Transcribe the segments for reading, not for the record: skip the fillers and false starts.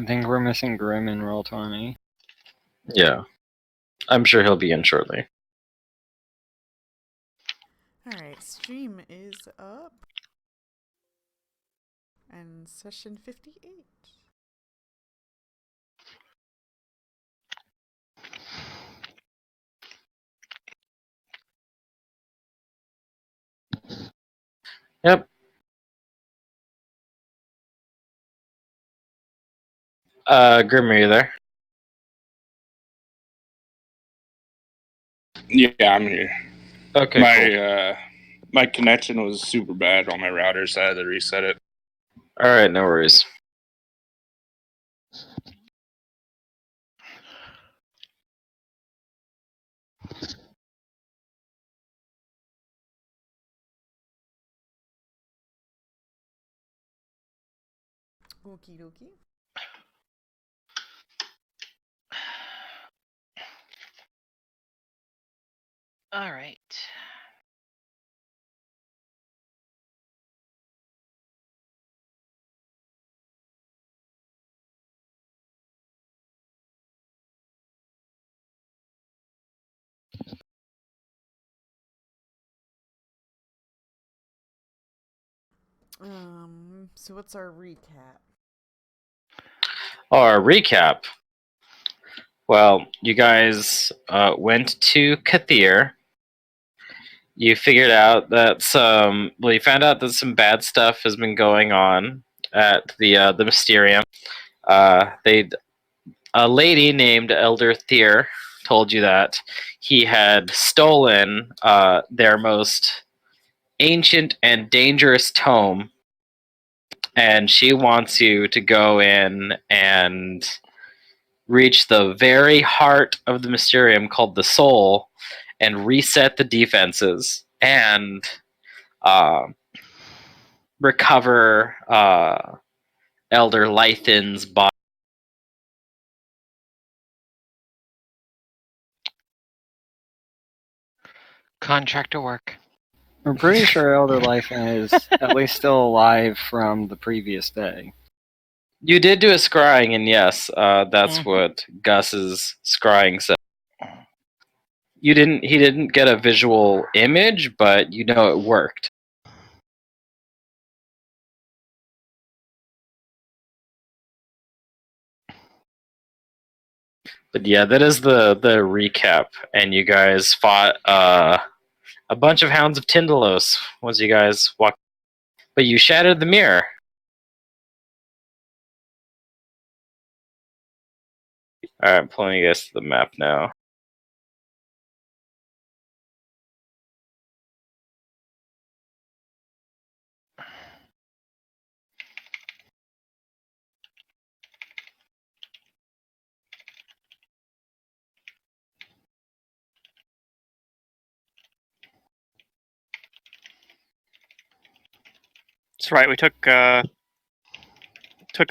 I think we're missing Grim in Roll20. Yeah. I'm sure he'll be in shortly. Alright, stream is up. And session 58. Yep. Grim, are you there? Yeah, I'm here. Okay, My connection was super bad on my router, so I had to reset it. cool. Alright, no worries. Okie dokie. Alright. So what's our recap? Our recap. Well, you guys went to Kathir. You figured out that you found out that some bad stuff has been going on at the Mysterium. A lady named Elder Thier told you that he had stolen their most ancient and dangerous tome, and she wants you to go in and reach the very heart of the Mysterium called the Soul and reset the defenses and recover Elder Lythan's body. Contractor work. I'm pretty sure Elder Lythan is at least still alive from the previous day. You did do a scrying, and yes, that's what Gus's scrying said. He didn't get a visual image, but you know it worked. But yeah, that is the recap, and you guys fought a bunch of Hounds of Tyndalos once you guys walked. But you shattered the mirror. Alright, I'm pulling you guys to the map now. That's right. We took a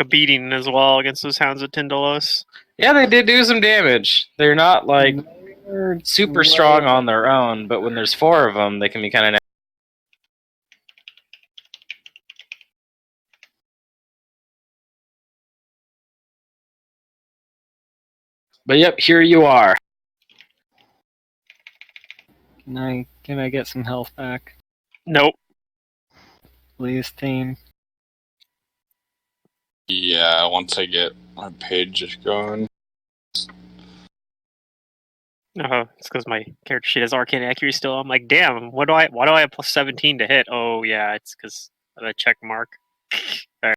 beating as well against those Hounds of Tyndalos. Yeah, they did do some damage. They're not like They're super strong on their own, but when there's 4 of them, they can be kind of. But yep, here you are. Can I get some health back, Nope. please, team? Yeah, once I get my page going. It's because my character sheet has arcane accuracy still. I'm like, damn, why do I have plus 17 to hit? Oh yeah, it's because of the check mark. Right.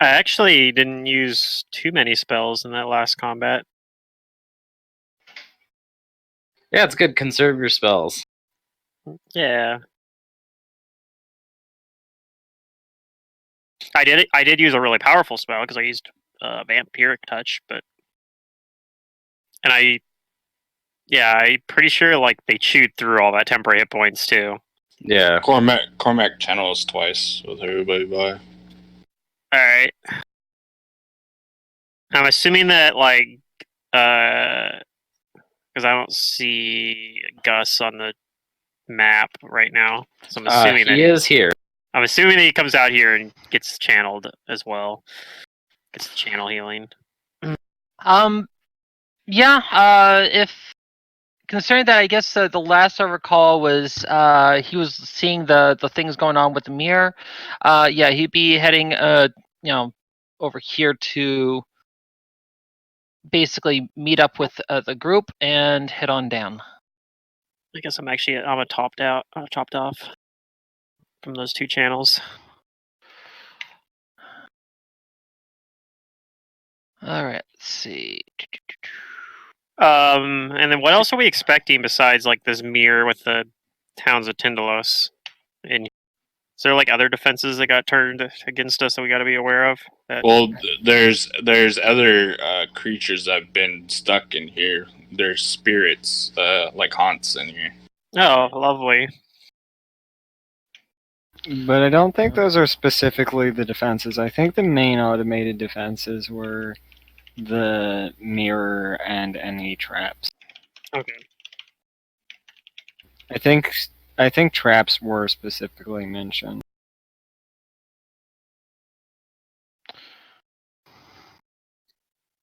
I actually didn't use too many spells in that last combat. Yeah, it's good. Conserve your spells. Yeah. I did use a really powerful spell because I used Vampiric Touch, but I'm pretty sure like they chewed through all that temporary hit points too. Yeah. Cormac channels twice with everybody by. Alright. I'm assuming that like Because I don't see Gus on the map right now. So I'm assuming He is here. I'm assuming that he comes out here and gets channeled as well. Gets channel healing. Yeah. If considering that, I guess the last I recall was he was seeing the things going on with the mirror. Yeah, he'd be heading over here to basically meet up with the group and head on down. I guess I'm a topped off from those two channels. All right. Let's see. And then what else are we expecting besides like this mirror with the towns of Tindalos? And is there like other defenses that got turned against us that we got to be aware of? Well, there's other creatures that have been stuck in here. There's spirits, like haunts in here. Oh, lovely. But I don't think those are specifically the defenses. I think the main automated defenses were the mirror and any traps. Okay. I think traps were specifically mentioned.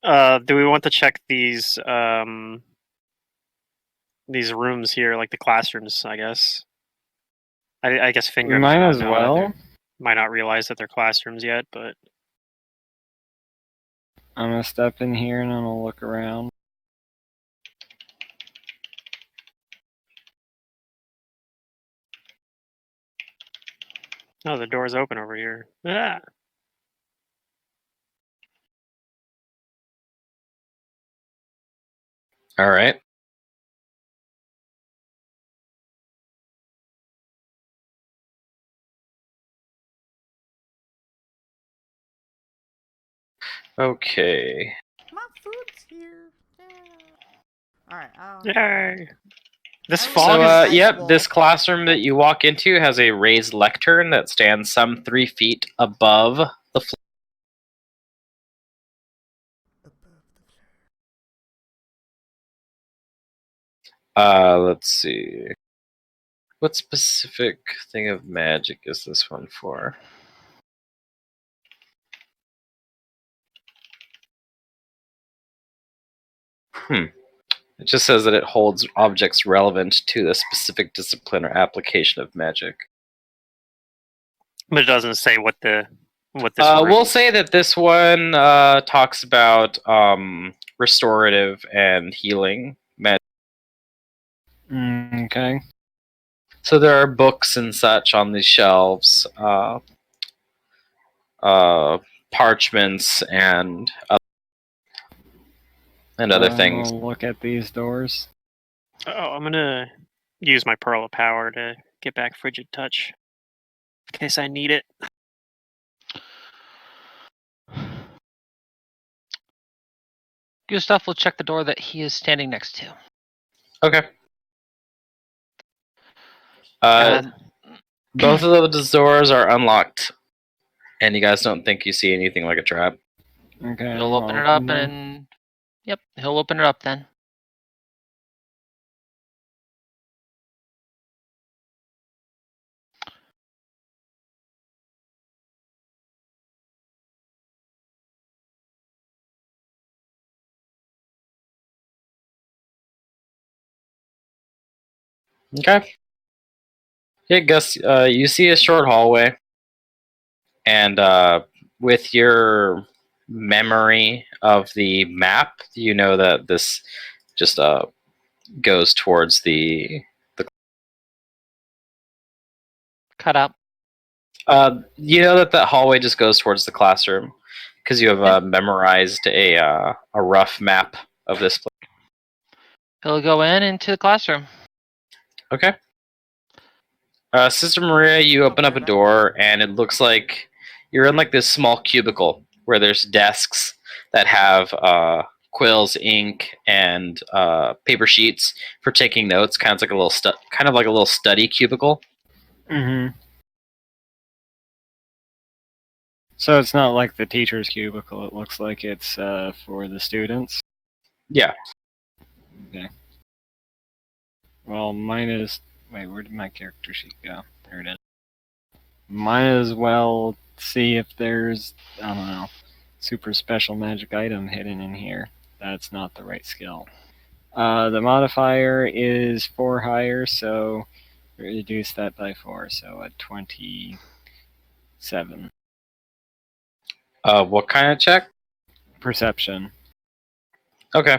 Do we want to check these rooms here, like the classrooms? I guess. I guess Finger We might as well. might not realize that they're classrooms yet, but I'm gonna step in here and I'm gonna look around. oh, the door's open over here. Ah. All right. Okay. My food's here. Yeah. All right. Yay! This I fog was- is. Ice Yep, wall. this classroom that you walk into has a raised lectern that stands some 3 feet above the floor. Let's see. What specific thing of magic is this one for? It just says that it holds objects relevant to the specific discipline or application of magic. But it doesn't say what this. We'll say that this one talks about restorative and healing magic. Okay. So there are books and such on these shelves, parchments and other things. We'll look at these doors. Oh, I'm gonna use my pearl of power to get back frigid touch in case I need it. Gustav will check the door that he is standing next to. Okay. Um, Both of those doors are unlocked, and you guys don't think you see anything like a trap. Okay. He'll open it up and... Yep, he'll open it up then. Okay. Yeah, Gus, you see a short hallway, and with your memory of the map, you know that this just goes towards the. Cut out. You know that hallway just goes towards the classroom because you have memorized a rough map of this place. He'll go into the classroom. Okay. Sister Maria, you open up a door, and it looks like you're in like this small cubicle where there's desks that have quills, ink, and paper sheets for taking notes. Kind of like a little study cubicle. Mm-hmm. So it's not like the teacher's cubicle. It looks like it's for the students. Yeah. Okay. Well, mine is. Wait, where did my character sheet go? There it is. Might as well see if there's, I don't know, super special magic item hidden in here. That's not the right skill. The modifier is 4 higher, so reduce that by 4, so at 27. What kind of check? Perception. Okay.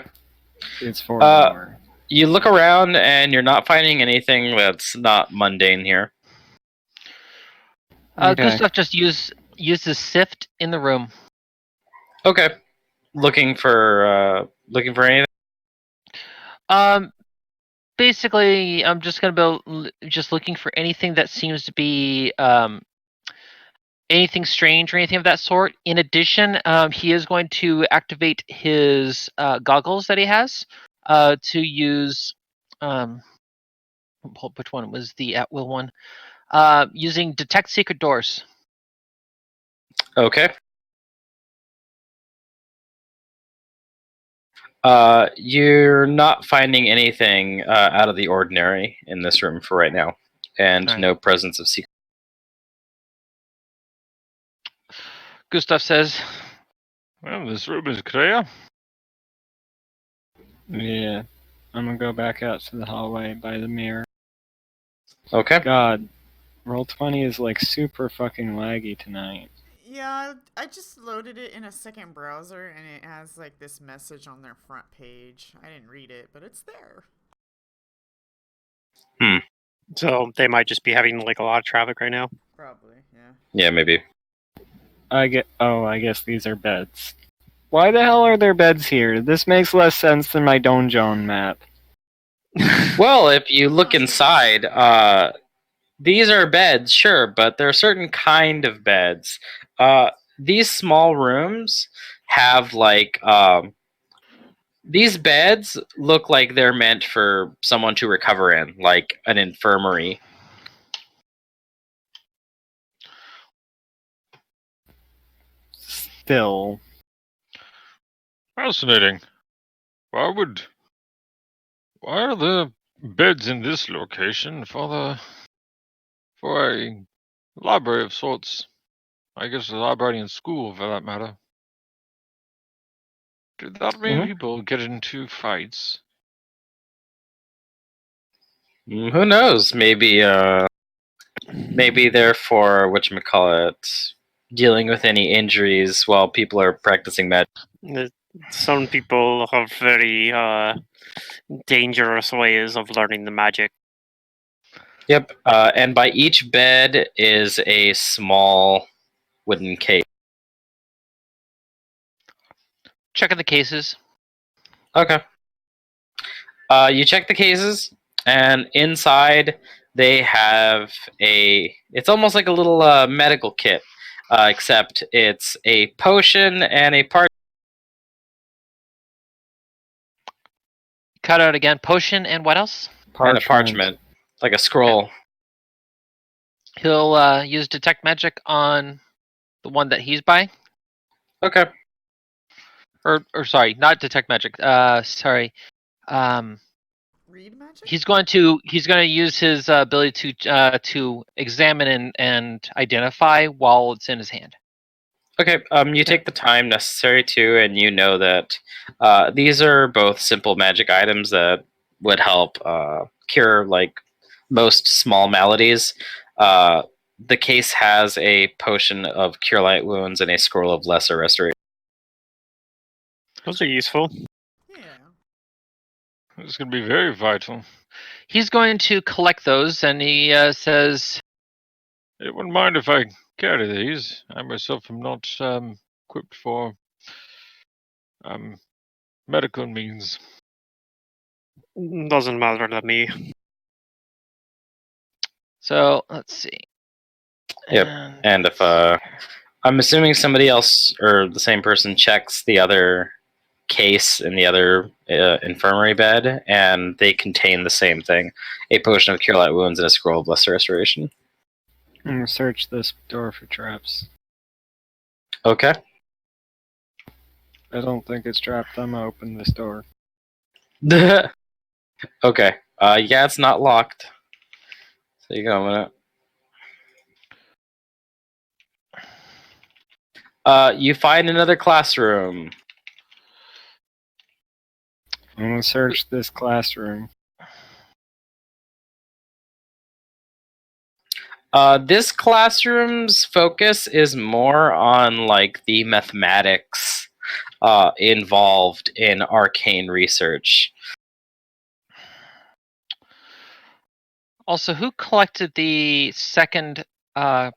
It's 4 Uh, lower. You look around and you're not finding anything that's not mundane here. Okay. Gustav just uses sift in the room. Okay. Looking for anything? Basically, I'm just gonna be just looking for anything that seems to be anything strange or anything of that sort. In addition, he is going to activate his goggles that he has to use. Which one was the at will one? Using detect secret doors. Okay. You're not finding anything out of the ordinary in this room for right now, and Alright. no presence of secret. Gustav says, Well, this room is clear. Yeah. I'm gonna go back out to the hallway by the mirror. Okay. God, Roll20 is like super fucking laggy tonight. Yeah, I just loaded it in a second browser and it has like this message on their front page. I didn't read it, but it's there. So they might just be having like a lot of traffic right now. Probably, yeah. Yeah, maybe. I guess these are beds. Why the hell are there beds here? This makes less sense than my donjon map. Well, if you look inside, these are beds, sure, but there are certain kind of beds. These small rooms have like these beds look like they're meant for someone to recover in, like an infirmary. Still. Fascinating. Why are the beds in this location for a library of sorts? I guess a library and school, for that matter. Did that many people get into fights? Who knows? Maybe they're for whatchamacallit, dealing with any injuries while people are practicing magic. Some people have very dangerous ways of learning the magic. Yep. And by each bed is a small wooden case. checking the cases. Okay. You check the cases, and inside they have it's almost like a little medical kit, except it's a potion and a part. Cut out again. Potion and what else? And a parchment, like a scroll. He'll use detect magic on the one that he's by. Okay. Or sorry, not detect magic. Sorry. Read magic? He's going to use his ability to examine and identify while it's in his hand. Okay. You take the time necessary to, and you know that these are both simple magic items that would help cure like most small maladies. The case has a potion of cure light wounds and a scroll of lesser restoration. Those are useful. Yeah. It's going to be very vital. He's going to collect those, and he says, It wouldn't mind if I carry these. I myself am not equipped for medical means. Doesn't matter to me. so let's see. Yep. And if I'm assuming somebody else or the same person checks the other case in the other infirmary bed, and they contain the same thing: a potion of cure light wounds and a scroll of lesser restoration. I'm gonna search this door for traps. Okay. I don't think it's trapped. I'm gonna open this door. Okay. Yeah, it's not locked. So you go a minute. You find another classroom. I'm gonna search this classroom. This classroom's focus is more on like the mathematics involved in arcane research. Also, who collected the second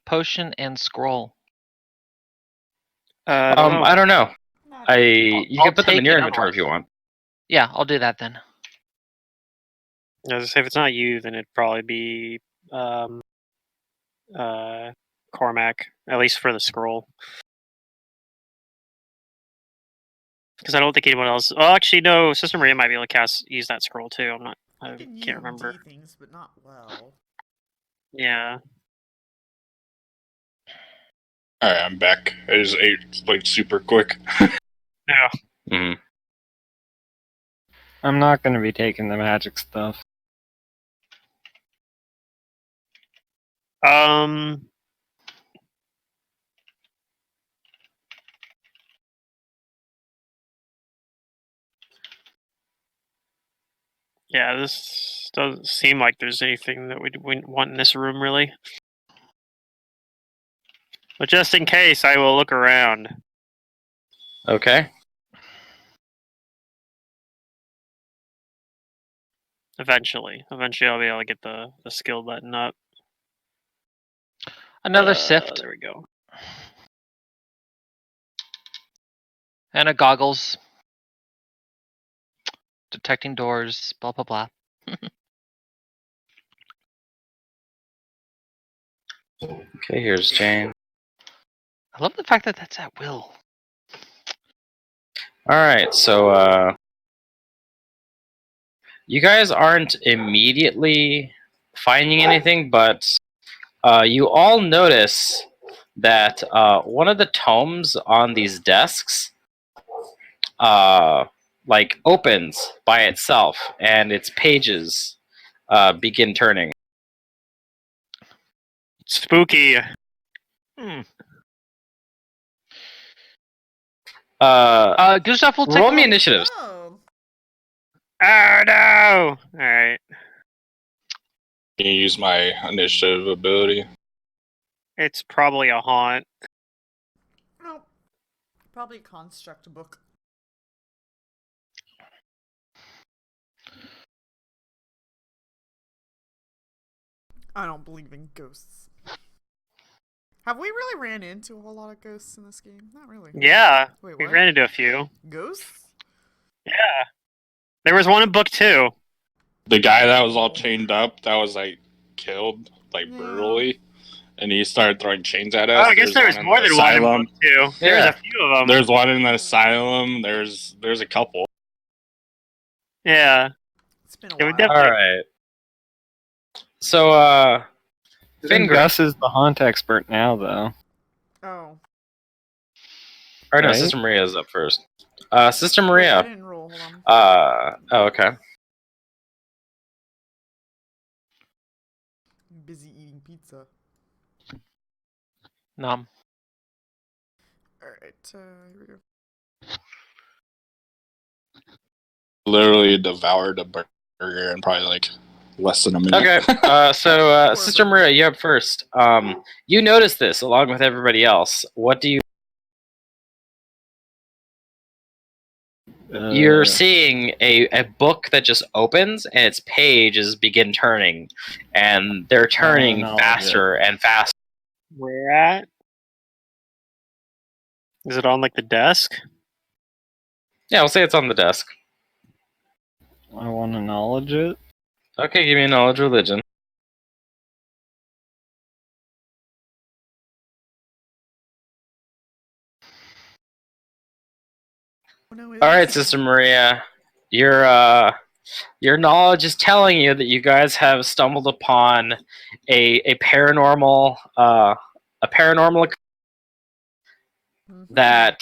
potion and scroll? I don't know. I don't know. Not You I'll can put them in take your it inventory if you want. Yeah, I'll do that then. As I say, if it's not you, then it'd probably be Cormac, at least for the scroll. Because I don't think anyone else. Well, actually, no. Sister Maria might be able to use that scroll too. I'm not. I can can't remember. D things, but not well. Yeah. Alright, I'm back. I just ate like super quick. Yeah. Mhm. I'm not gonna be taking the magic stuff. Yeah, this doesn't seem like there's anything that we'd want in this room, really. But just in case, I will look around. Okay. Eventually, I'll be able to get the skill button up. Another sift There we go. and a goggles. Detecting doors, blah blah blah. Okay, here's Jane. I love the fact that that's at will. Alright, so you guys aren't immediately finding anything, but you all notice that one of the tomes on these desks like opens by itself and its pages begin turning. Spooky. Gustav will take Roll a me look. initiatives. Oh, Oh no! Alright. Can you use my initiative ability? It's probably a haunt. no. Probably a construct book. I don't believe in ghosts. Have we really ran into a whole lot of ghosts in this game? Not really. Yeah. Wait, We what? ran into a few. Ghosts? Yeah. There was one in book 2. The guy that was all chained up, that was like killed like Yeah. brutally, and he started throwing chains at Oh, us. I guess there was in more the than one in asylum. book 2. There was a few of them. There's one in the asylum. There's a couple. Yeah. It's been a Yeah, we while. definitely- Alright. So, I think Finger. Gus is the haunt expert now, though. Oh. Or no, Right? Sister Maria's up first. Sister Wait, I Maria. didn't roll. Hold on. Oh, okay. I'm busy eating pizza. Nom. Alright, here we go. Literally devoured a burger in probably like less than a minute. Okay, so Poor Sister burger. Maria, you're up first. You notice this along with everybody else. What do you? You're seeing a book that just opens and its pages begin turning, and they're turning no, faster and faster. Where at? Is it on like the desk? Yeah, we'll say it's on the desk. I want to acknowledge it. Okay, give me a knowledge religion. Oh, no, All right, Sister Maria, your knowledge is telling you that you guys have stumbled upon a paranormal that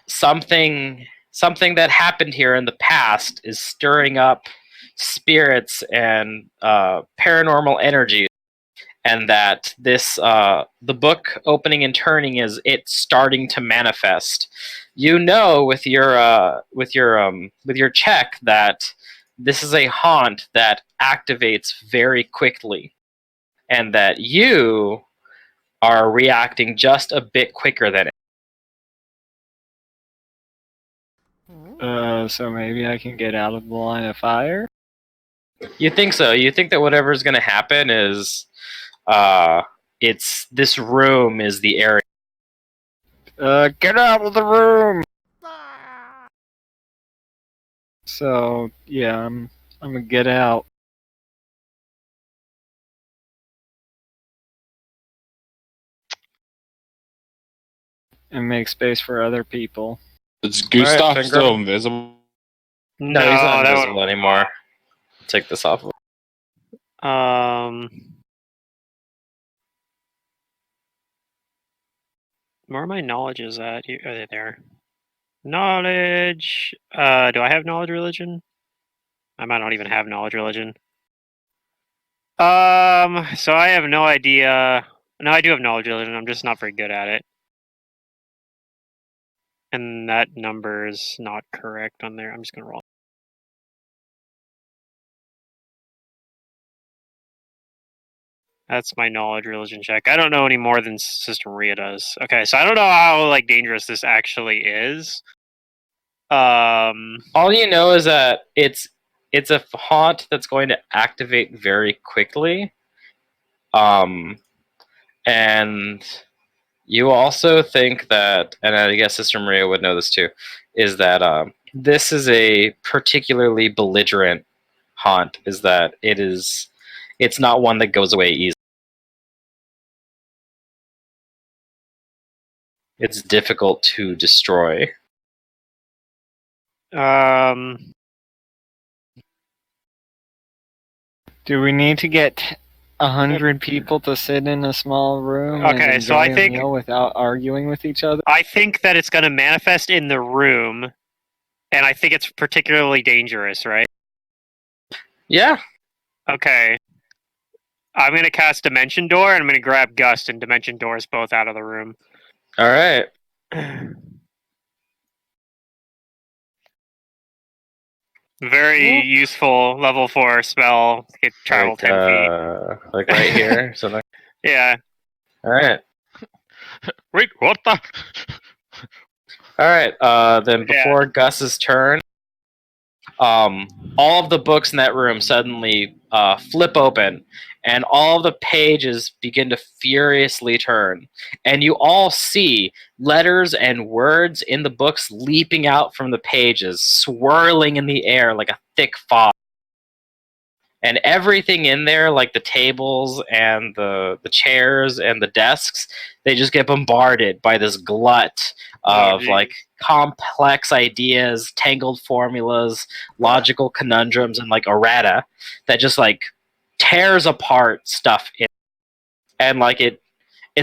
something that happened here in the past is stirring up spirits and paranormal energy, and that this the book opening and turning is it starting to manifest. You know, with your check, that this is a haunt that activates very quickly, and that you are reacting just a bit quicker than it. So maybe I can get out of the line of fire? You think so? You think that whatever's going to happen is, it's this room is the area. Get out of the room! Ah! So, yeah, I'm gonna get out. And make space for other people. Is Gustav Finger. still invisible? No, he's not that invisible anymore. Take this off. Where are my knowledges at? Are they there? Knowledge. Do I have knowledge religion? I might not even have knowledge religion. So I have no idea. No, I do have knowledge religion. I'm just not very good at it. And that number is not correct on there. I'm just gonna roll. That's my knowledge religion check. I don't know any more than Sister Maria does. Okay, so I don't know how like dangerous this actually is. All you know is that it's a haunt that's going to activate very quickly. And you also think that, and I guess Sister Maria would know this too, is that this is a particularly belligerent haunt. Is that it's not one that goes away easily. It's difficult to destroy. Do we need to get 100 people to sit in a small room and Okay, enjoy so I a think- meal without arguing with each other? I think that it's gonna manifest in the room, and I think it's particularly dangerous, right? Yeah. Okay. I'm gonna cast Dimension Door, and I'm gonna grab Gust and Dimension Doors both out of the room. All right. Very useful level 4 spell. It travel Like, 10 feet. like right here. So Yeah. all right. Wait, what the? All right. Then before Gus's turn, all of the books in that room suddenly flip open, and all of the pages begin to furiously turn, and you all see letters and words in the books leaping out from the pages, swirling in the air like a thick fog. And everything in there, like the tables and the chairs and the desks, they just get bombarded by this glut of like complex ideas, tangled formulas, logical conundrums, and like errata that just like tears apart stuff in. And like it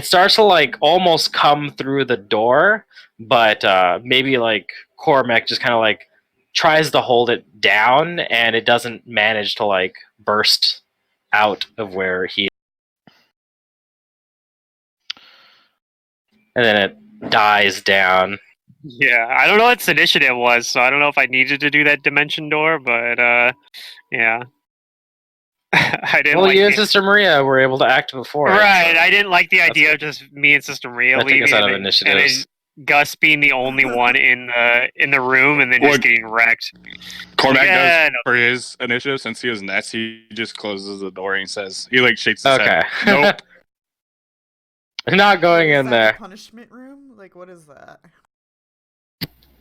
starts to like almost come through the door, but maybe like Cormac just kind of like tries to hold it down, and it doesn't manage to like burst out of where he. And then it dies down. Yeah, I don't know what its initiative was, so I don't know if I needed to do that Dimension Door, but yeah. I didn't Well, like you and Sister Maria were able to act before. Right, So I didn't like the idea of just me and Sister Maria that took leaving us out of and initiatives. then Gus being the only one in the room and then Well, just getting wrecked. Cormac Yeah, does for his initiative, since he was next, he just closes the door and he says, he like shakes his Okay. head. Nope. Not going Is in that there. the punishment room? Like, what is that?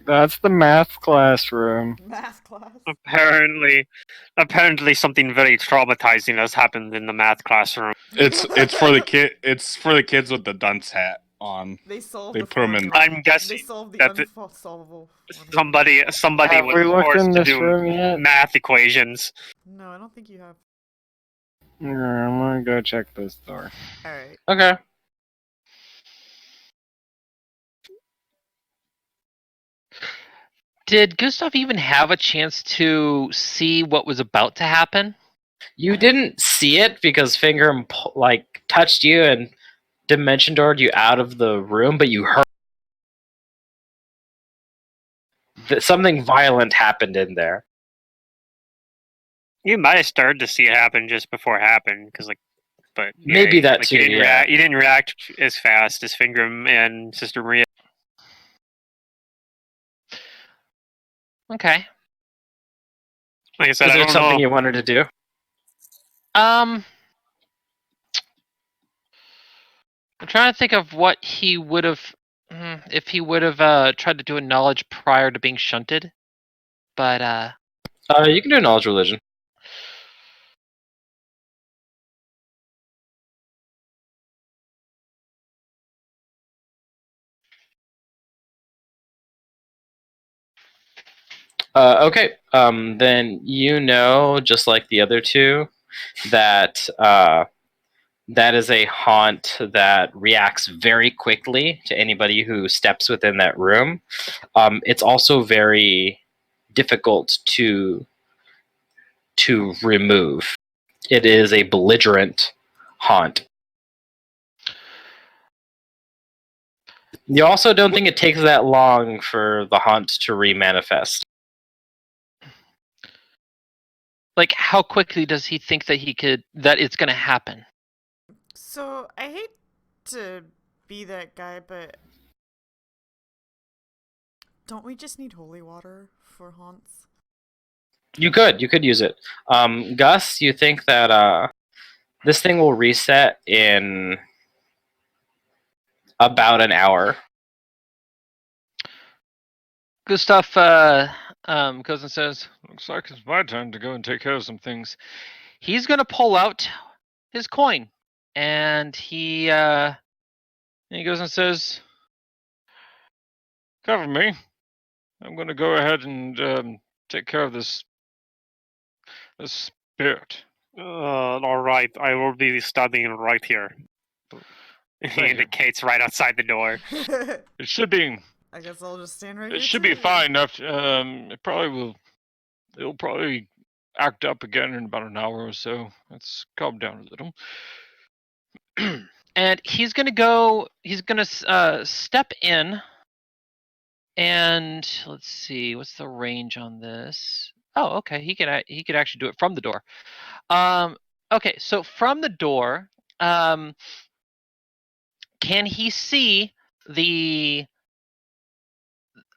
That's the math classroom. Math class? Apparently something very traumatizing has happened in the math classroom. It's for the kid. It's for the kids with the dunce hat on. They solved They the put 'em in- formula. I'm They guessing solved the that the- unsolvable formula. somebody Have we was looked forced in to this do room yet? math equations. No, I don't think you have. I'm gonna go check this door. Alright. Okay. Did Gustav even have a chance to see what was about to happen? You didn't see it because Fingram touched you and dimension doored you out of the room, but you heard that something violent happened in there. You might have started to see it happen just before it happened, because but Maybe that too, You didn't yeah. react. You didn't react as fast as Fingram and Sister Maria. Okay. Like I said, Is I there don't something know. you wanted to do? I'm trying to think of what he would have, if he would have tried to do a knowledge prior to being shunted. But You can do a knowledge religion. Okay. Then you know, just like the other two, that that is a haunt that reacts very quickly to anybody who steps within that room. It's also very difficult to remove. It is a belligerent haunt. You also don't think it takes that long for the haunt to remanifest. like, how quickly does he think that it's going to happen? So I hate to be that guy, but don't we just need holy water for haunts? You could use it. Gus, you think that this thing will reset in about an hour. Gustav goes and says, Looks like it's my turn to go and take care of some things. he's going to pull out his coin. And he goes and says, Cover me. I'm going to go ahead and take care of this spirit. All right, I will be standing right here. He Thank you. indicates right outside the door. It should be. I guess I'll just stand right It here. should be too. fine enough. It probably will. It'll probably act up again in about an hour or so. Let's calm down a little. and he's going to step in. And let's see, what's the range on this? Oh, okay. He could actually do it from the door. Okay, so from the door, can he see the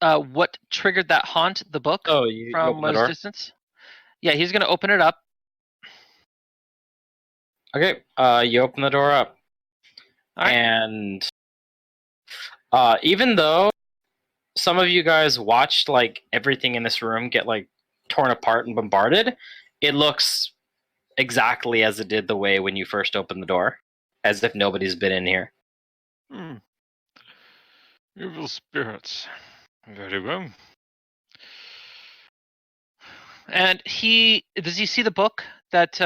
what triggered that haunt? The book Oh, you from open the his door? distance. Yeah, he's gonna open it up. Okay, you open the door up. All right. And even though some of you guys watched like everything in this room get like torn apart and bombarded, it looks exactly as it did the way when you first opened the door, as if nobody's been in here. Evil spirits. Very well. And does he see the book that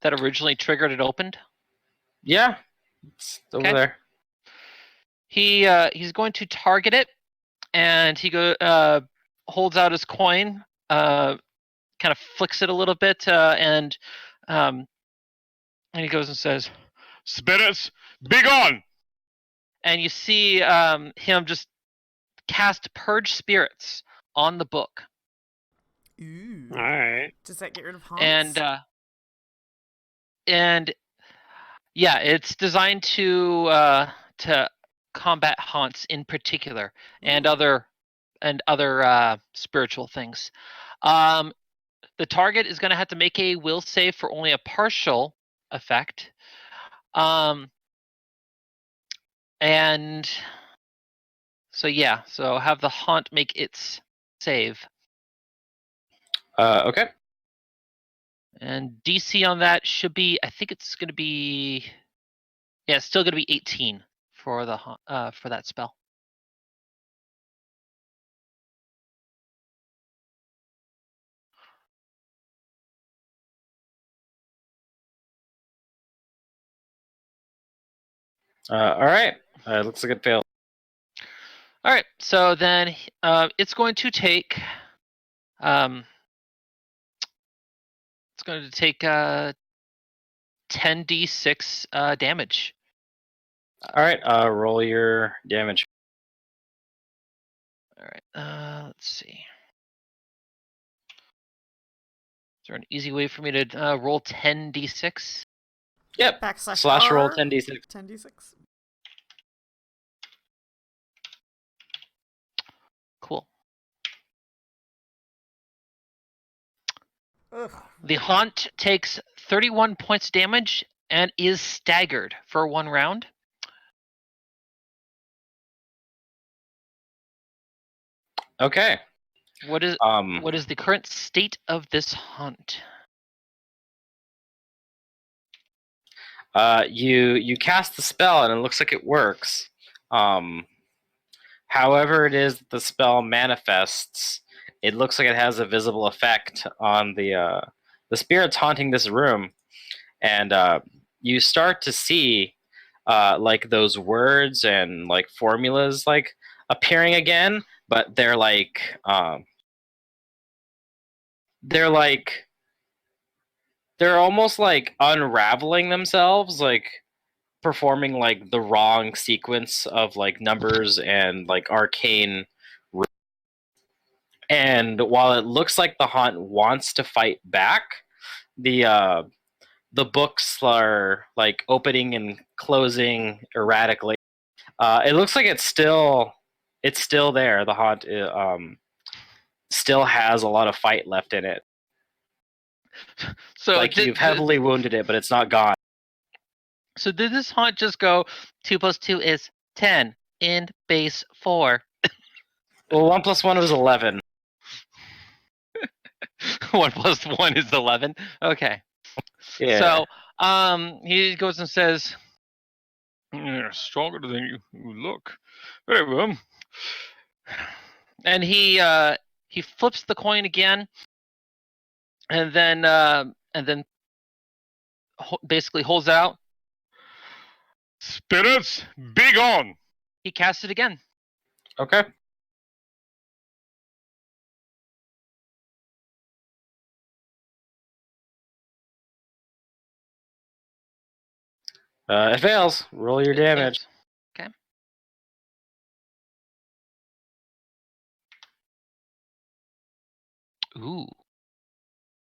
originally triggered it opened? Yeah, it's over Okay. there. He's going to target it, and he holds out his coin, kind of flicks it a little bit, and he goes and says, Spirits, be gone! and you see him just cast Purge Spirits on the book. Ooh. All right. Does that get rid of haunts? And yeah, it's designed to combat haunts in particular, and other spiritual things. The target is going to have to make a will save for only a partial effect. And so yeah, so have the haunt make its save. Okay. And DC on that should be, I think it's going to be, yeah, it's still going to be 18 for for that spell. All right. Looks like it failed. All right, so then it's going to take It's going to take 10d6 damage. All right, roll your damage. All right. Let's see. Is there an easy way for me to roll 10d6? Yep. / roll R, 10d6. 10d6. Cool. Ugh. The haunt takes 31 points damage and is staggered for 1 round. Okay. What is the current state of this haunt? You cast the spell and it looks like it works. However it is that the spell manifests, it looks like it has a visible effect on the spirits haunting this room, and you start to see like those words and like formulas like appearing again, but they're almost like unraveling themselves, like performing like the wrong sequence of like numbers and like arcane. And while it looks like the haunt wants to fight back, the books are like opening and closing erratically. It looks like it's still there. The haunt still has a lot of fight left in it. So Like you've heavily wounded it, but it's not gone. So did this haunt just go 2 + 2 is 10 in base 4? Well, 1 + 1 was 11. 1 + 1 is 11. Okay. Yeah. So he goes and says, Yeah, stronger than you look. Very well. and he flips the coin again, and then basically holds it out. Spirits, be gone! He casts it again. Okay. It fails. Roll your damage. Fails. Okay. Ooh.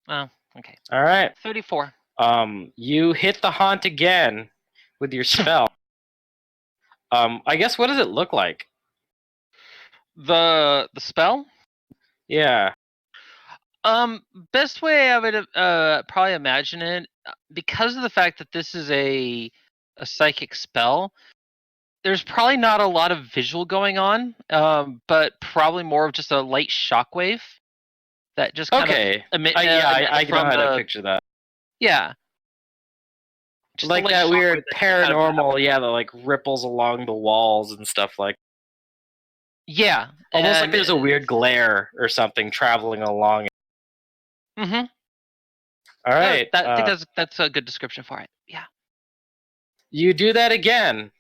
Oh, okay. All right. 34. You hit the haunt again with your spell. I guess, what does it look like? The spell? Yeah. Best way I would probably imagine it, because of the fact that this is a psychic spell, there's probably not a lot of visual going on, but probably more of just a light shockwave that just kind Okay. of emit. I know from how to the picture that. yeah, just a Like light that shockwave weird that just kind of paranormal, yeah, that like ripples along the walls and stuff like. yeah, Almost like and there's a weird glare or something traveling along. Mhm. All right. I think that's a good description for it. Yeah. You do that again,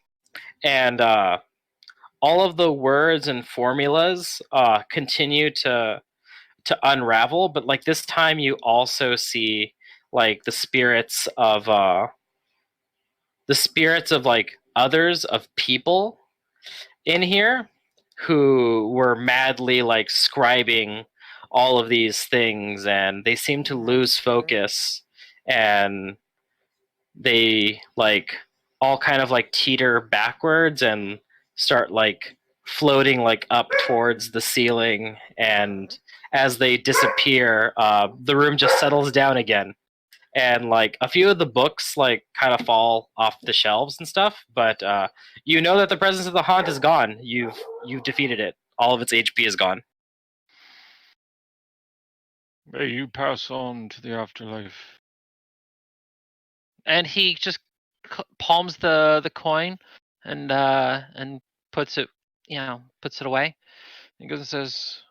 and all of the words and formulas continue to unravel, but like this time you also see like the spirits of like others, of people in here who were madly like scribing all of these things, and they seem to lose focus, and they like all kind of like teeter backwards and start like floating like up towards the ceiling, and as they disappear, the room just settles down again, and like a few of the books like kind of fall off the shelves and stuff, but you know that the presence of the haunt is gone. You've defeated it. All of its HP is gone. May you pass on to the afterlife. And he just palms the coin and puts it away. He goes and says,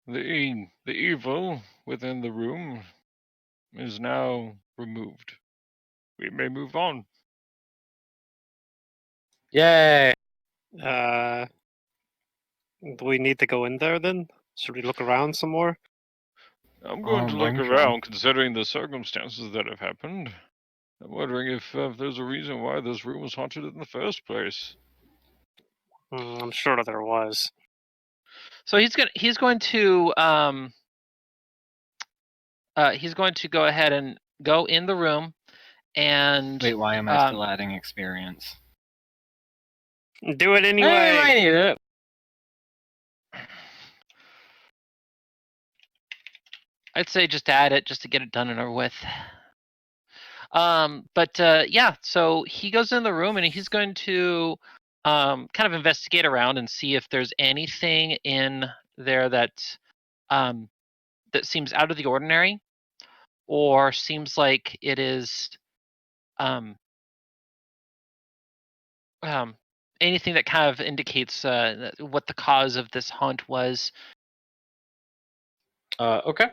The evil within the room is now removed. We may move on. Yay. Do we need to go in there then? Should we look around some more? I'm going to look bring around, considering the circumstances that have happened. I'm wondering if there's a reason why this room was haunted in the first place. I'm sure that there was. So he's going to go ahead and go in the room and Wait, why am I still adding experience? Do it I anyway. might need it. I'd say just add it just to get it done and over with. Yeah, so he goes in the room and he's going to kind of investigate around and see if there's anything in there that that seems out of the ordinary, or seems like it is anything that kind of indicates what the cause of this haunt was. Okay.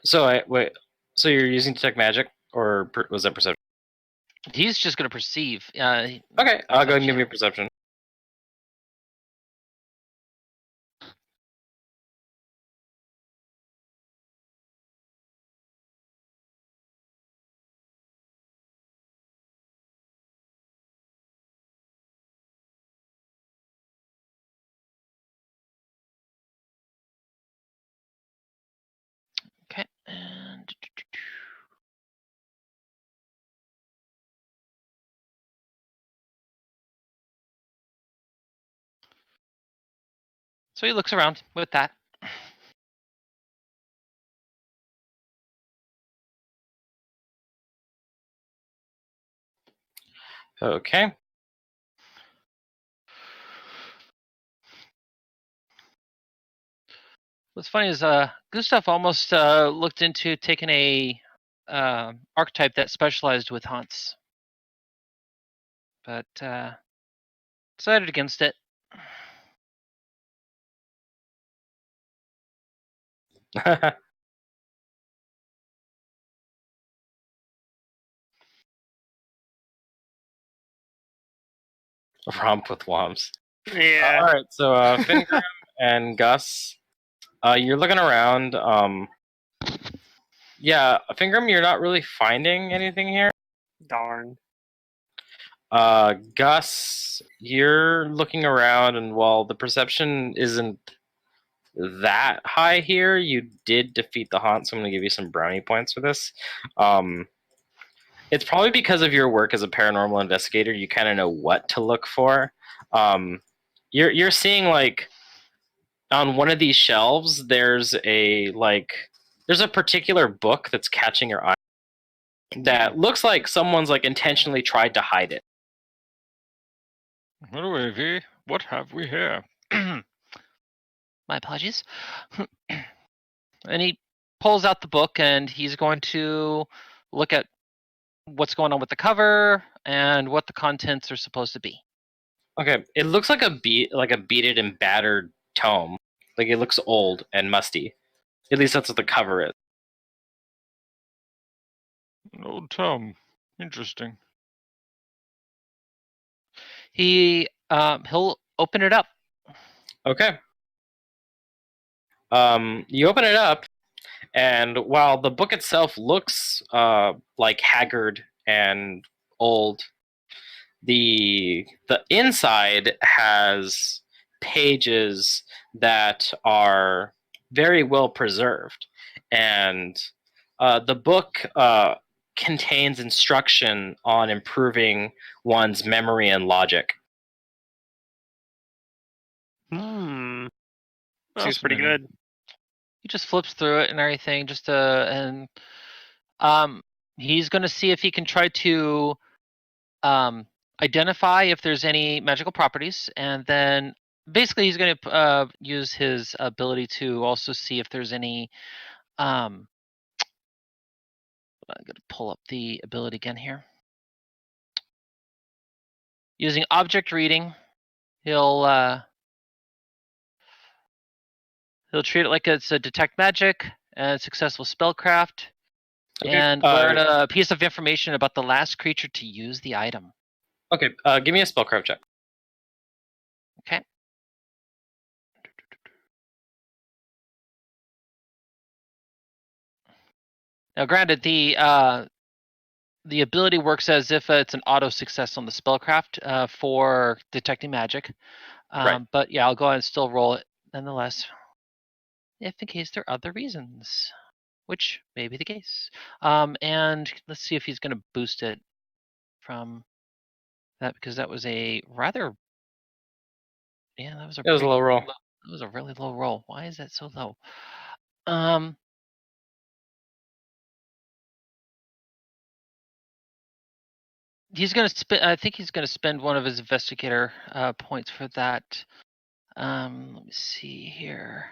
So wait. So you're using detect magic, or was that perception? He's just going to perceive. Okay, I'll go ahead and give Perception. me a perception. Okay, and so he looks around with that. Okay. What's funny is Gustav almost looked into taking a archetype that specialized with haunts, but decided against it. Romp with Womps. Yeah. All right. So Fingram and Gus, you're looking around. Yeah, Fingram, you're not really finding anything here. Darn. Gus, you're looking around, and while the perception isn't that high here, you did defeat the haunt, so I'm going to give you some brownie points for this. It's probably because of your work as a paranormal investigator. You kind of know what to look for. You're seeing, like, on one of these shelves, there's a particular book that's catching your eye that looks like someone's like intentionally tried to hide it. Anyway, V, what have we here? My apologies. And he pulls out the book and he's going to look at what's going on with the cover and what the contents are supposed to be. Okay, it looks like a beaten and battered tome. Like, it looks old and musty. At least that's what the cover is. An old tome. Interesting. He'll open it up. Okay. You open it up, and while the book itself looks like haggard and old, the inside has pages that are very well preserved, and the book contains instruction on improving one's memory and logic. Seems pretty Fascinating. good. He just flips through it and everything, and he's going to see if he can try to identify if there's any magical properties, and then basically he's going to use his ability to also see if there's any. I'm going to pull up the ability again here. Using object reading, he'll treat it like it's a detect magic and successful spellcraft, Okay. and learn a piece of information about the last creature to use the item. Okay, give me a spellcraft check. Okay. Now, granted, the ability works as if it's an auto success on the spellcraft for detecting magic. Right. But yeah, I'll go ahead and still roll it nonetheless, if in case there are other reasons, which may be the case. And let's see if he's going to boost it from that, because that was a rather, yeah, that was a It was a pretty low roll. That was a really low roll. Why is that so low? He's gonna spend. I think he's gonna spend one of his investigator points for that. Let me see here.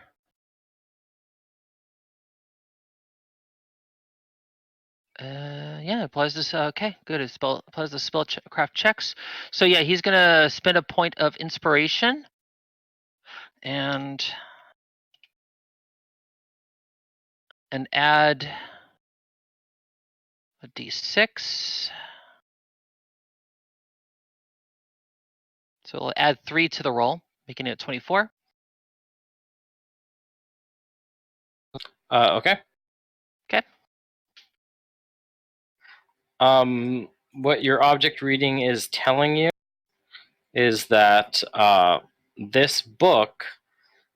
Yeah, applies this. Okay, good. It applies the spellcraft checks. So yeah, he's gonna spend a point of inspiration, and add a d6. So we'll add 3 to the roll, making it 24. Okay. Okay. What your object reading is telling you is that this book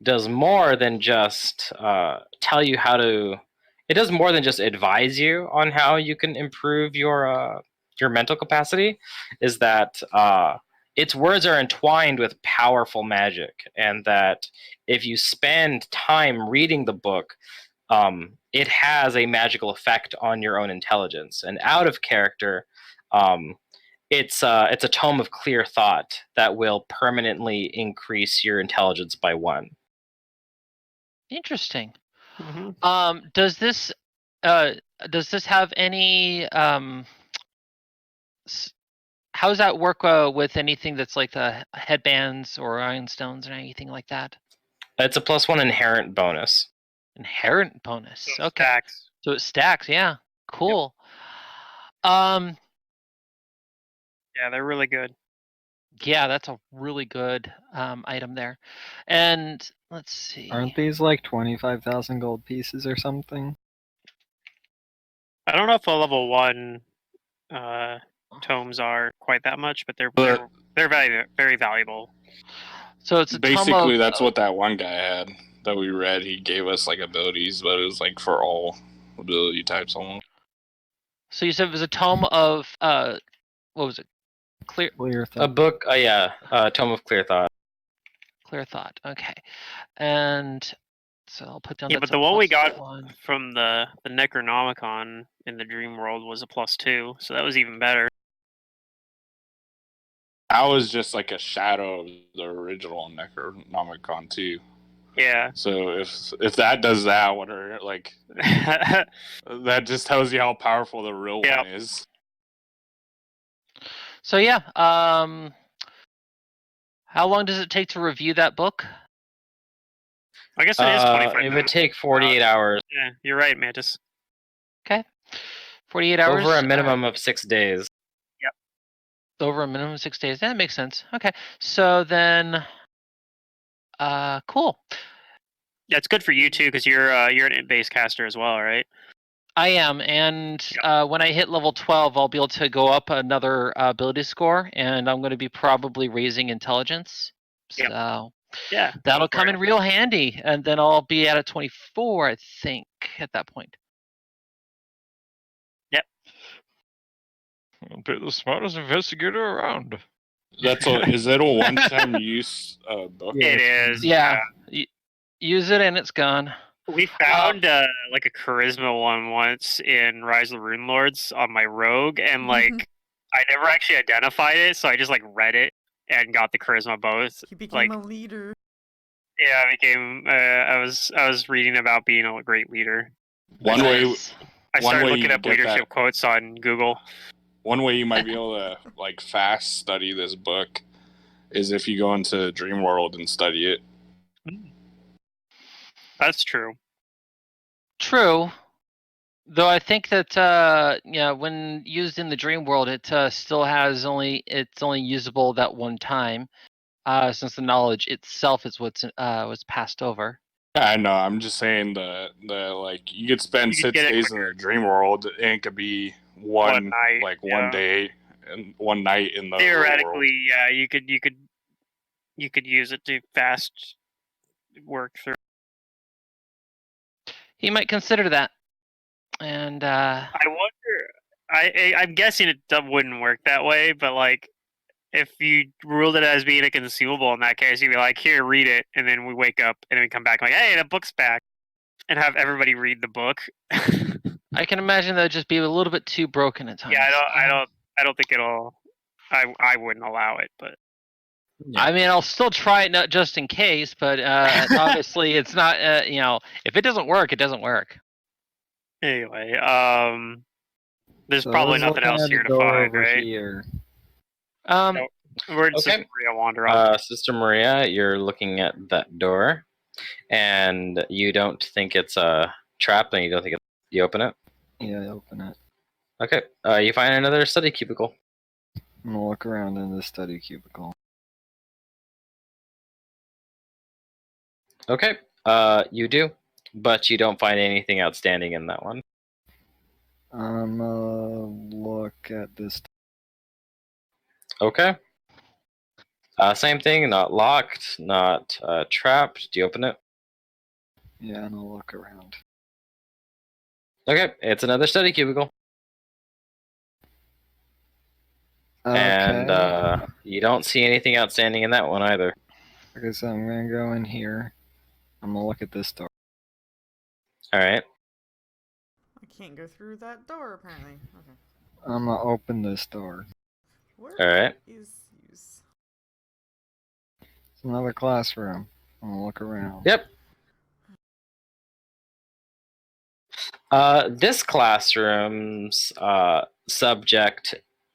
does more than just tell you how to. It does more than just advise you on how you can improve your mental capacity. Is that its words are entwined with powerful magic, and that if you spend time reading the book, it has a magical effect on your own intelligence. And out of character, it's a tome of clear thought that will permanently increase your intelligence by 1. Interesting. Mm-hmm. Does this have any how does that work with anything that's like the headbands or iron stones or anything like that? It's a +1 inherent bonus. Inherent bonus. So Okay. stacks. So it stacks. Yeah. Cool. Yeah, they're really good. Yeah, that's a really good item there. And let's see. Aren't these like 25,000 gold pieces or something? I don't know if a level 1 tomes are quite that much, but they're very valuable. So it's a Basically, tome of, that's what that one guy had that we read. He gave us like abilities, but it was like for all ability types almost. So you said it was a tome of what was it? Clear Clear A thought. book, tome of clear thought. Clear thought. Okay. And so I'll put down Yeah, that's but the a one we got +1. from the Necronomicon in the Dream World was a +2, so that was even better. That was just like a shadow of the original Necronomicon too. Yeah. So if that does that, what are like that just tells you how powerful the real one is. So yeah, how long does it take to review that book? I guess it is 25 It would minutes. take 48 hours. Yeah, you're right, Mantis. Okay. 48 hours. Over a minimum of 6 days. Over a minimum of 6 days. That makes sense. Okay. So then cool. Yeah, it's good for you too, because you're an int-based caster as well, right? I am, and when I hit level 12, I'll be able to go up another ability score, and I'm going to be probably raising intelligence. Yep. So Yeah, that'll go for come it. in real handy, and then I'll be at a 24, I think, at that point. I'll be the smartest investigator around. That's is it a one-time use book? It is. Yeah. Use it, and it's gone. We found like a charisma one once in Rise of the Rune Lords on my rogue, and like I never actually identified it, so I just like read it and got the charisma both. He became Like, a leader. yeah, I became. I was reading about being a great leader. One way Nice. I started looking you up get leadership quotes on Google. One way you might be able to like fast study this book is if you go into Dream World and study it. That's true. True. Though I think that when used in the dream world, it still has it's only usable that one time, since the knowledge itself is what's was passed over. I know. I'm just saying the like you could spend You could 6 get it days in the dream world, and it could be One night, one yeah. day and one night in the real world. Theoretically, yeah, you could use it to fast work through. He might consider that. And I wonder. I'm guessing it wouldn't work that way, but like, if you ruled it as being a consumable in that case, you'd be like, "Here, read it," and then we wake up and then we come back like, "Hey, the book's back," and have everybody read the book. I can imagine that would just be a little bit too broken at times. Yeah, I don't think it'll. I wouldn't allow it, but Yeah. I mean, I'll still try it, not just in case, but obviously it's not. If it doesn't work, it doesn't work. anyway, there's So probably let's nothing look else at a here to door find, over right? here. Where did Okay. Sister Maria wander off? Sister Maria, you're looking at that door, and you don't think it's a trap, and you don't think you open it. Yeah, open it. Okay. You find another study cubicle. I'm gonna look around in the study cubicle. Okay. You do, but you don't find anything outstanding in that one. I'm gonna look at this. Okay. Same thing. Not locked. Not trapped. Do you open it? Yeah, and I'll look around. Okay. It's another study cubicle, Okay. and you don't see anything outstanding in that one either. Okay, so I'm gonna go in here. I'm gonna look at this door. All right. I can't go through that door, apparently. Okay. I'm gonna open this door. Where All right. is use? It's another classroom. I'm gonna look around. Yep. This classroom's subject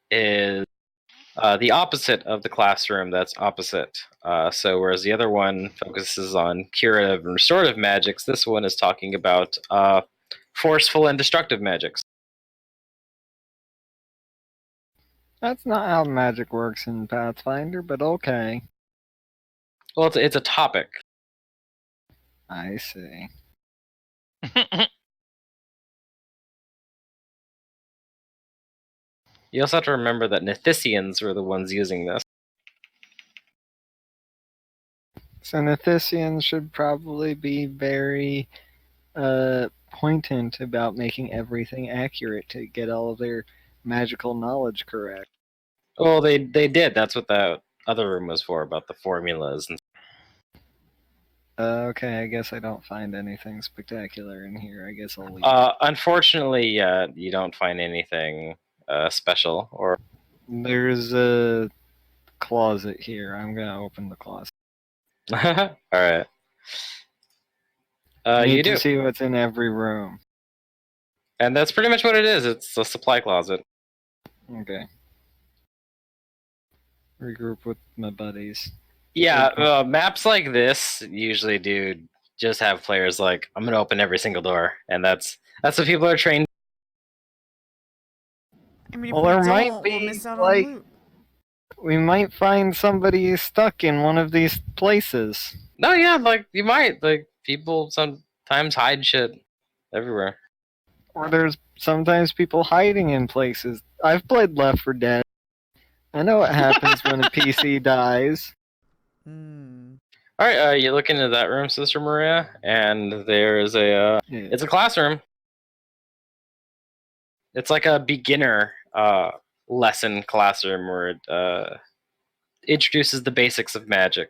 is the opposite of the classroom that's opposite. So whereas the other one focuses on curative and restorative magics, this one is talking about forceful and destructive magics. That's not how magic works in Pathfinder, but okay. Well, it's a topic. I see. You also have to remember that Nithisians were the ones using this. So Nithisians should probably be very poignant about making everything accurate to get all of their magical knowledge correct. Well, they did. That's what the other room was for, about the formulas. And Okay, I guess I don't find anything spectacular in here. I guess I'll leave. unfortunately, you don't find anything special. Or There's a closet here. I'm gonna open the closet. all right. I need You to do. see what's in every room. And that's pretty much what it is. It's a supply closet. Okay. Regroup with my buddies. Yeah, maps like this usually do just have players like, I'm gonna open every single door, and that's what people are trained. I mean, if Well, we there might don't, be, we'll miss out like- on loot. We might find somebody stuck in one of these places. No, yeah, like you might. Like people sometimes hide shit everywhere. Or there's sometimes people hiding in places. I've played Left 4 Dead. I know what happens when a PC dies. Hmm. All right, you look into that room, Sister Maria, and there's a Yeah. it's a classroom. It's like a beginner lesson classroom where it introduces the basics of magic.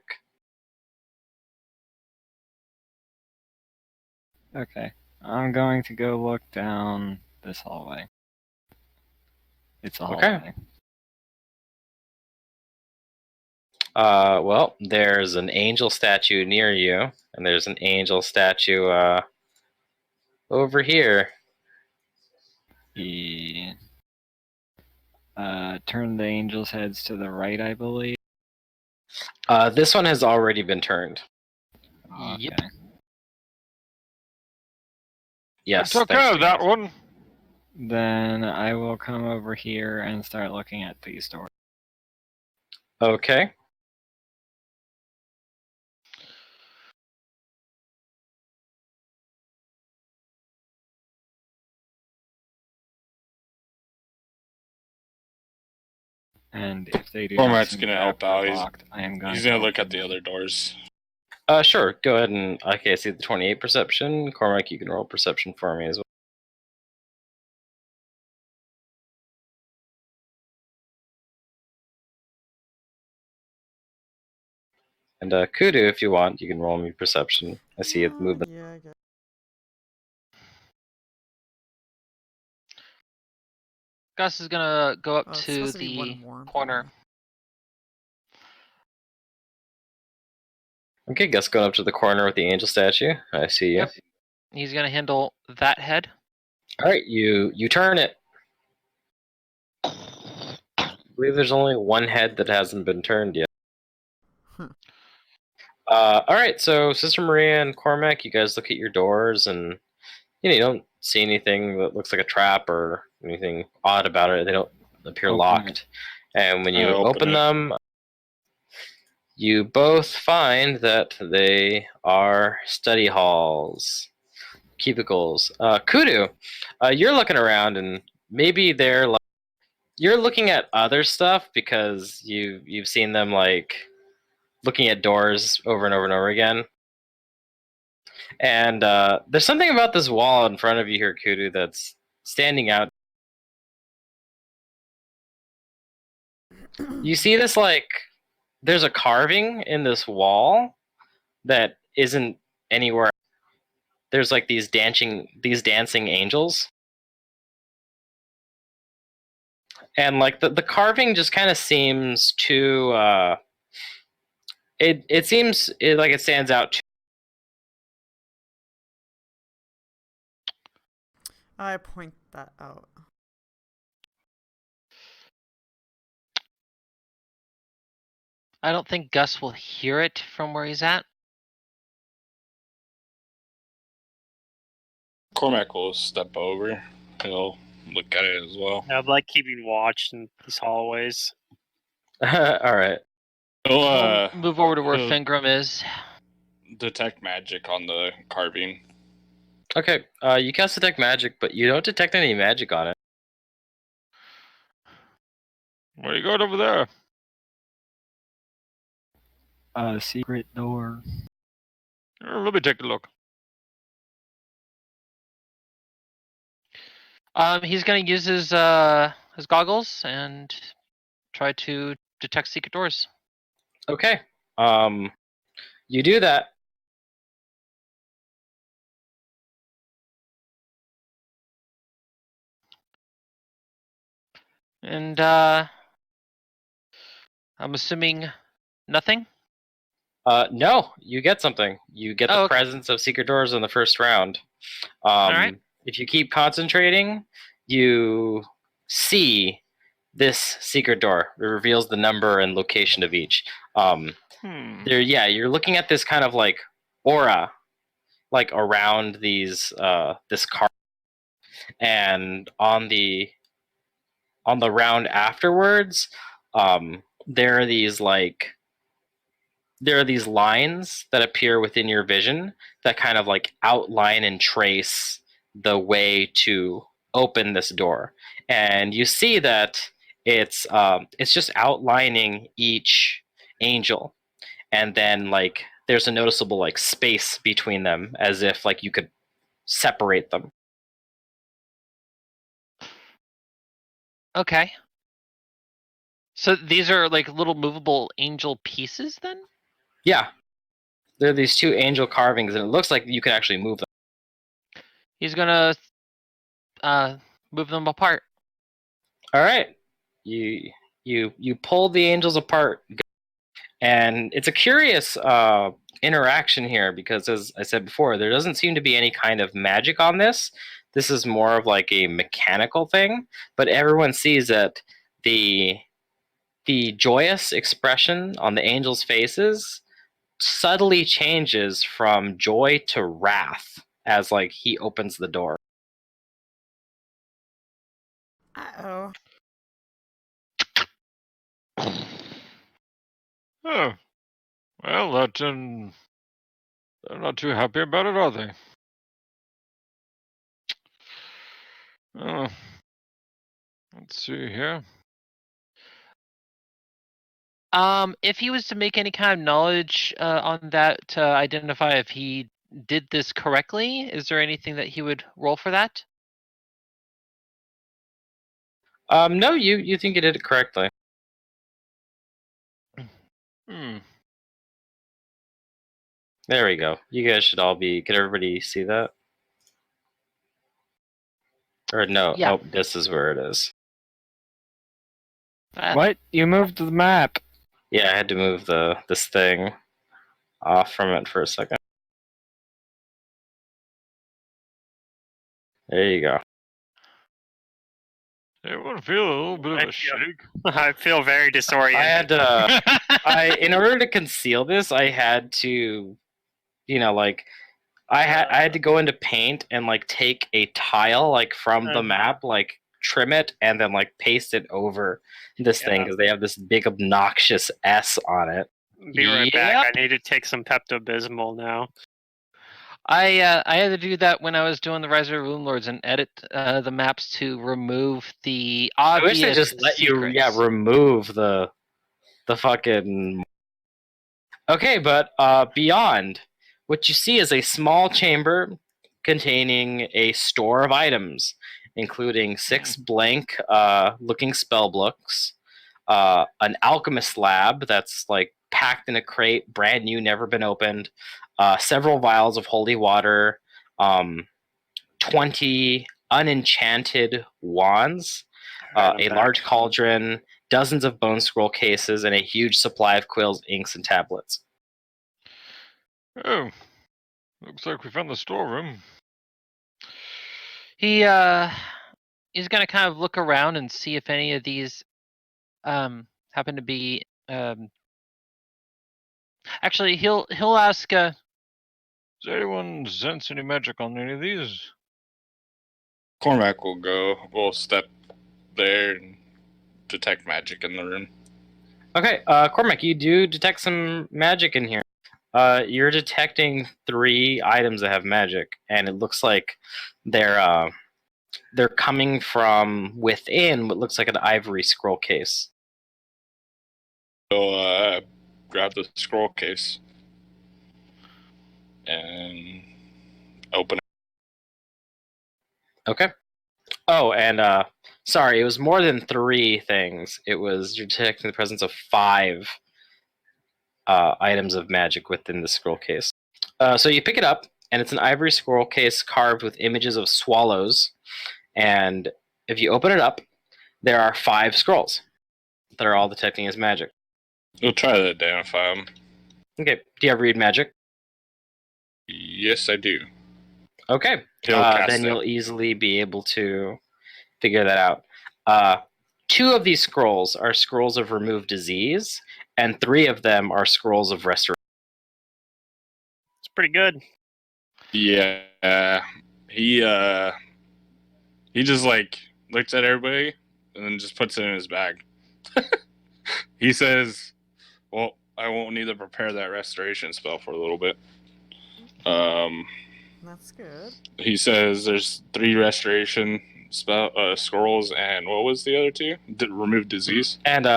Okay. I'm going to go look down this hallway. It's a Okay. hallway. Well, there's an angel statue near you, and there's an angel statue over here. Yeah. Turn the angels' heads to the right, I believe. This one has already been turned. Yep. Okay. Yes. I took thanks, care of that James. one. Then I will come over here and start looking at these doors. Okay. And if they do Cormac's not seem gonna to help have out. that locked, I am going He's gonna to look at open the them. other doors. Sure. Go ahead and okay. I see the 28 perception. Cormac, you can roll perception for me as well. And Kudu, if you want, you can roll me perception. I see it movement. Yeah, I guess. Gus is gonna go up Oh, it's to supposed to be the one more. corner. Okay, Gus going up to the corner with the angel statue. I see you. Yep. He's gonna handle that head. All right, you turn it. I believe there's only one head that hasn't been turned yet. Hmm. All right, so Sister Maria and Cormac, you guys look at your doors, and you don't see anything that looks like a trap or anything odd about it. They don't appear Open locked. And when you Open open it. them, you both find that they are study halls, cubicles. Kudu, you're looking around, and maybe they're like you're looking at other stuff because you've seen them like looking at doors over and over and over again. And there's something about this wall in front of you here, Kudu, that's standing out. You see this like there's a carving in this wall that isn't anywhere. There's like these dancing angels. And like the carving just kind of seems too it seems like it stands out too. I point that out. I don't think Gus will hear it from where he's at. Cormac will step over. He'll look at it as well. I'm like keeping watch in these hallways. All right. He'll I'll move over to where he'll Fingram is. detect magic on the carving. Okay. You cast detect magic, but you don't detect any magic on it. What do you got over there? A secret door. Let me take a look. He's gonna use his goggles and try to detect secret doors. Okay. You do that. And I'm assuming nothing. No, you get something. You get the Oh, okay. presence of secret doors in the first round. Alright. If you keep concentrating, you see this secret door. It reveals the number and location of each. You're looking at this kind of like aura, like around these this car, and on the round afterwards, there are these lines that appear within your vision that kind of like outline and trace the way to open this door, and you see that it's just outlining each angel, and then like there's a noticeable like space between them as if like you could separate them. Okay. So these are like little movable angel pieces then? Yeah, there are these two angel carvings, and it looks like you can actually move them. He's gonna move them apart. All right, you pull the angels apart, and it's a curious interaction here because, as I said before, there doesn't seem to be any kind of magic on this. This is more of like a mechanical thing, but everyone sees that the joyous expression on the angels' faces subtly changes from joy to wrath as like he opens the door. Uh-oh. Oh, well, they're not too happy about it, are they? Oh, let's see here. If he was to make any kind of knowledge on that to identify if he did this correctly, is there anything that he would roll for that? No, you think you did it correctly. Hmm. There we go. You guys should all be. Can everybody see that? Or no? Yeah. Oh, this is where it is. What? You moved the map. Yeah, I had to move this thing off from it for a second. There you go. Everyone feel a little bit of I a feel- shake. I feel very disoriented. I had to. In order to conceal this, I had to, like, I had to go into Paint and like take a tile like from the map, like trim it, and then like paste it over this thing because they have this big obnoxious S on it. Be right back. Yep. I need to take some Pepto-Bismol now. I had to do that when I was doing the Rise of the Rune Lords and edit the maps to remove the I obvious wish they just let secrets. you, remove the fucking. Okay, but beyond, what you see is a small chamber containing a store of items, including 6 blank looking spell books, an alchemist lab that's like packed in a crate, brand new, never been opened, several vials of holy water, 20 unenchanted wands, a large cauldron, dozens of bone scroll cases, and a huge supply of quills, inks, and tablets. Oh, looks like we found the storeroom. He's gonna kind of look around and see if any of these happen to be actually he'll ask Does anyone sense any magic on any of these? Cormac will step there and detect magic in the room. Okay, Cormac, you do detect some magic in here. You're detecting 3 items that have magic, and it looks like they're coming from within what looks like an ivory scroll case. So grab the scroll case and open it. Okay. Oh, and sorry, it was more than 3 things. It was you're detecting the presence of 5 items of magic within the scroll case. So you pick it up, and it's an ivory scroll case carved with images of swallows. And if you open it up, there are 5 scrolls that are all detecting as magic. We'll try to identify them. Okay. Do you have read magic? Yes, I do. Okay. He'll cast then it. you'll easily be able to figure that out. 2 of these scrolls are scrolls of remove disease, and 3 of them are scrolls of restoration. It's pretty good. Yeah, he just like looks at everybody and then just puts it in his bag. He says, "Well, I won't need to prepare that restoration spell for a little bit." That's good. He says there's 3 restoration spell scrolls, and what was the other 2? Remove disease. And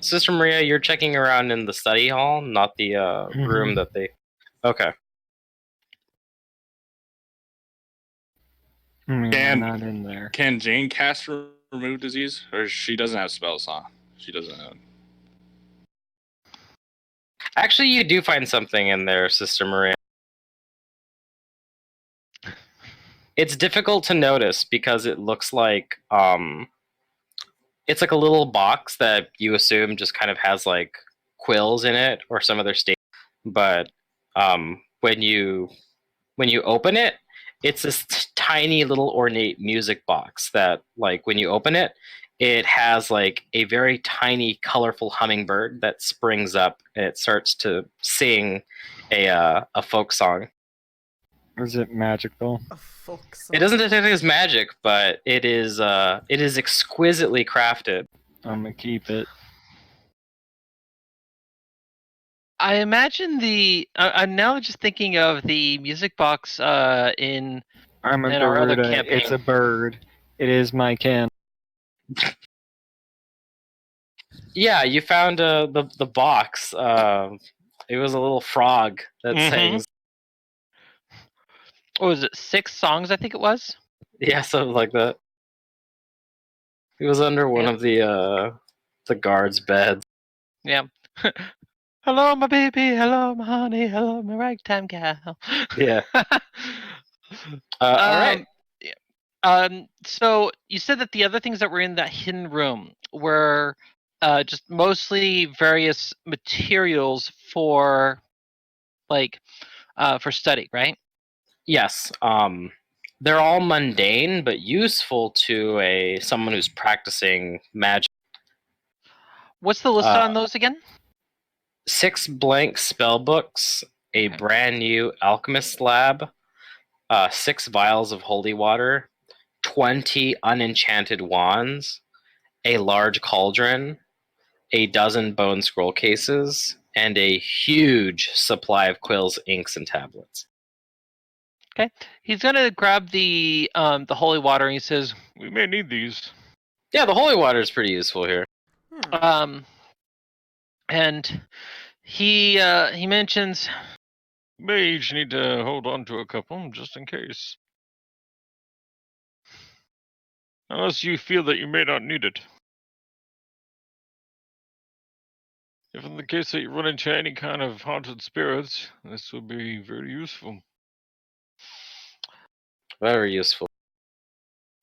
Sister Maria, you're checking around in the study hall, not the room that they. Okay. I'm not in there. Can Jane cast remove disease, or she doesn't have spells, huh? She doesn't have. Actually, you do find something in there, Sister Maria. It's difficult to notice because it looks like it's like a little box that you assume just kind of has like quills in it or some other state. But when you open it, it's this tiny little ornate music box that, like, when you open it, it has like a very tiny, colorful hummingbird that springs up and it starts to sing a folk song. Is it magical? A folk song. It doesn't detect it as magic, but it is exquisitely crafted. I'm gonna keep it. I imagine I'm now just thinking of the music box in I'm a in our other bird. campaign. It's a bird. It is my kin. Yeah, you found the box. It was a little frog that Mhm. sang. What was it? 6 songs, I think it was. Yeah, something like that. It was under one Yep. of the guards' beds. Yeah. Hello, my baby. Hello, my honey. Hello, my ragtime gal. Yeah. All right. So you said that the other things that were in that hidden room were just mostly various materials for for study, right? Yes. They're all mundane but useful to someone who's practicing magic. What's the list Uh, on those again? 6 blank spell books, a Okay. brand new alchemist lab, 6 vials of holy water, 20 unenchanted wands, a large cauldron, a dozen bone scroll cases, and a huge supply of quills, inks, and tablets. Okay. He's gonna grab the holy water and he says, We may need these. Yeah, the holy water is pretty useful here. and he mentions, We may each need to hold on to a couple, just in case. Unless you feel that you may not need it. If in the case that you run into any kind of haunted spirits, this would be very useful. Very useful.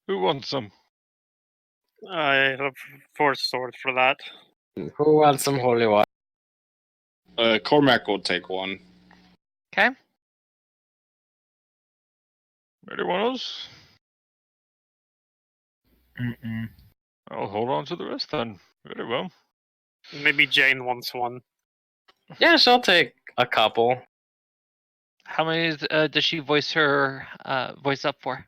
Who wants some? I have 4 swords for that. Who wants some holy water? Cormac will take one. okay, Anyone else? Mm-mm. I'll hold on to the rest then. Very well. Maybe Jane wants one. Yeah, she'll take a couple. how many does she voice her voice up for?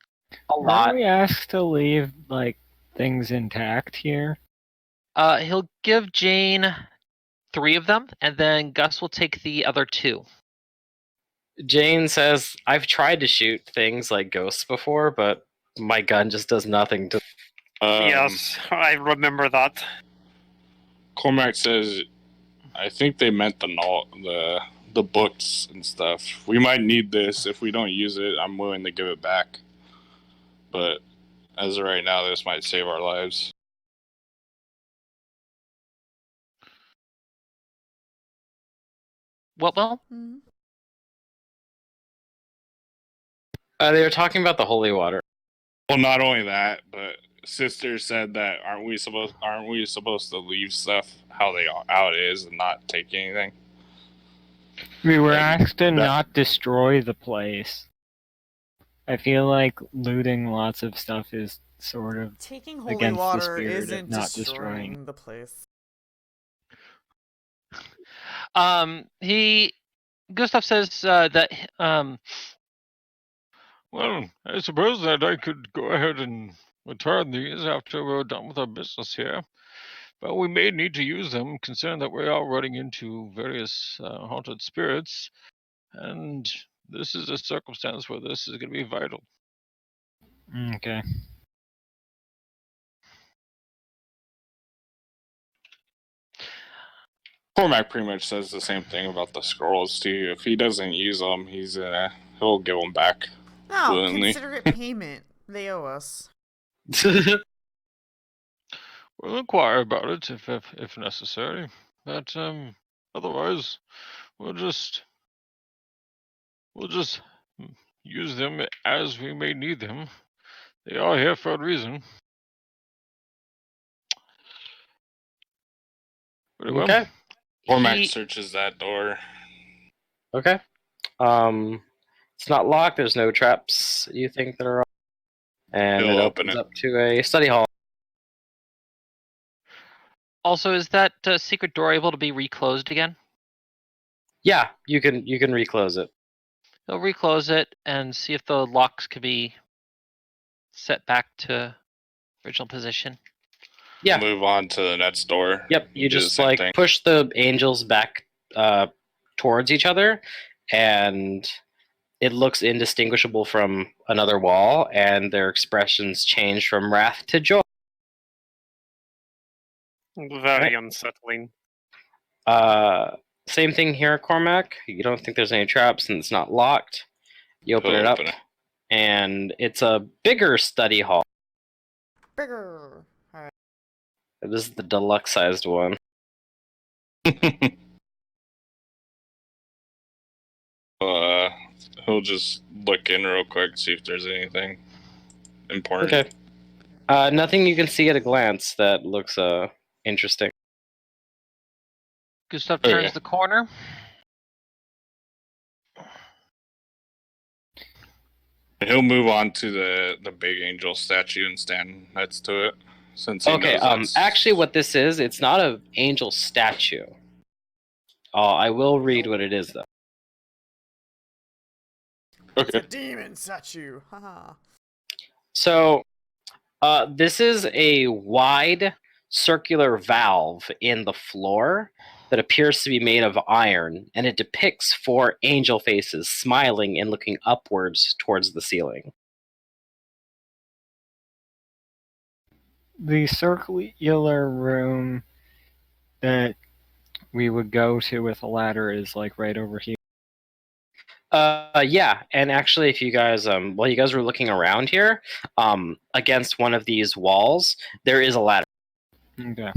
A Weren't lot. we asked to leave like things intact here? He'll give Jane 3 of them, and then Gus will take the other 2. Jane says, I've tried to shoot things like ghosts before, but my gun just does nothing to. Yes, I remember that. Cormac says, I think they meant the books and stuff. We might need this. If we don't use it, I'm willing to give it back. But as of right now, this might save our lives. What will? Mhm. They were talking about the holy water. Well, not only that, but Sister said that aren't we supposed to leave stuff how it is and not take anything? We were Like, asked to that- not destroy the place. I feel like looting lots of stuff is sort of Taking holy against the water spirit of isn't not destroying destroying. the place. Gustav says that Well, I suppose that I could go ahead and return these after we're done with our business here. But we may need to use them, considering that we are running into various haunted spirits, and this is a circumstance where this is going to be vital. Okay. Cormac pretty much says the same thing about the scrolls too. If he doesn't use them, he'll give them back. No, Willingly. consider it payment. They owe us. We'll inquire about it if necessary. But otherwise, we'll just use them as we may need them. They are here for a reason. Very well. Okay. Cormac he searches that door. Okay. It's not locked. There's no traps you think that are on. And He'll it open opens it. up to a study hall. also, is that secret door able to be reclosed again? Yeah, you can reclose it. He'll reclose it and see if the locks could be set back to original position. Yeah. Move on to the next door. Yep. You Do the just same like thing. push the angels back towards each other, and it looks indistinguishable from another wall, and their expressions change from wrath to joy. Very unsettling. Same thing here, Cormac. You don't think there's any traps and it's not locked. You open it up, and it's a bigger study hall. Bigger. This is the deluxe sized one. He'll just look in real quick, see if there's anything important. Okay. Nothing you can see at a glance that looks interesting. Gustav turns Okay. the corner. He'll move on to the big angel statue and stand next to it, since he knows that's... Actually, what this is, it's not an angel statue. I will read what it is, though. It's Okay. a demon statue. Haha. So, this is a wide circular valve in the floor that appears to be made of iron, and it depicts 4 angel faces smiling and looking upwards towards the ceiling. The circular room that we would go to with a ladder is like right over here. Yeah, and actually, if you guys, while you guys were looking around here, against one of these walls, there is a ladder. Okay.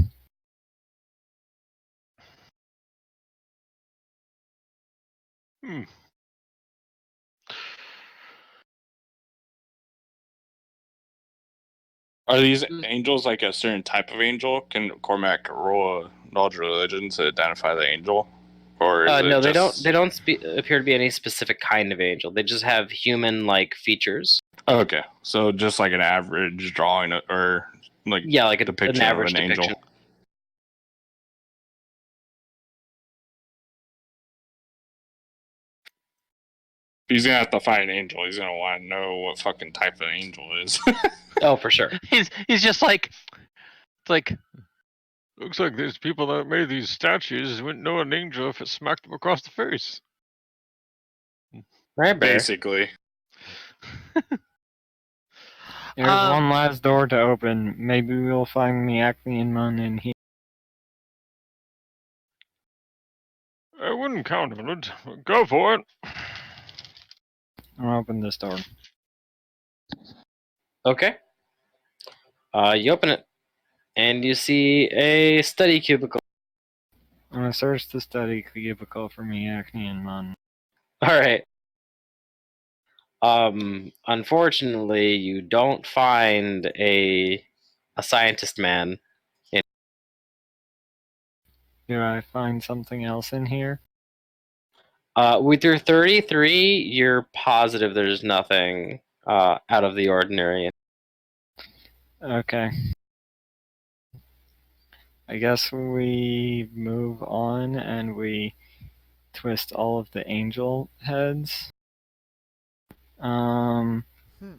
Are these angels like a certain type of angel? Can Cormac roll a knowledge religion to identify the angel? Or is No, it just... they don't appear to be any specific kind of angel. They just have human-like features. Okay, so just like an average drawing, or like Like depiction an average of an depiction. angel. He's gonna have to find an angel. He's gonna want to know what fucking type of angel it is. Oh, for sure. He's just like, it's like, Looks like these people that made these statues wouldn't know an angel if it smacked them across the face. Right, Bear. Basically. There's one last door to open. Maybe we'll find the Acmean Mun in here. I wouldn't count on it. But go for it. I'll open this door. Okay. You open it, and you see a study cubicle. I'm gonna search the study cubicle for me Acmean Mun. All right. Unfortunately, you don't find a scientist man. Do I find something else in here? With your 33, you're positive there's nothing out of the ordinary. Okay. I guess we move on and we twist all of the angel heads.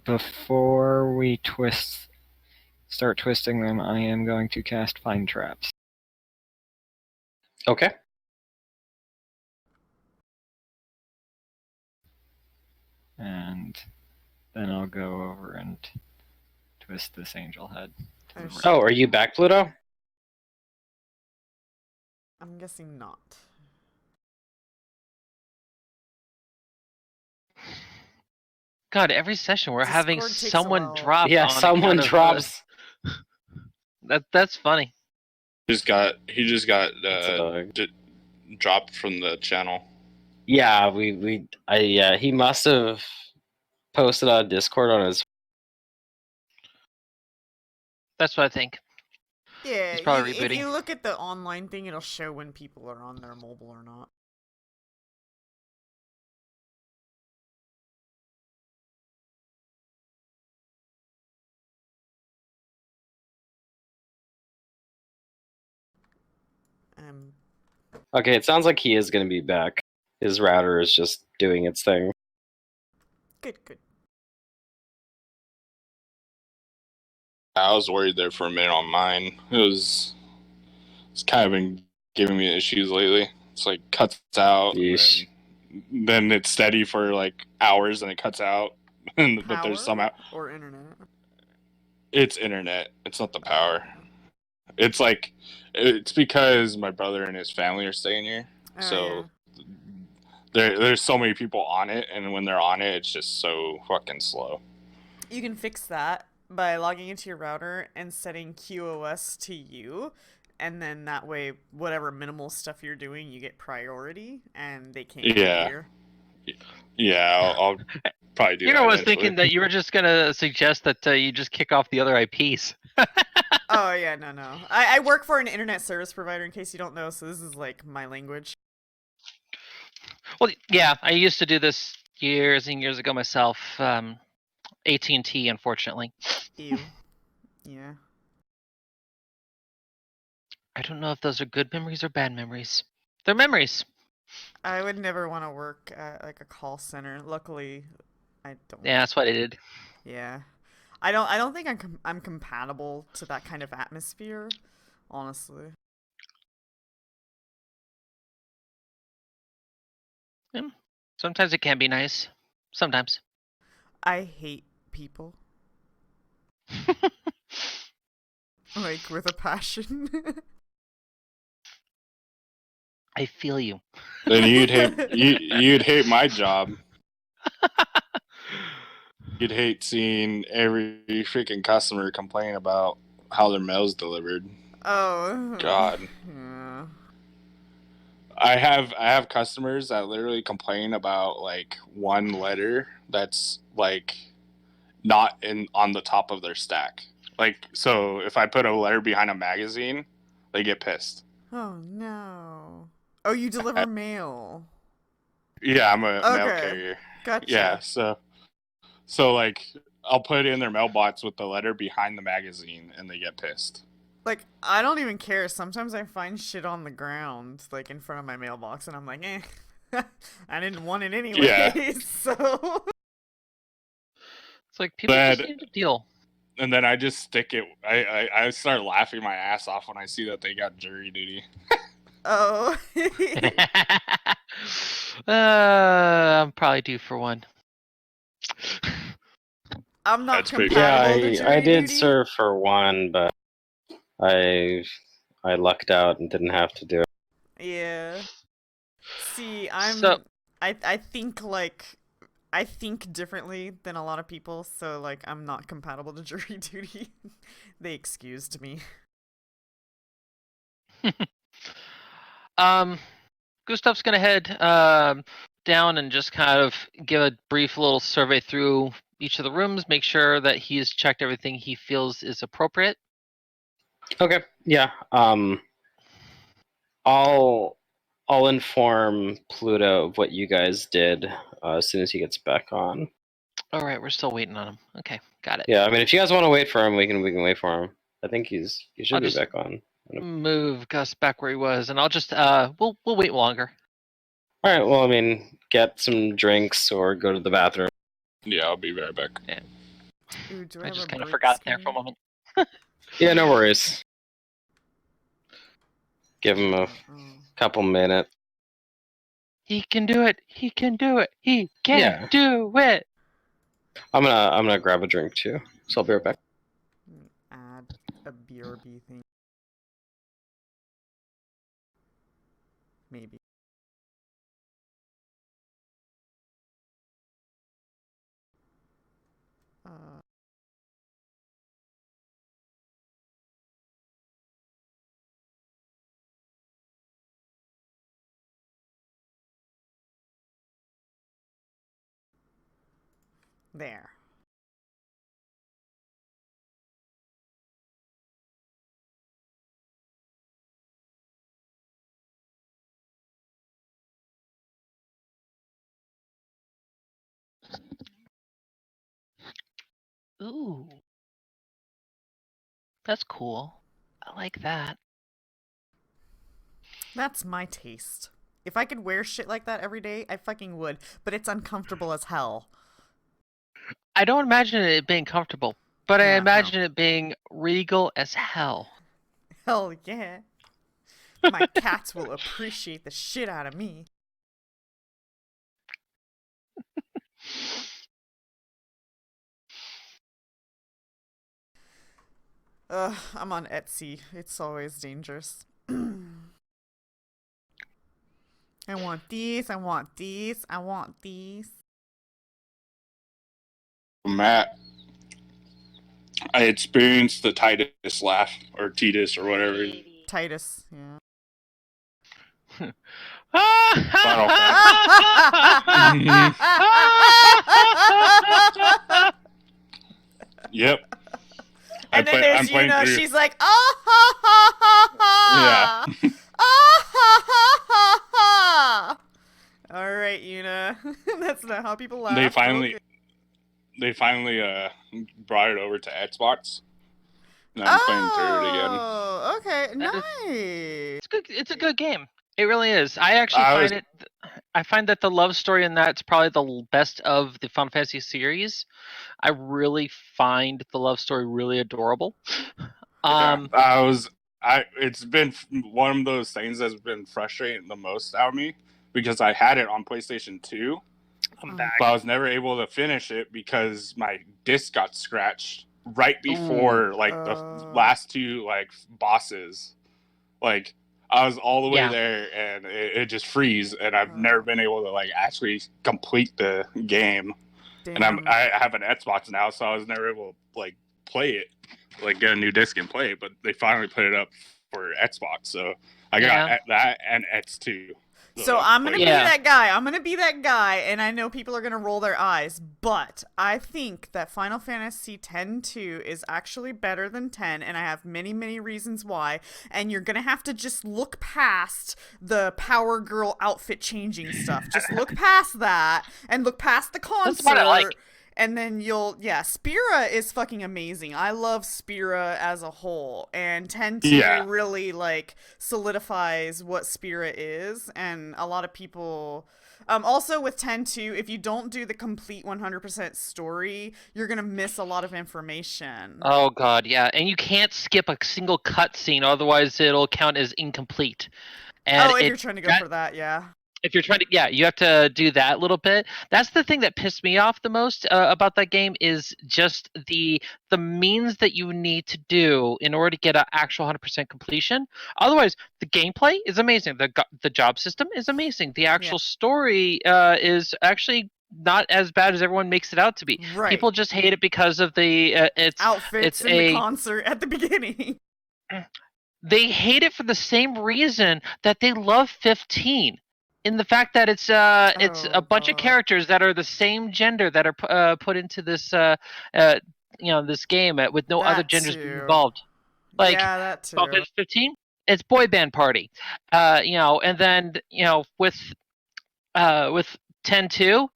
Before we start twisting them, I am going to cast Find Traps. Okay. And then I'll go over and twist this angel head. Oh, are you back, Pluto? I'm guessing not. God, every session we're having Discord takes a someone while. drop. Yeah, on someone account of drops. That's funny. He just got It's a dropped from the channel. Yeah, he must have posted on Discord on his. That's what I think. Yeah, He's probably if rebooting. you look at the online thing, it'll show when people are on their mobile or not. Okay, it sounds like he is going to be back. His router is just doing its thing. Good. I was worried there for a minute on mine. It's kind of been giving me issues lately. It's like cuts out, Yeesh. and then it's steady for like hours, and it cuts out. But there's some or internet. It's internet. It's not the power. It's like it's because my brother and his family are staying here, Oh, so there's so many people on it, and when they're on it, it's just so fucking slow. yeah. You can fix that by logging into your router and setting QoS to you. And then that way, whatever minimal stuff you're doing, you get priority, and they can't Yeah, interfere. yeah, I'll probably do Here that I was eventually. thinking that you were just gonna suggest that you just kick off the other IPs. Oh yeah, no. I work for an internet service provider in case you don't know, so this is like my language. Well, yeah, I used to do this years and years ago myself. AT&T, unfortunately. Ew. Yeah. I don't know if those are good memories or bad memories. They're memories. I would never want to work at like a call center. Luckily, I don't. Yeah, that's what I did. Yeah. I don't think I'm compatible to that kind of atmosphere, honestly. Yeah. Sometimes it can be nice. Sometimes. I hate people like with a passion. I feel you. Then you'd hate my job. You'd hate seeing every freaking customer complain about how their mail's delivered. Oh. God. Yeah. I have customers that literally complain about like one letter that's like not in on the top of their stack. Like so if I put a letter behind a magazine, they get pissed. Oh no. Oh, you deliver mail. Yeah, I'm a mail Okay. carrier. Yeah, Gotcha. so like I'll put it in their mailbox with the letter behind the magazine and they get pissed. Like, I don't even care. Sometimes I find shit on the ground, like in front of my mailbox, and I'm like, eh. I didn't want it anyway, Yeah. so. It's like people just That need to deal. and then I just stick it. I start laughing my ass off when I see that they got jury duty. Oh. I'm probably due for one. I'm not That's pretty Yeah, compatible to I jury did duty. serve for one, but I I lucked out and didn't have to do it. Yeah. See, So, I think like I think differently than a lot of people, so like I'm not compatible to jury duty. They excused me. Gustav's gonna head down and just kind of give a brief little survey through each of the rooms, make sure that he's checked everything he feels is appropriate. Okay, yeah. I'll I'll inform Pluto of what you guys did as soon as he gets back on. All right, we're still waiting on him. Okay, got it. Yeah, I mean, if you guys want to wait for him, we can wait for him. I think he should I'll be just back on. move Gus back where he was, and I'll just we'll wait longer. All right. Well, I mean, get some drinks or go to the bathroom. Yeah, I'll be right back. Ooh, do I I have just a kind of break forgot there for a screen? moment. Yeah, no worries. Give him a Oh. couple minutes. He can do it. He can do it. He can Yeah. do it. I'm gonna grab a drink too. So I'll be right back. Add a BRB thing. Maybe. Uh, there. Ooh, that's cool. I like that. That's my taste. If I could wear shit like that every day, I fucking would. But it's uncomfortable as hell. I don't imagine it being comfortable, but I Yeah, no. imagine it being regal as hell. Hell yeah. My cats will appreciate the shit out of me. I'm on Etsy. It's always dangerous. I want these. I want these. I want these. Matt, I experienced the Titus laugh, or Titus, or whatever. Titus. Yeah. Final Yep. And then there's I'm playing Yuna. through. She's like, ah ha ha ha ha. Yeah. Ah ha ha ha ha. All right, Yuna. That's not how people laugh. They finally, Okay. they finally brought it over to Xbox. And I'm playing through it again. Oh, okay, That nice. It's good. It's a good game. It really is. I actually I find that the love story in that's probably the best of the Final Fantasy series. I really find the love story really adorable. It's been one of those things that's been frustrating the most out of me because I had it on PlayStation 2, I'm back. but I was never able to finish it because my disc got scratched right before the last two bosses. Like I was all the way there and it just freeze, and I've never been able to actually complete the game. Damn. And I have an Xbox now, so I was never able to play it, get a new disc and play it. But they finally put it up for Xbox, so I got that and X2. So I'm gonna be that guy. I'm gonna be that guy, and I know people are gonna roll their eyes, but I think that Final Fantasy X-2 is actually better than 10, and I have many, many reasons why. And you're gonna have to just look past the Power Girl outfit changing stuff. Just look past that, and look past the concert. That's what I like. And then Spira is fucking amazing. I love Spira as a whole, and X-2 really solidifies what Spira is, and a lot of people. Also with X-2, if you don't do the complete 100% story, you're gonna miss a lot of information. Oh god, yeah, and you can't skip a single cutscene, otherwise it'll count as incomplete. And if you're trying to go for that, yeah. If you're trying to, you have to do that little bit. That's the thing that pissed me off the most about that game is just the means that you need to do in order to get an actual 100% completion. Otherwise, the gameplay is amazing. The job system is amazing. The actual story is actually not as bad as everyone makes it out to be. Right. People just hate it because of the outfits in the concert at the beginning. They hate it for the same reason that they love 15. In the fact that it's a bunch of characters that are the same gender that are put into this this game with no other genders involved. That too. 15, it's boy band party, and then with 10-2,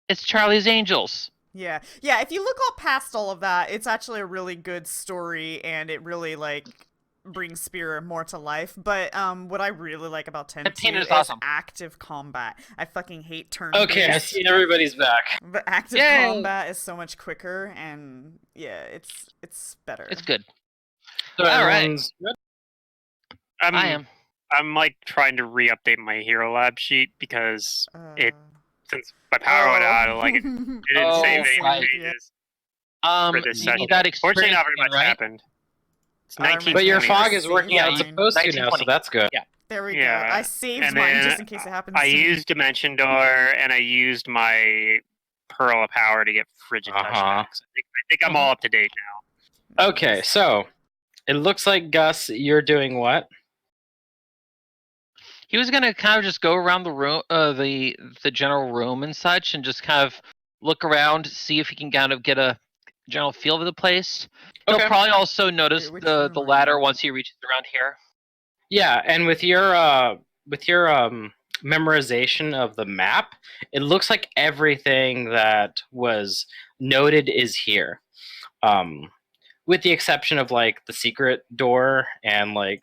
it's Charlie's Angels. Yeah. If you look all past all of that, it's actually a really good story, and it really brings Spira more to life. But what I really like about 10-2 is awesome. Active combat. I fucking hate turn-based. Okay, I see everybody's back. But active combat is so much quicker, and it's better. It's good. So all right. I am. I'm trying to re-update my Hero Lab sheet because since my power went out, it didn't save any pages for this session. Fortunately, not very much happened. But your fog is working out supposed to now, so that's good. Yeah. There we go. I saved mine just in case it happens. I used Dimension Door, and I used my Pearl of Power to get Frigid Touchbacks. I think I'm all up to date now. Okay, so it looks like Gus, you're doing what? He was gonna kind of just go around the room, the general room and such, and just kind of look around, see if he can kind of get a general feel of the place. He'll probably also notice the ladder once he reaches around here. Yeah, and with your memorization of the map, it looks like everything that was noted is here. With the exception of the secret door and the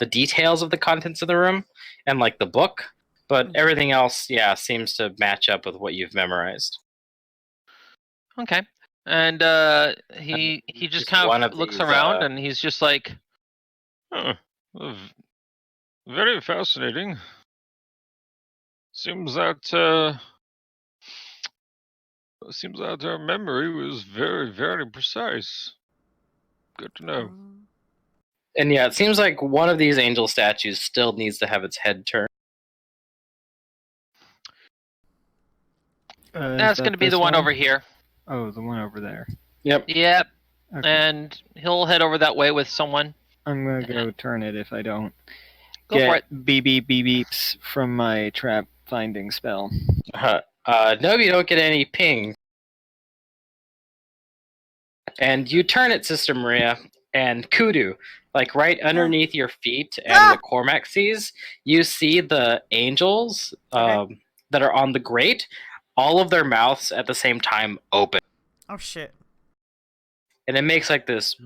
details of the contents of the room and the book, but everything else seems to match up with what you've memorized. Okay. And he just kind of looks around and he's just like, very fascinating. Seems that our memory was very, very precise. Good to know. And yeah, it seems like one of these angel statues still needs to have its head turned. That's going to be the one over here. Oh, the one over there. Yep. Yep. Okay. And he'll head over that way with someone. I'm gonna go turn it if I don't Go for it. get beep beep beep beeps from my trap finding spell. No, you don't get any ping. And you turn it, Sister Maria, and Kudu, like right underneath your feet and what Cormac sees, you see the angels that are on the grate, all of their mouths at the same time open. Oh shit. And it makes like this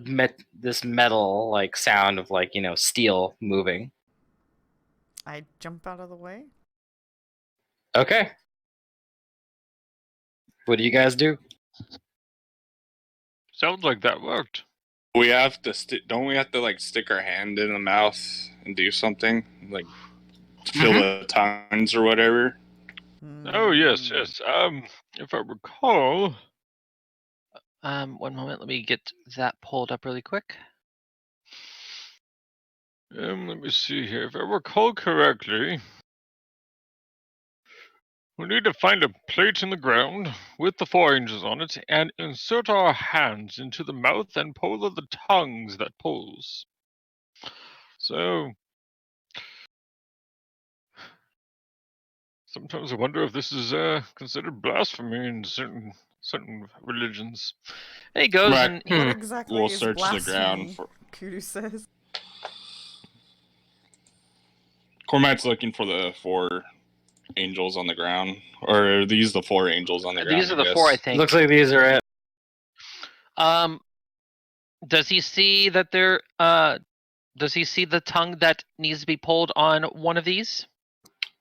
metal like sound of like, steel moving. I jump out of the way. Okay. What do you guys do? Sounds like that worked. We have to don't we have to like stick our hand in the mouth and do something like to fill the tongues or whatever? Oh yes. If I recall, 1 moment, let me get that pulled up really quick. let me see here. If I recall correctly, we need to find a plate in the ground with the 4 angels on it and insert our hands into the mouth and pull of the tongues that pulls. So, sometimes I wonder if this is considered blasphemy in certain religions. And he goes Right. and What exactly We'll is search the blasphemy? ground for. Kudu says. Cormac's looking for the 4 angels on the ground, or are these the 4 angels on the ground? these are the 4, I think. Looks like these are it. Does he see that there? Does he see the tongue that needs to be pulled on one of these?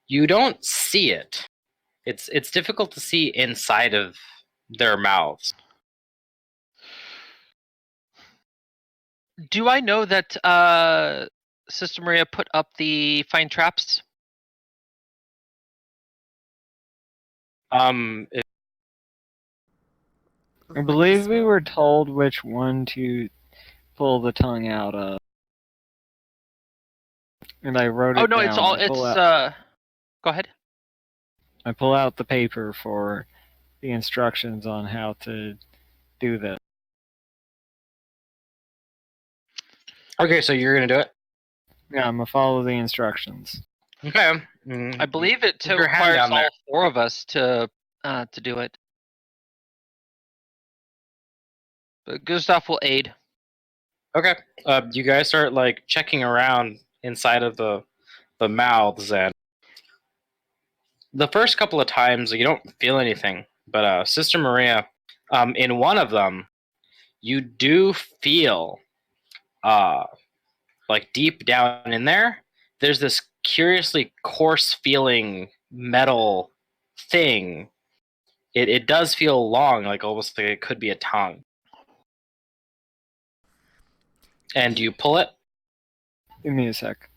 You don't see it. It's difficult to see inside of their mouths. Do I know that Sister Maria put up the fine traps? If I believe we were told which one to pull the tongue out of. And I wrote it Oh no, down. it's all. Go ahead. I pull out the paper for the instructions on how to do this. Okay, so you're gonna do it. Yeah, I'm gonna follow the instructions. Okay. I believe it Put your hand requires down there. all 4 of us to do it. But Gustav will aid. Okay. You guys start like checking around inside of the mouths, and the first couple of times you don't feel anything. But Sister Maria, in one of them, you do feel like deep down in there, there's this curiously coarse feeling metal thing. It does feel long, like almost like it could be a tongue. And you pull it. Give me a sec.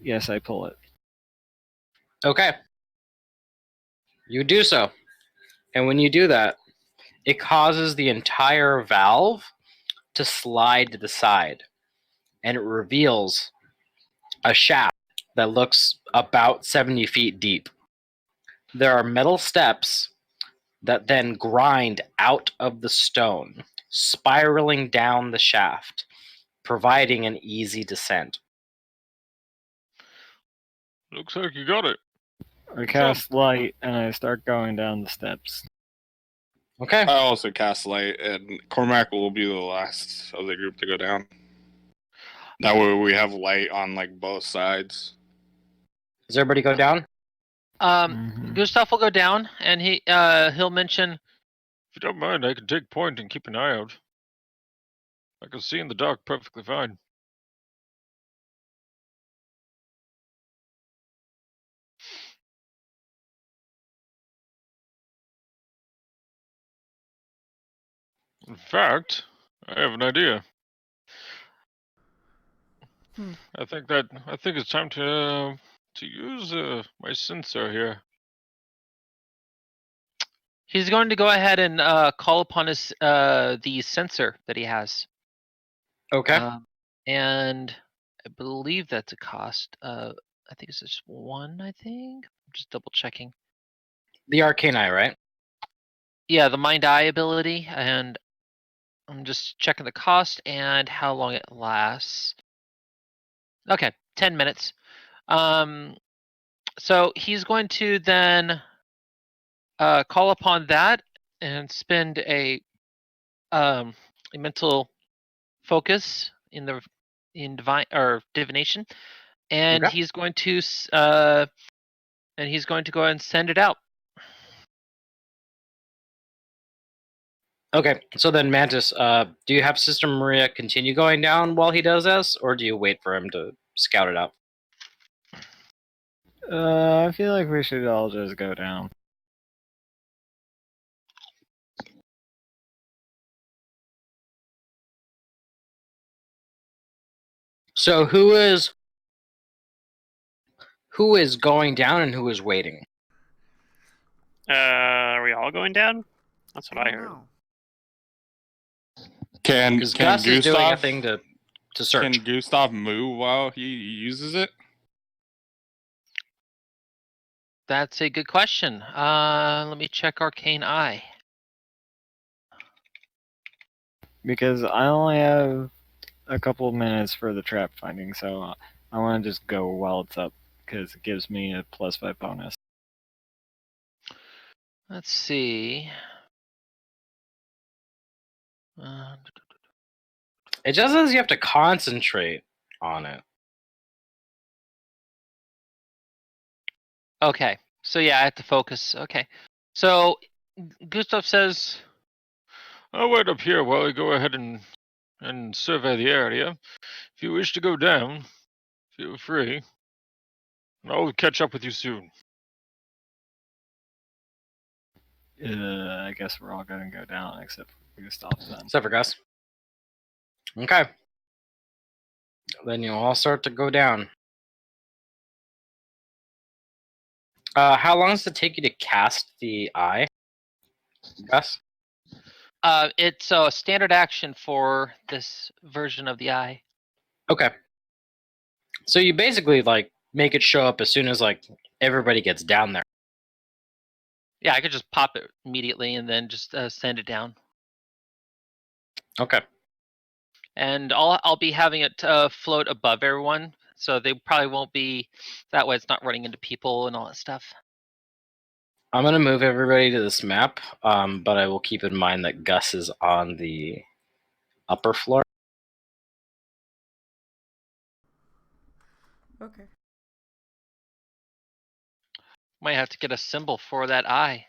Yes, I pull it. Okay. You do so. And when you do that, it causes the entire valve to slide to the side. And it reveals a shaft that looks about 70 feet deep. There are metal steps that then grind out of the stone, spiraling down the shaft, providing an easy descent. looks like you got it. I cast light and I start going down the steps. Okay. I also cast light, and Cormac will be the last of the group to go down. That way we have light on like both sides. Does everybody go down? Gustav will go down, and he'll mention. If you don't mind, I can take point and keep an eye out. I can see in the dark perfectly fine. In fact, I have an idea. I think it's time to use my sensor here. He's going to go ahead and call upon his the sensor that he has. Okay. And I believe that's a cost. I think it's just one. I think. I'm just double checking. The arcane eye, right? Yeah, the mind eye ability, and I'm just checking the cost and how long it lasts. Okay, 10 minutes. So he's going to then call upon that and spend a mental focus in divine or divination, and Okay. he's going to go ahead and send it out. Okay. So then, Mantis, do you have Sister Maria continue going down while he does this, or do you wait for him to scout it out? I feel like we should all just go down. So who is going down and who is waiting? Are we all going down? That's what I don't heard. know. Because Gus is doing a thing to search. Can Gustav move while he uses it? That's a good question. Let me check Arcane Eye. Because I only have a couple of minutes for the trap finding, so I want to just go while it's up, because it gives me a +5 bonus. Let's see. It just says you have to concentrate on it. Okay, so yeah, I have to focus. Okay, so Gustav says, I'll wait up here while I go ahead and survey the area. If you wish to go down, feel free. I'll catch up with you soon. I guess we're all going to go down except for Gustav then. Except for Gus. Okay. Then you'll all start to go down. How long does it take you to cast the eye, Gus? it's a standard action for this version of the eye. Okay. So you basically like make it show up as soon as like everybody gets down there. Yeah, I could just pop it immediately and then just send it down. Okay. And I'll be having it float above everyone, so they probably won't be. That way, it's not running into people and all that stuff. I'm gonna move everybody to this map, but I will keep in mind that Gus is on the upper floor. Okay. Might have to get a symbol for that eye.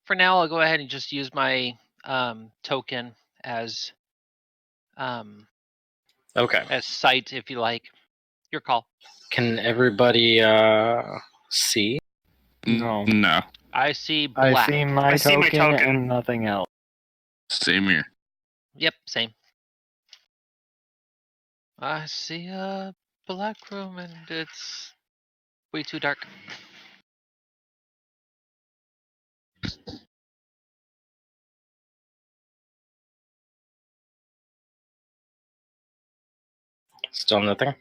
For now, I'll go ahead and just use my token as Okay. as sight, if you like. Your call. Can everybody see? No. No. I see I black. see my see my token token. and nothing else. Same here. Yep, same. I see a black room and it's way too dark. Still nothing?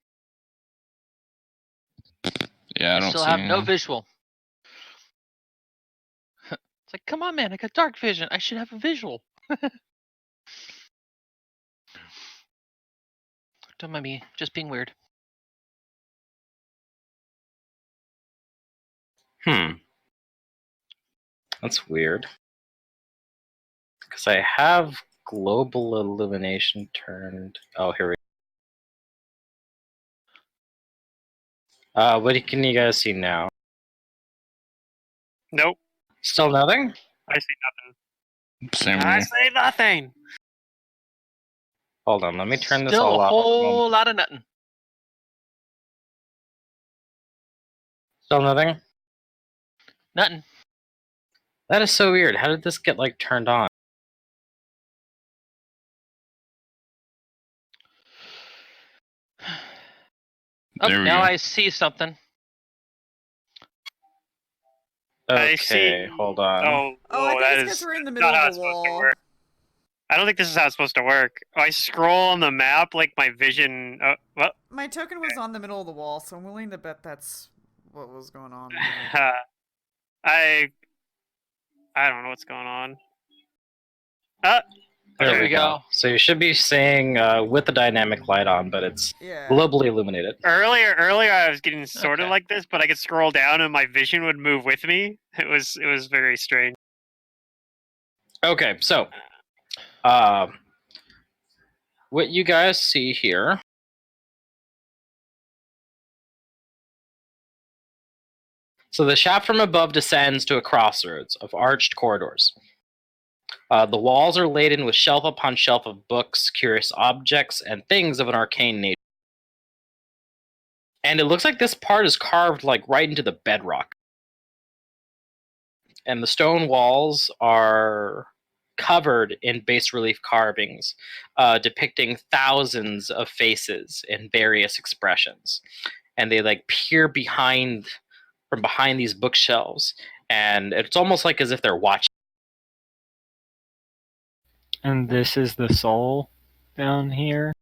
Yeah, I don't still see have no anything. visual. It's like, come on, man! I got dark vision. I should have a visual. Don't mind me. Just being weird. That's weird. Because I have global illumination turned. Oh, here we go. What can you guys see now? Nope. Still nothing? I see nothing. Same I here. say nothing. Hold on, let me turn this Still all a off. whole lot of nothing. Still nothing? Nothing. That is so weird. How did this get like turned on? Oh, There we now go. I see something. Okay, I see. hold on. Oh, whoa, I think that it's is because we're in the middle not how of it's the supposed to wall. work. I don't think this is how it's supposed to work. I scroll on the map, like my vision. Well, My token was on the middle of the wall, so I'm willing to bet that's what was going on here. I don't know what's going on. There There we we go. go. So you should be seeing with the dynamic light on, but it's Yeah. globally illuminated. Earlier, I was getting sort of Okay. like this, but I could scroll down and my vision would move with me. It was very strange. Okay, so what you guys see here so the shaft from above descends to a crossroads of arched corridors. The walls are laden with shelf upon shelf of books, curious objects, and things of an arcane nature. And it looks like this part is carved like right into the bedrock. And the stone walls are covered in bas relief carvings depicting thousands of faces in various expressions. And they like peer from behind these bookshelves, and it's almost like as if they're watching. And this is the soul down here?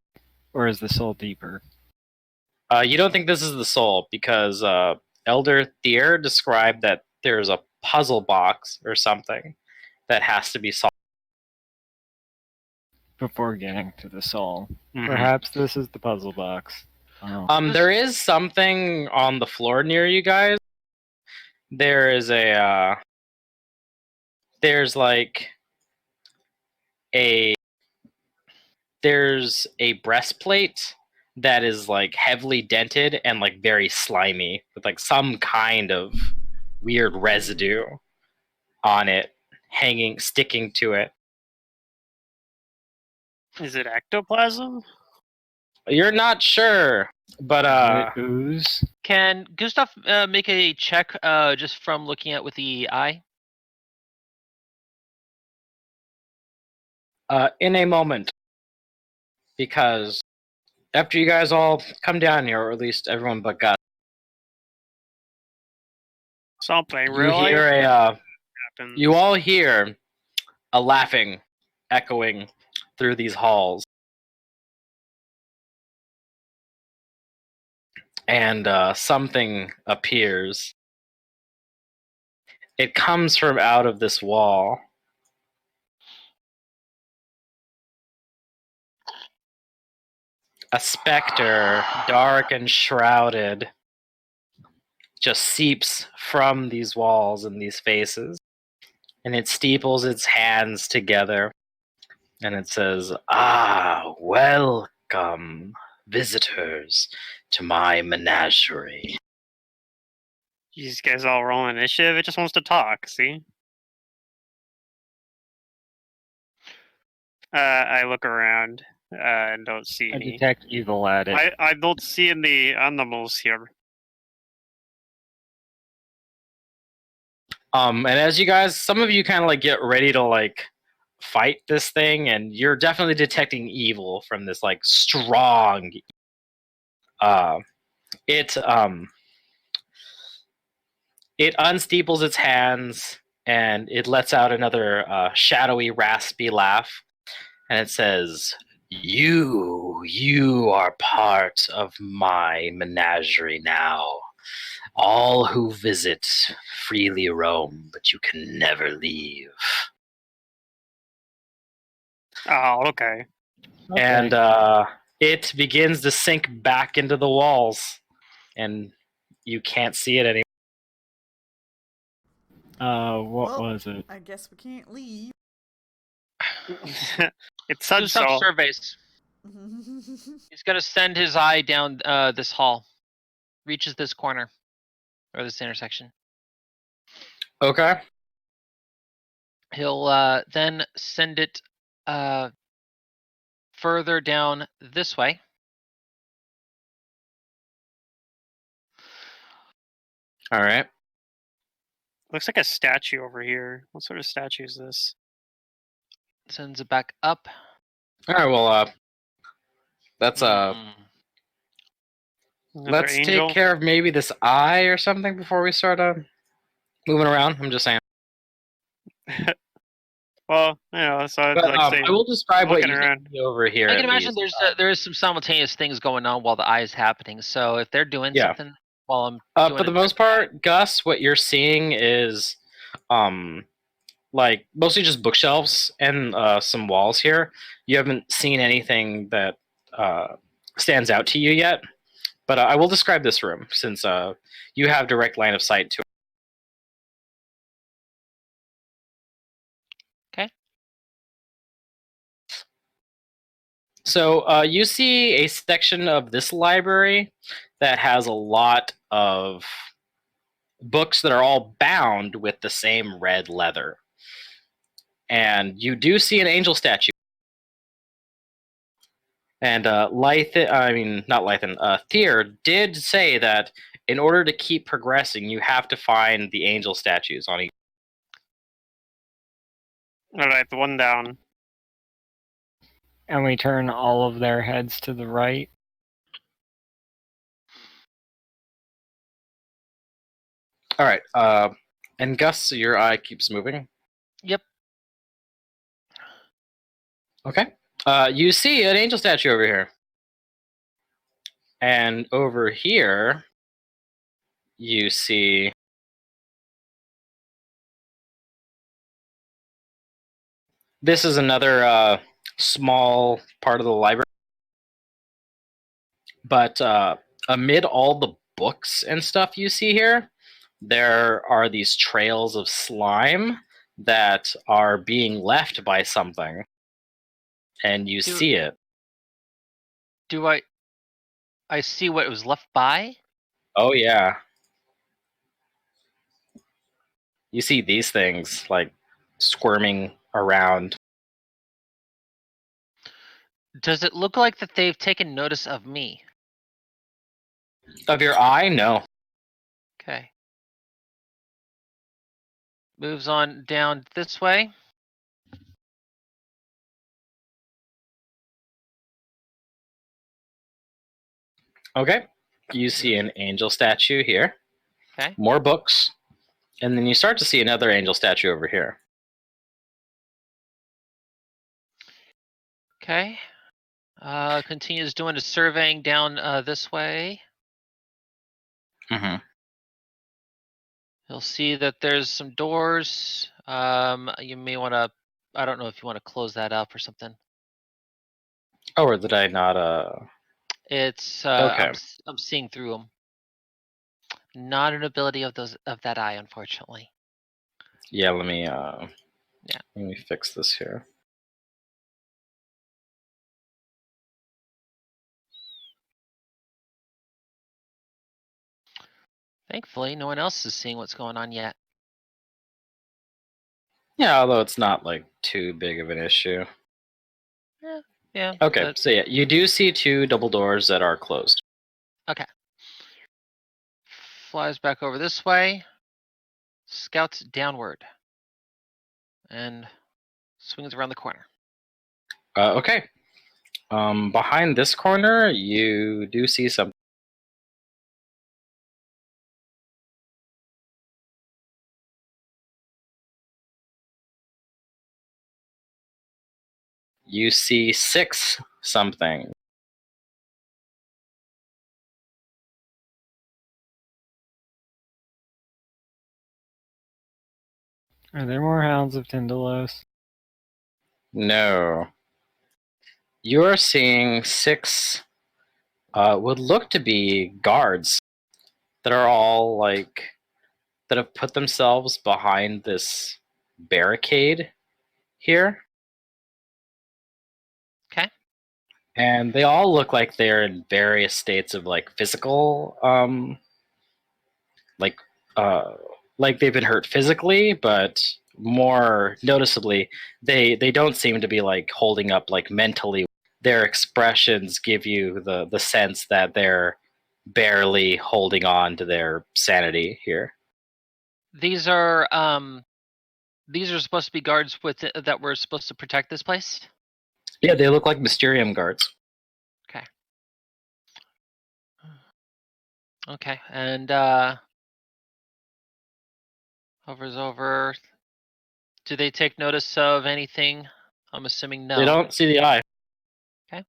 Or is the soul deeper? You don't think this is the soul because Elder Thier described that there's a puzzle box or something that has to be solved. Before getting to the soul. Mhm. Perhaps this is the puzzle box. Oh. There is something on the floor near you guys. There is there's a breastplate that is like heavily dented and like very slimy with like some kind of weird residue on it sticking to it. Is it ectoplasm? You're not sure, but Would it ooze? Can Gustav make a check just from looking at with the eye? in a moment, because after you guys all come down here, or at least everyone but Gus, Something you really hear happens. you all hear a laughing echoing through these halls. And something appears. It comes from out of this wall. A specter, dark and shrouded, just seeps from these walls and these faces. And it steeples its hands together. And it says, "Ah, welcome, visitors, to my menagerie." These guys all roll initiative. It just wants to talk. See. I look around and don't see I any. detect evil at it. I don't see any animals here. And as you guys, some of you kind of like get ready to like fight this thing, and you're definitely detecting evil from this like strong. It unsteeples its hands and it lets out another shadowy, raspy laugh, and it says, "You are part of my menagerie now. All who visit freely roam, but you can never leave." Oh, okay. And it begins to sink back into the walls, and you can't see it anymore. What Well, was it? I guess we can't leave. It's Do such some so. surveys. He's gonna send his eye down this hall. Reaches this corner. Or this intersection. Okay. He'll then send it further down this way. All right. Looks like a statue over here. What sort of statue is this? Sends it back up. All right. Well, that's Mm. Another let's angel? take care of maybe this eye or something before we start moving around. I'm just saying. Well, so I'd But like to say, I will describe what looking you around. can see over here. I can at imagine least. there is some simultaneous things going on while the eye is happening. So if they're doing Yeah. something while I'm doing For the it, most part, Gus, what you're seeing is like mostly just bookshelves and some walls here. You haven't seen anything that stands out to you yet. But I will describe this room since you have direct line of sight to it. Okay. So you see a section of this library that has a lot of books that are all bound with the same red leather. And you do see an angel statue. And not Lythan, Thier did say that in order to keep progressing, you have to find the angel statues on each. Alright, the one down. And we turn all of their heads to the right. All right. And Gus, your eye keeps moving. Yep. Okay. You see an angel statue over here. And over here, you see this is another small part of the library. But amid all the books and stuff you see here, there are these trails of slime that are being left by something. And you see it. Do I see what was left by? Oh, yeah. You see these things, like, squirming around. Does it look like that they've taken notice of me? Of your eye? No. Okay. Moves on down this way. Okay. You see an angel statue here. Okay. More books. And then you start to see another angel statue over here. Okay. Continues doing a surveying down this way. Mm-hmm. You'll see that there's some doors. You may want to. I don't know if you want to close that up or something. Oh, or did I not? It's. Okay. I'm seeing through them. Not an ability of that eye, unfortunately. Yeah. Let me fix this here. Thankfully, no one else is seeing what's going on yet. Yeah, although it's not like too big of an issue. Yeah. Okay, But, so yeah, you do see two double doors that are closed. okay. Flies back over this way. Scouts downward. And swings around the corner. Okay. Behind this corner, you do see some. You see 6 something. Are there more Hounds of Tyndalos? No. You're seeing 6 would look to be guards that are all like that have put themselves behind this barricade here. Okay. And they all look like they're in various states of like physical like uh like they've been hurt physically, but more noticeably they don't seem to be like holding up like mentally. Their expressions give you the sense that they're barely holding on to their sanity here. These are supposed to be guards that were supposed to protect this place. Yeah, they look like Mysterium guards. Okay. Okay, and hovers over. Do they take notice of anything? I'm assuming no. They don't see the eye. Okay.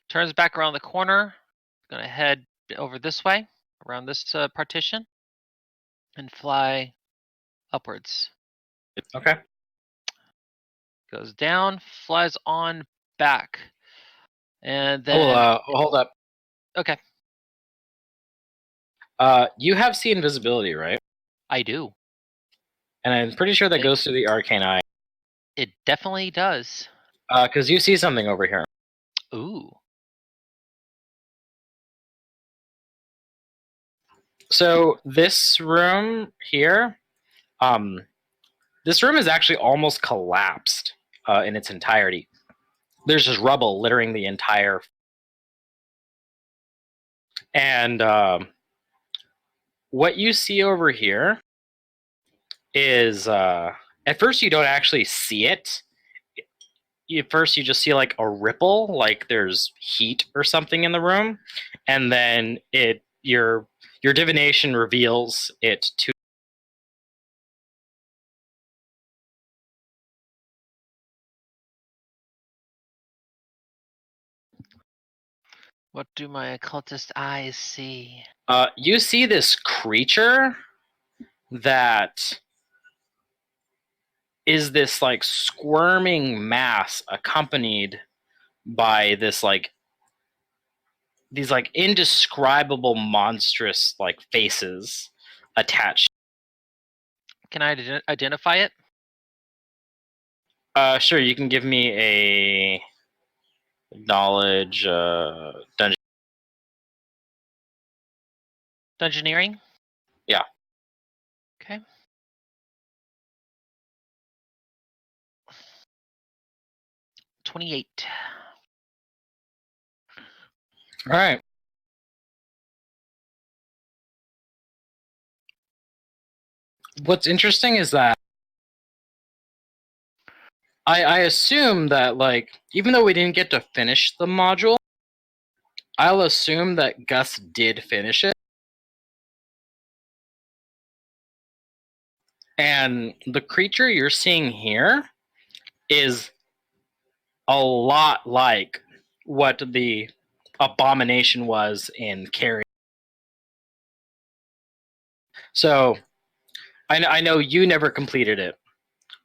Turns back around the corner. Gonna head over this way, around this partition, and fly upwards. Okay. Goes down, flies on back, and then Hold up. okay, You have see invisibility, right? I do. And I'm pretty sure that goes through the arcane eye. It definitely does. Because you see something over here. Ooh. So this room here, this room is actually almost collapsed in its entirety. There's just rubble littering the entire. And what you see over here is, at first you don't actually see it. At first you just see like a ripple, like there's heat or something in the room, and then your divination reveals it to. What do my occultist eyes see? You see this creature that is this like squirming mass accompanied by this like these like indescribable monstrous like faces attached. Can I identify it? Sure, you can give me a knowledge dungeon. Dungeoneering? Yeah. Okay. $28. All right. What's interesting is that I assume that like even though we didn't get to finish the module, I'll assume that Gus did finish it. And the creature you're seeing here is a lot like what the abomination was in Carrie. So I know you never completed it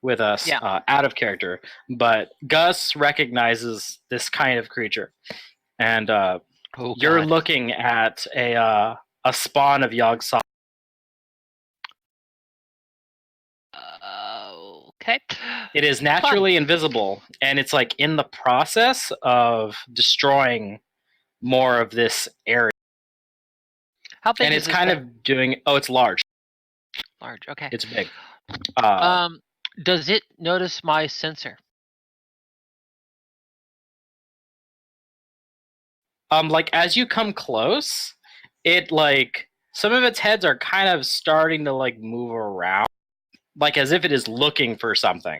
with us out of character, but Gus recognizes this kind of creature, and you're looking at a spawn of Yogg-Sothoth. Okay. It is naturally invisible, and it's like in the process of destroying more of this area. How big and is it's this kind thing? of doing. Oh, it's large. Large. Okay. It's big. Does it notice my sensor? Like as you come close, it like some of its heads are kind of starting to like move around, like as if it is looking for something,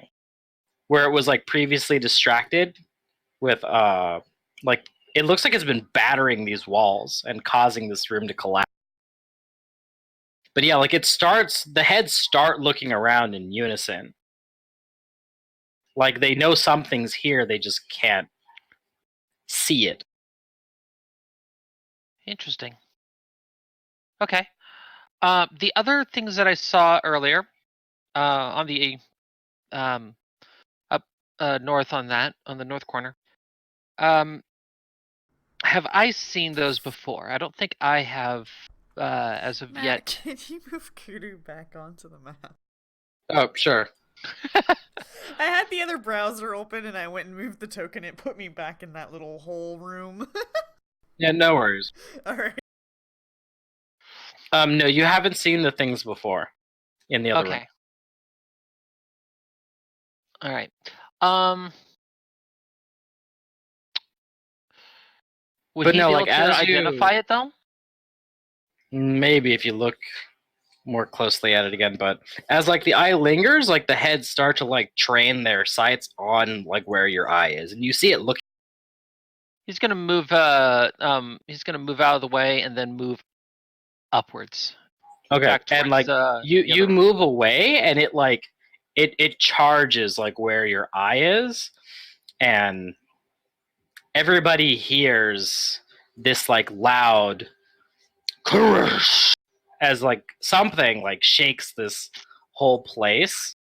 where it was like previously distracted with like it looks like it's been battering these walls and causing this room to collapse. But yeah, like the heads start looking around in unison. Like they know something's here, they just can't see it. Interesting. Okay. The other things that I saw earlier, on the up north on the north corner, Have I seen those before? I don't think I have as of Matt, yet. can you move Kudu back onto the map? Oh, sure. I had the other browser open and I went and moved the token. It put me back in that little whole room. Yeah, no worries. Alright. No, you haven't seen the things before in the other room. Okay. All right. Would But he no, be like, able to as you- identify it though? Maybe if you look more closely at it again, but as like the eye lingers, like the heads start to like train their sights on like where your eye is, and you see it looking. He's gonna move. He's gonna move out of the way and then move upwards. Okay, Back and towards, like the you other- move away, and it like it charges like where your eye is, and everybody hears this like loud curse as like something like shakes this whole place.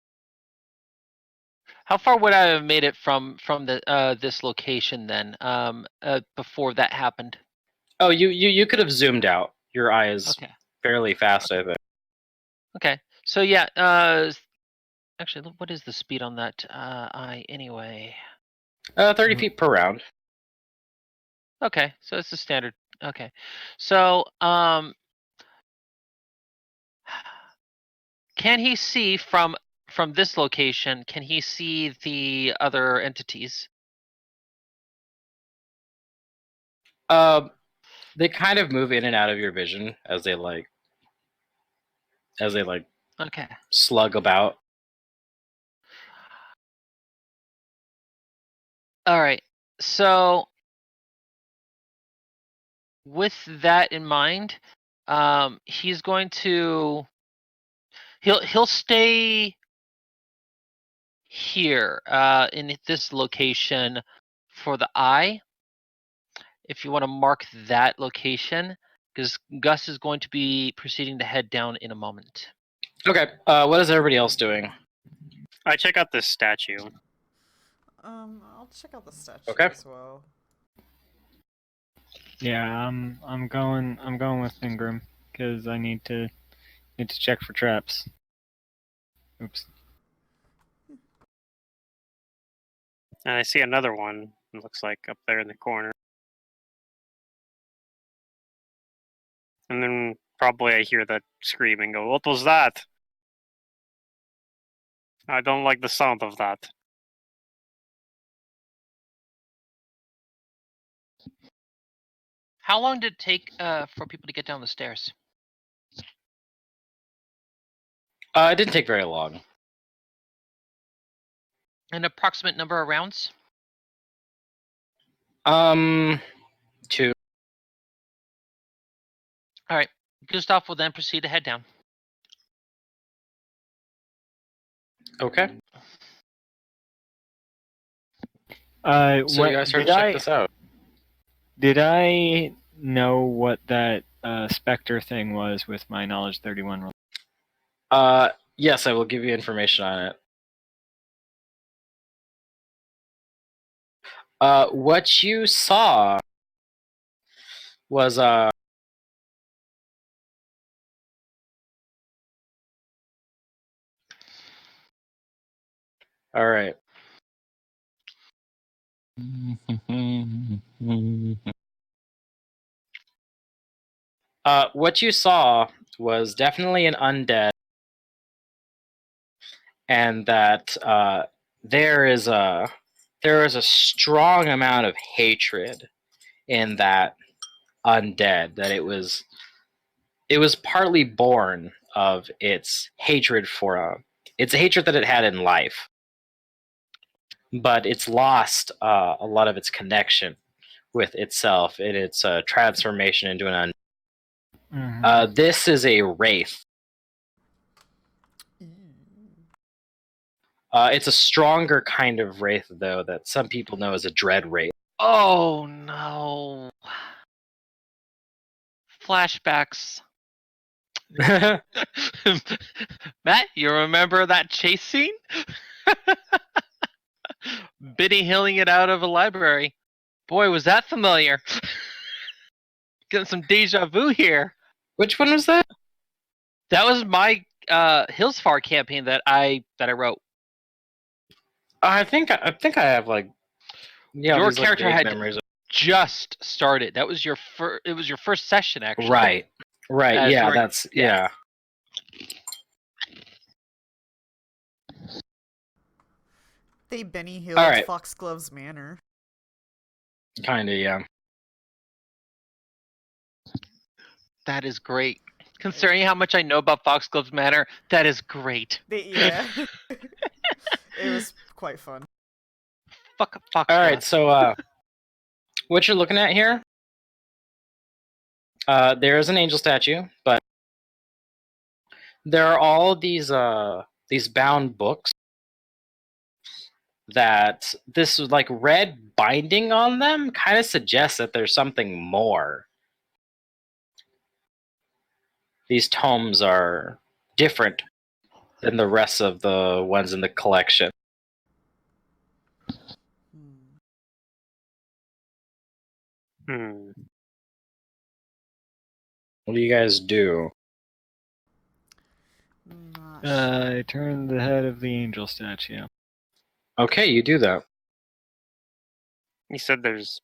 How far would I have made it from the this location then? Before that happened. Oh, you could have zoomed out. Your eye is Okay. fairly fast, I think. Okay. So yeah. Actually, what is the speed on that eye anyway? 30 feet per round. Okay, so it's the standard. Okay, so can he see from this location? Can he see the other entities? They kind of move in and out of your vision as they Okay. slug about. All right. So with that in mind, he's going to he'll stay here in this location for the eye. If you want to mark that location, because Gus is going to be proceeding to head down in a moment. Okay. What is everybody else doing? I check out this statue. I'll check out the statue Okay. as well. Yeah, I'm going with Ingram because I need to check for traps. Oops. And I see another one. It looks like up there in the corner. And then probably I hear that scream and go, "What was that?" I don't like the sound of that. How long did it take for people to get down the stairs? It didn't take very long. An approximate number of rounds? 2. All right. Gustav will then proceed to head down. Okay. So what, you guys start did to check I this out. did I know what that specter thing was with my knowledge 31 roll? Yes, I will give you information on it. What you saw was all right. What you saw was definitely an undead, and that there is a strong amount of hatred in that undead. That it was partly born of its hatred for it's a hatred that it had in life, but it's lost a lot of its connection with itself in its transformation into an undead. Mhm. This is a wraith. It's a stronger kind of wraith, though, that some people know as a dread wraith. Oh no. Flashbacks. Matt, you remember that chase scene? Biddy healing it out of a library. Boy, was that familiar. Getting some deja vu here. Which one was that? That was my Hillsfar campaign that I wrote. I think I have like Your these, like, character vague had memories of... just started. That was your first. It was your first session, actually. Right. As Yeah, you were- that's yeah. They Benny Hilled All right. Foxgloves Manor. Kind of, yeah. That is great. Considering how much I know about Foxgloves Manor, that is great. Yeah. It was quite fun. Fuck All right, Foxgloves. so what you're looking at here, there is an angel statue, but there are all these bound books that this like red binding on them kind of suggests that there's something more. These tomes are different than the rest of the ones in the collection. Hmm. What do you guys do? Not sure. I turned the head of the angel statue. Okay, you do that. You said there's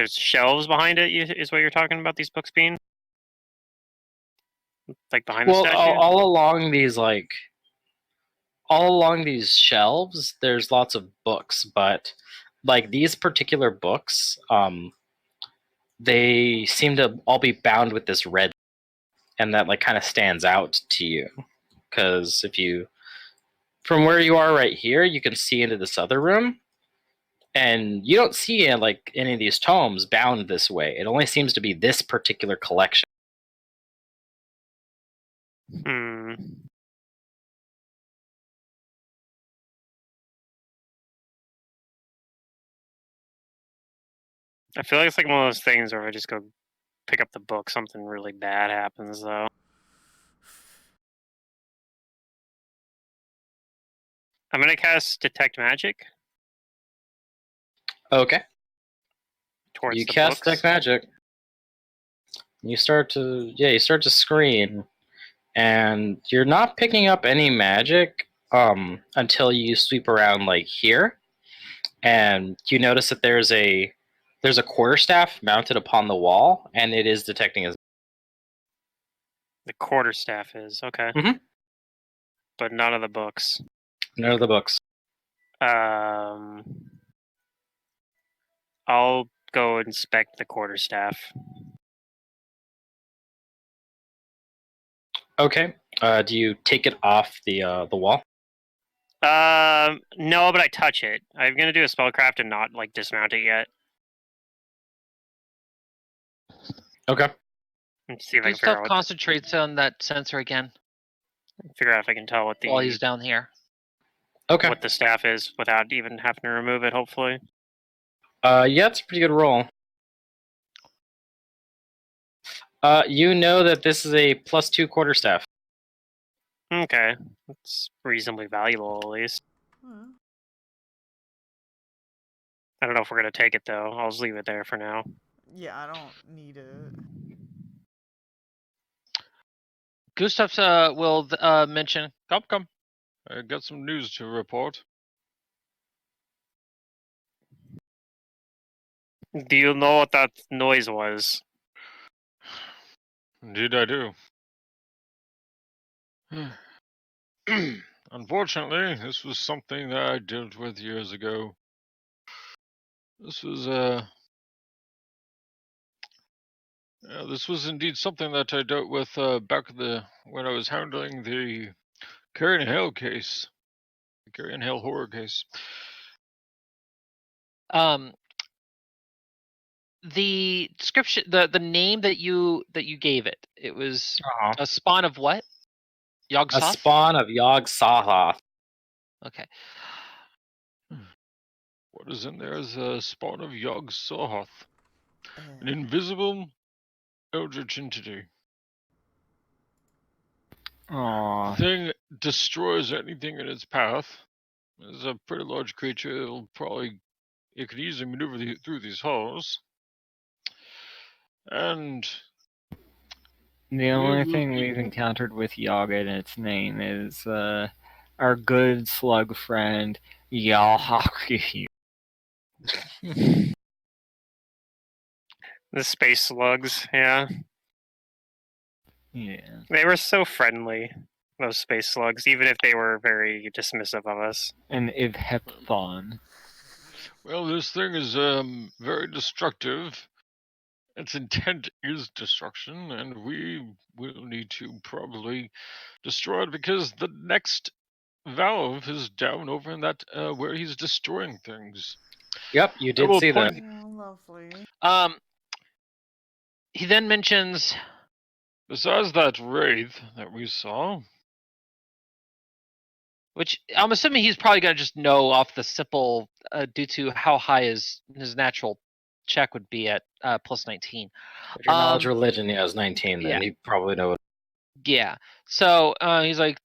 shelves behind it. Is what you're talking about? These books being like behind the Well, statue. all along these shelves, there's lots of books, but like these particular books, they seem to all be bound with this red, and that like kind of stands out to you, because from where you are right here, you can see into this other room, and you don't see like any of these tomes bound this way. It only seems to be this particular collection. Hmm. I feel like it's like one of those things where if I just go pick up the book, something really bad happens, though. I'm gonna cast Detect Magic Okay. towards You the cast books. Detect Magic. You start to screen, and you're not picking up any magic until you sweep around like here, and you notice that there's a quarterstaff mounted upon the wall, and it is detecting as... The quarterstaff is okay, Mhm. but none of the books. None of the books. I'll go inspect the quarterstaff. Okay. Do you take it off the wall? No, but I touch it. I'm gonna do a spellcraft and not like dismount it yet. Okay. And see if I can Gustav concentrates on that sensor again figure out if I can tell what while he's down here. Okay. what the staff is without even having to remove it. Hopefully. Yeah, it's a pretty good roll. You know that this is a +2 quarterstaff. Okay, it's reasonably valuable at least. I don't know if we're gonna take it though. I'll just leave it there for now. Yeah, I don't need it. Gustav will mention. Come. I got some news to report. Do you know what that noise was? Indeed, I do. Unfortunately, this was something that I dealt with years ago. This was indeed something that I dealt with back when I was handling the Carrion Hale case, the Carrion Hale horror case. The description, the name that you gave it, it was a spawn of what? A Yogg-Sothoth? spawn of Yogg-Sothoth. Okay. What is in there is a spawn of Yogg-Sothoth, an invisible eldritch entity. Aww. The thing destroys anything in its path. It's a pretty large creature. It'll probably you can easily maneuver through these halls. And The only will thing be- we've encountered with Yaga in its name is our good slug friend Yahaku. The space slugs, yeah. Yeah. They were so friendly, those space slugs, even if they were very dismissive of us. And Ibhepthon. well, this thing is very destructive. Its intent is destruction, and we will need to probably destroy it because the next valve is down over in that where he's destroying things. Yep, you I did will see that. point- Oh, lovely. He then mentions, Besides that wraith that we saw, which I'm assuming he's probably gonna just know off the simple due to how high his natural check would be at plus 19. If your knowledge religion is 19, then yeah. you probably know what. Yeah. So he's like,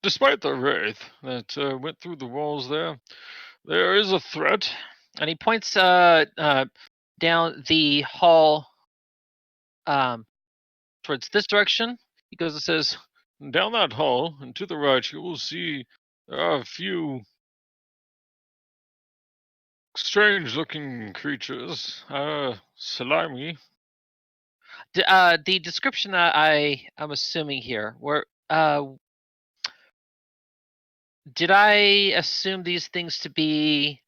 despite the wraith that went through the walls there is a threat. and he points down the hall towards this direction. He goes and says, Down that hall and to the right, you will see there are a few strange-looking creatures. Slimy. the description that I'm assuming here, where did I assume these things to be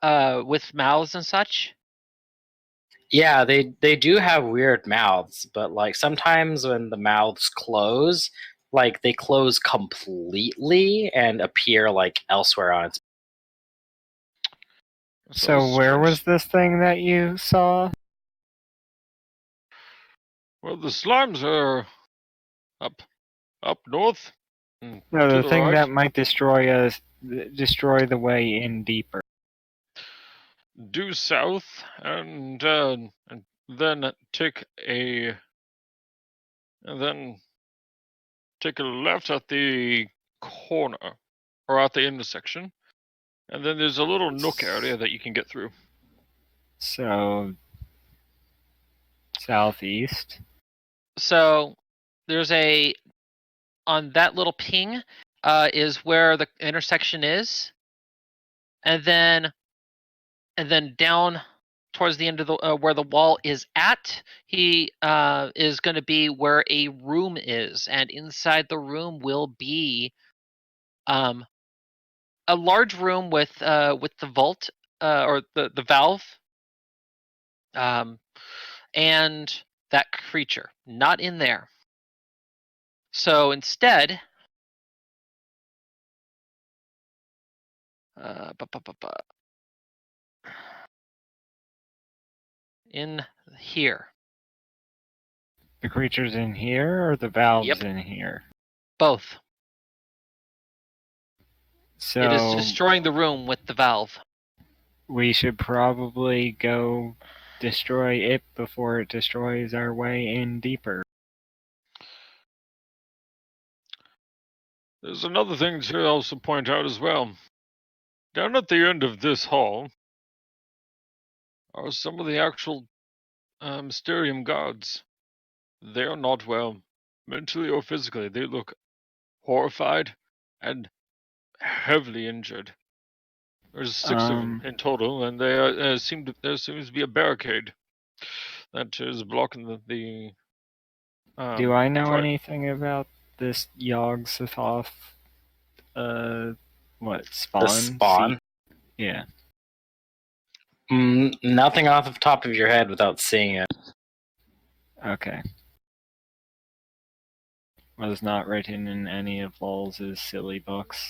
with mouths and such? Yeah, they do have weird mouths, but like sometimes when the mouths close, like they close completely and appear like elsewhere on its. So where was this thing that you saw? Well, the slimes are up north. And No, to the the thing right. that might destroy the way in deeper. Due south and then take a left at the corner or at the intersection, and then there's a little nook area that you can get through. So southeast. So there's on that little ping is where the intersection is, and then down towards the end of the where the wall is at, he is going to be where a room is, and inside the room will be a large room with the vault or the valve, and that creature not in there. So instead, in here, The creature's in here, or the valve's Yep. in here? both. So It is destroying the room with the valve. we should probably go destroy it before it destroys our way in deeper. There's another thing to also point out as well. Down at the end of this hall are some of the actual Mysterium guards. They are not well, mentally or physically. They look horrified and heavily injured. There's 6 of them in total, and there seems to be a barricade that is blocking the Do I know Try- anything about this Yogg Sothoth spawn? The spawn. Yeah. Nothing off the top of your head without seeing it. Okay. Was not written in any of Lulz's silly books.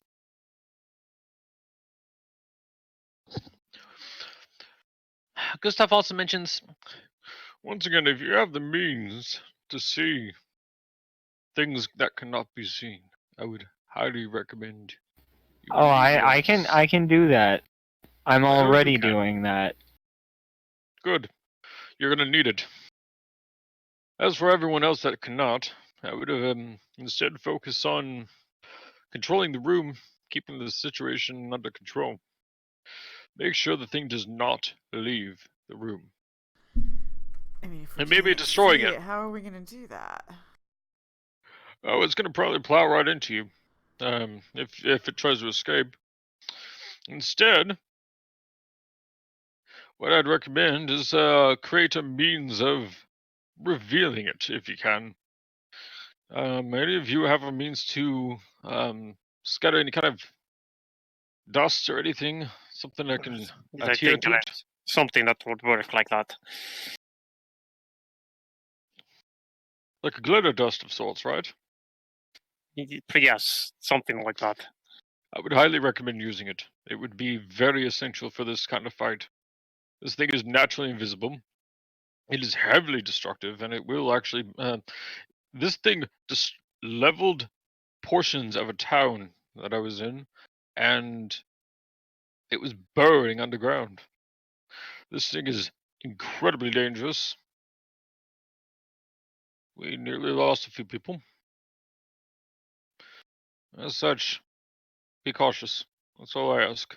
Gustav also mentions, Once again, if you have the means to see things that cannot be seen, I would highly recommend. You Oh, I use this. can do that. I'm I know you already can. doing that. Good. You're gonna need it. As for everyone else that cannot, I would have instead focus on controlling the room, keeping the situation under control. make sure the thing does not leave the room. I mean, if we And maybe can't destroying see it. how are we gonna do that? Oh, it's going to probably plow right into you. If it tries to escape. Instead, what I'd recommend is create a means of revealing it if you can. Any of you have a means to scatter any kind of dust or anything, something that can I adhere think to it? that's something that would work like that. Like a glitter dust of sorts, right? Yes, something like that. I would highly recommend using it. It would be very essential for this kind of fight. This thing is naturally invisible. It is heavily destructive, and it will actually. This thing just leveled portions of a town that I was in, and it was burrowing underground. This thing is incredibly dangerous. We nearly lost a few people. As such, be cautious. That's all I ask.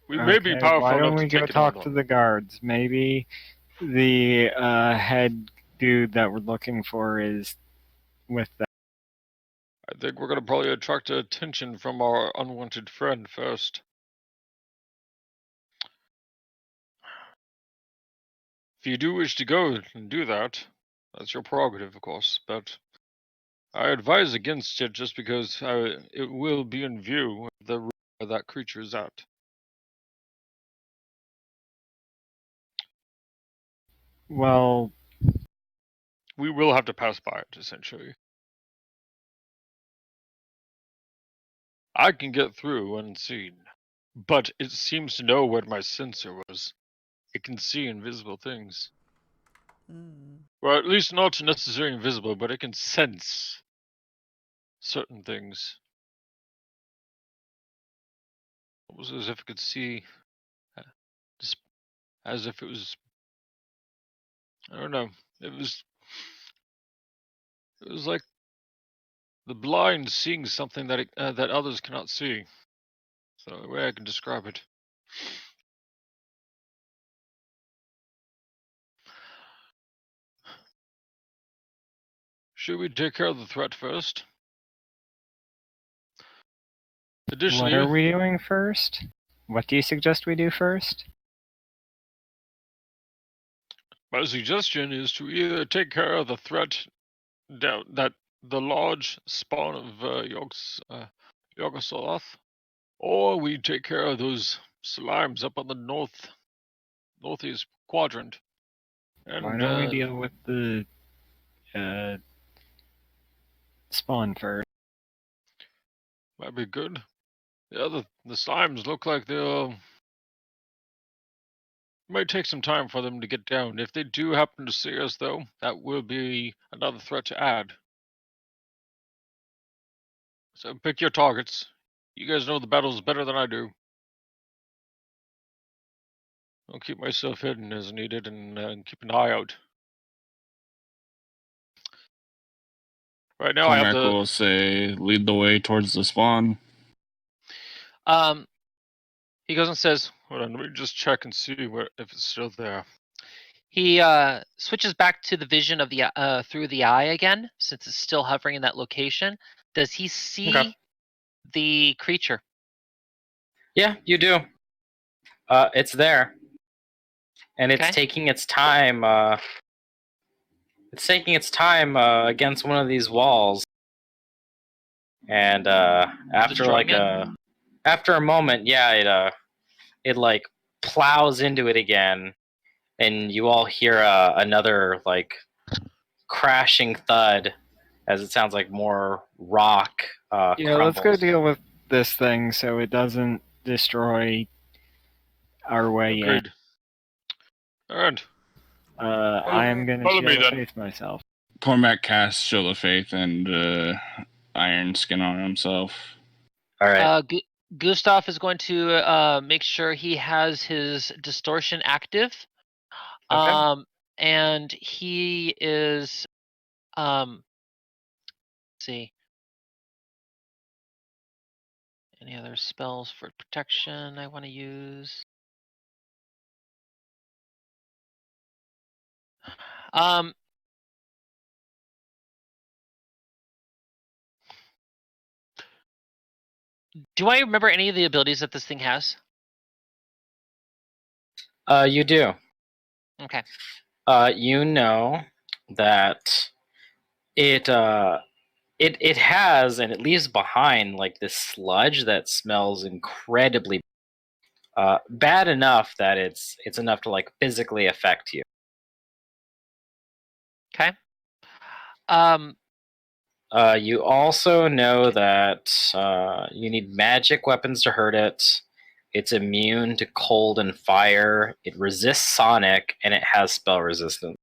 We may be Okay, powerful why don't enough we to go take it on, talk though. to the guards? Maybe the head dude that we're looking for is with them. I think we're going to probably attract attention from our unwanted friend first. If you do wish to go and do that, that's your prerogative, of course, but I advise against it just because it will be in view of the room where that creature is at. Well, We will have to pass by it, essentially. I can get through unseen, but it seems to know what my sensor was. It can see invisible things. Hmm. Well, at least not necessarily invisible, but it can sense certain things. Almost as if it could see, just as if it was. I don't know. It was like the blind seeing something that that others cannot see. So the way I can describe it. Should we take care of the threat first? Additionally, what are we doing first? What do you suggest we do first? my suggestion is to either take care of the threat that the large spawn of Yogg-Sothoth, or we take care of those slimes up on the northeast quadrant. And Why don't we deal with the spawn first? might be good. The slimes look like they'll. Might take some time for them to get down. If they do happen to see us, though, that will be another threat to add. So pick your targets. You guys know the battles better than I do. I'll keep myself hidden as needed and keep an eye out. Right now, I have Cormac the. will say, lead the way towards the spawn. He goes and says, Hold on, let me just check and see if it's still there. he switches back to the vision of the through the eye again, since it's still hovering in that location. Does he see Okay. the creature? Yeah, you do. It's there, and it's Okay. taking its time. It's taking its time against one of these walls, and after Destroying it? after a moment, yeah, it like plows into it again, and you all hear another like crashing thud as it sounds like more rock Yeah, let's go crumbles. deal with this thing so it doesn't destroy our way in. Agreed. Alright. I am gonna Follow show me the then. faith myself. Cormac casts Shield of Faith and Iron Skin on himself. All right. Gustav is going to make sure he has his distortion active. Okay. And he is let's see. Any other spells for protection I want to use? Do I remember any of the abilities that this thing has? You do. Okay. You know that it has, and it leaves behind like this sludge that smells incredibly bad enough that it's enough to like physically affect you. Okay. You also know that you need magic weapons to hurt it. It's immune to cold and fire. It resists sonic, and it has spell resistance.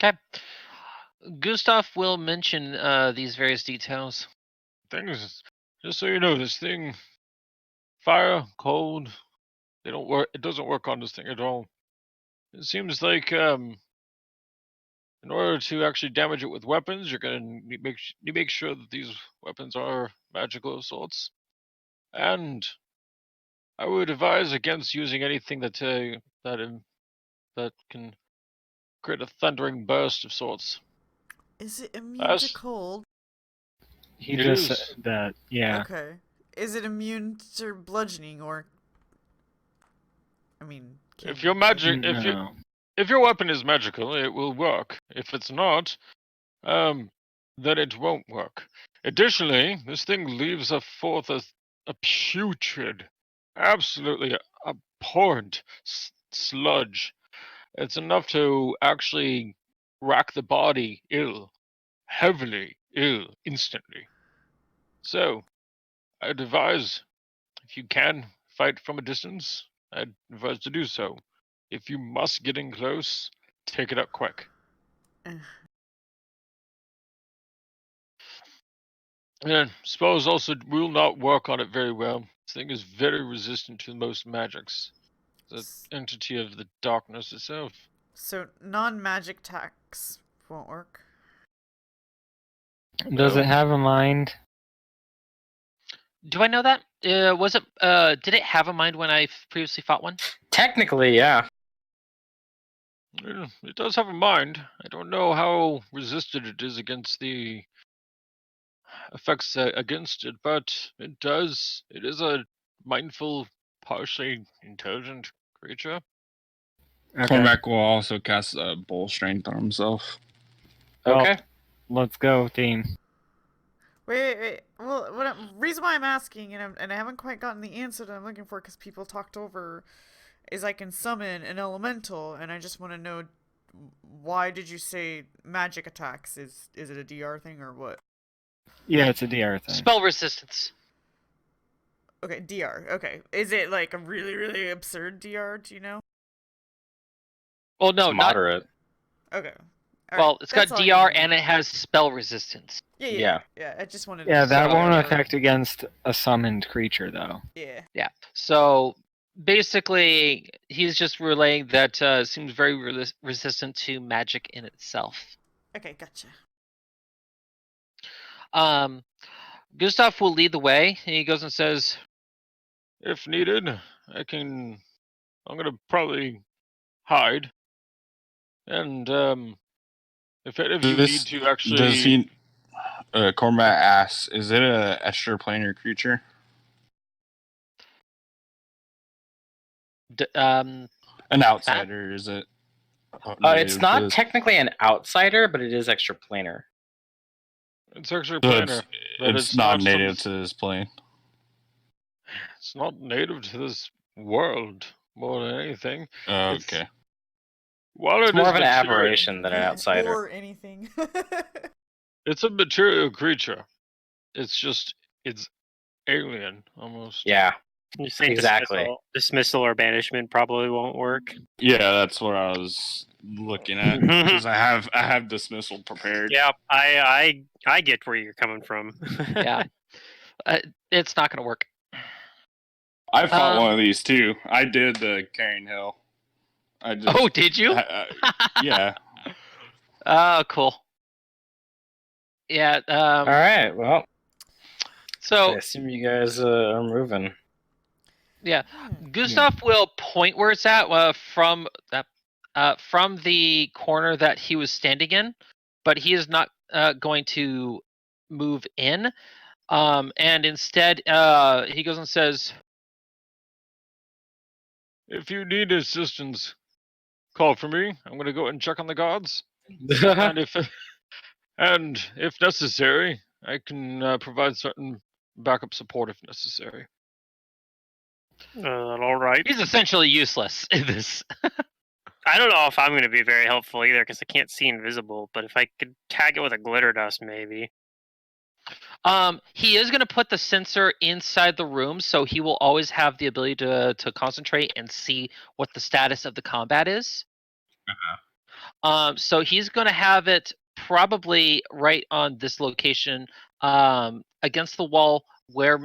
Okay. Gustav will mention these various details. Things, just so you know, this thing, fire, cold, they don't work. It doesn't work on this thing at all. It seems like in order to actually damage it with weapons, you're gonna make sure that these weapons are magical of sorts, and I would advise against using anything that can create a thundering burst of sorts. Is it immune to Yes. cold? He It just is. said that, yeah. Okay. Is it immune to bludgeoning or? I mean, If your magic, No. if your weapon is magical, it will work. If it's not, then it won't work. Additionally, this thing leaves forth a putrid, absolutely abhorrent sludge. It's enough to actually rack the body ill, heavily ill, instantly. So, I'd advise, if you can fight from a distance, I'd advise to do so. If you must get in close, take it up quick. And spells also will not work on it very well. This thing is very resistant to most magics. The entity of the darkness itself. So non-magic attacks won't work. Does No. it have a mind? Do I know that? Was it? Did it have a mind when I previously fought one? Technically, yeah. It does have a mind. I don't know how resistant it is against the effects against it, but it does. It is a mindful, partially intelligent creature. Okay. Cormac will also cast a bull strength on himself. Well, Okay. let's go, team. Wait. Well, reason why I'm asking, and I haven't quite gotten the answer that I'm looking for because people talked over, is I can summon an elemental, and I just want to know why did you say magic attacks? Is it a DR thing or what? Yeah, it's a DR thing. Spell resistance. Okay, DR. Okay, is it like a really really absurd DR? Do you know? Well, no, It's not. moderate. Okay. Well, it's got DR and it has spell resistance. Yeah. I just wanted. Yeah, to that know won't DR. affect against a summoned creature, though. Yeah. Yeah. So basically, he's just relaying that seems very resistant to magic in itself. Okay, gotcha. Gustav will lead the way. He goes and says, If needed, I'm gonna probably hide. And if any of you need to actually, Does he? Cormac asks, "Is it a extraplanar creature? An outsider? Is it? It's not technically an outsider, but it is extraplanar. It's extraplanar, but it's not native to to this plane. It's not native to this world more than anything. Oh, okay. While it's more of an aberration than an outsider. Or anything. It's a material creature. It's alien almost. Yeah. You say exactly. Dismissal or banishment probably won't work. Yeah, that's what I was looking at because I have dismissal prepared. Yeah, I get where you're coming from. yeah, it's not going to work. I fought one of these too. I did the Carrying Hill. Oh, did you? Yeah. Oh, cool. Yeah. All right. Well, So I assume you guys are moving. yeah, Gustav will point where it's at from the corner that he was standing in, but he is not going to move in. And instead, he goes and says, If you need assistance, call for me. I'm gonna go and check on the gods, and if necessary, I can provide certain backup support if necessary. All right. he's essentially useless in this. I don't know if I'm going to be very helpful either because I can't see invisible. But if I could tag it with a glitter dust, maybe. He is going to put the sensor inside the room, so he will always have the ability to concentrate and see what the status of the combat is. So he's going to have it probably right on this location, against the wall where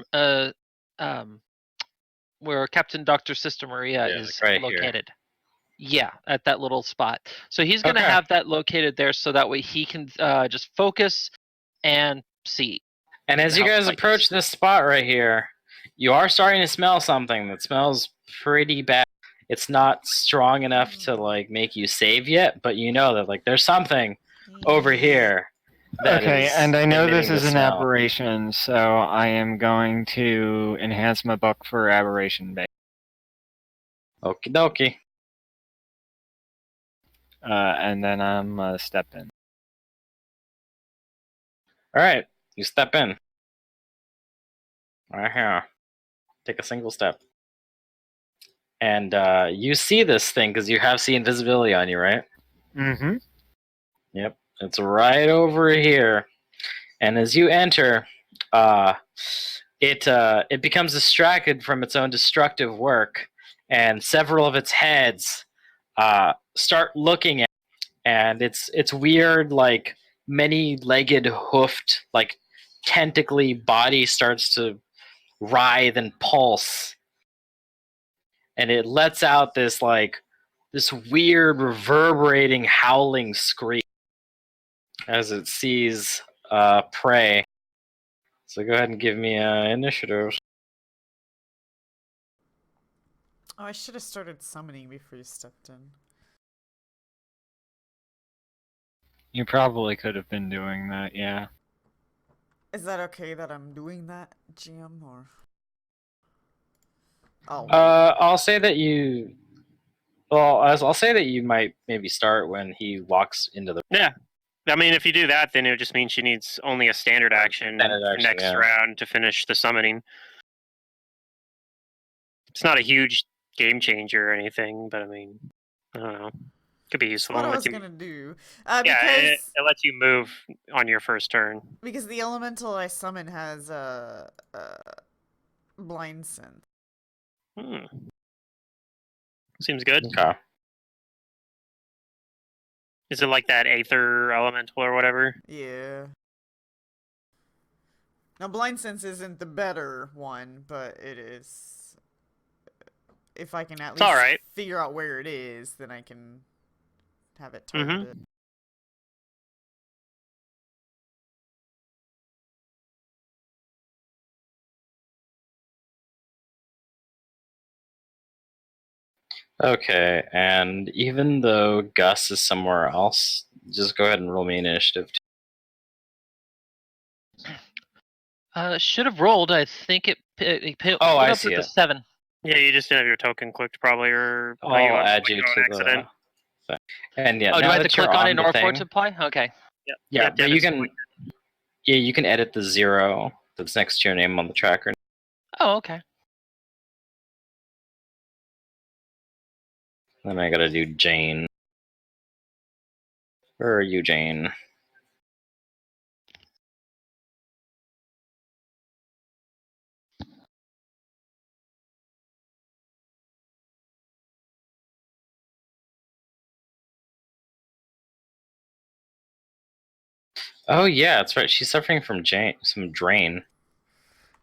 Captain Dr. Sister Maria is like right located. Yeah, at that little spot. So he's going to Okay. have that located there, so that way he can just focus and see. And as you How guys fight approach goes. this spot right here, you are starting to smell something that smells pretty bad. It's not strong enough to like make you save yet, but you know that like there's something over here. that Okay, is and I know this emitting the is an smell. aberration, so I am going to enhance my book for aberration base. Okie dokie. And then I'm step in. All right, you step in. Right here. Take a single step. And you see this thing because you have see invisibility on you, right? Mm-hmm. Yep, it's right over here. And as you enter, it becomes distracted from its own destructive work, and several of its heads start looking at it, and its weird, like many-legged, hoofed, like tentacly body starts to writhe and pulse, and it lets out this weird reverberating howling scream as it sees prey. So go ahead and give me initiative. Oh, I should have started summoning before you stepped in. You probably could have been doing that, yeah. Is that okay that I'm doing that, GM, or? Oh. I'll say that you. Well, I'll say that you might maybe start when he walks into the. Yeah. I mean, if you do that, then it just means she needs only a standard action for next yeah. round to finish the summoning. It's not a huge game changer or anything, but I mean, I don't know. Could be That's useful. what I It was lets you- gonna do. yeah, Because it lets you move on your first turn. because the elemental I summon has blind sense. Seems good. Okay. Is it like that Aether elemental or whatever? Yeah. Now, blind sense isn't the better one, but it is. If I can at It's least alright. figure out where it is, then I can have it targeted. Okay, and even though Gus is somewhere else, just go ahead and roll me initiative. Should have rolled. I think it pulled I up see with a it. 7. Yeah, you just didn't have your token clicked, probably, or I'll add you on to accident. the. And yeah, Oh, do now I have to that you're click on it on in the order for it thing, to apply? Okay. yeah, but you can. Yeah, you can edit the 0 that's next to your name on the tracker. Oh, okay. Then I gotta do Jane. Where are you, Jane? Oh yeah, that's right. She's suffering from some drain.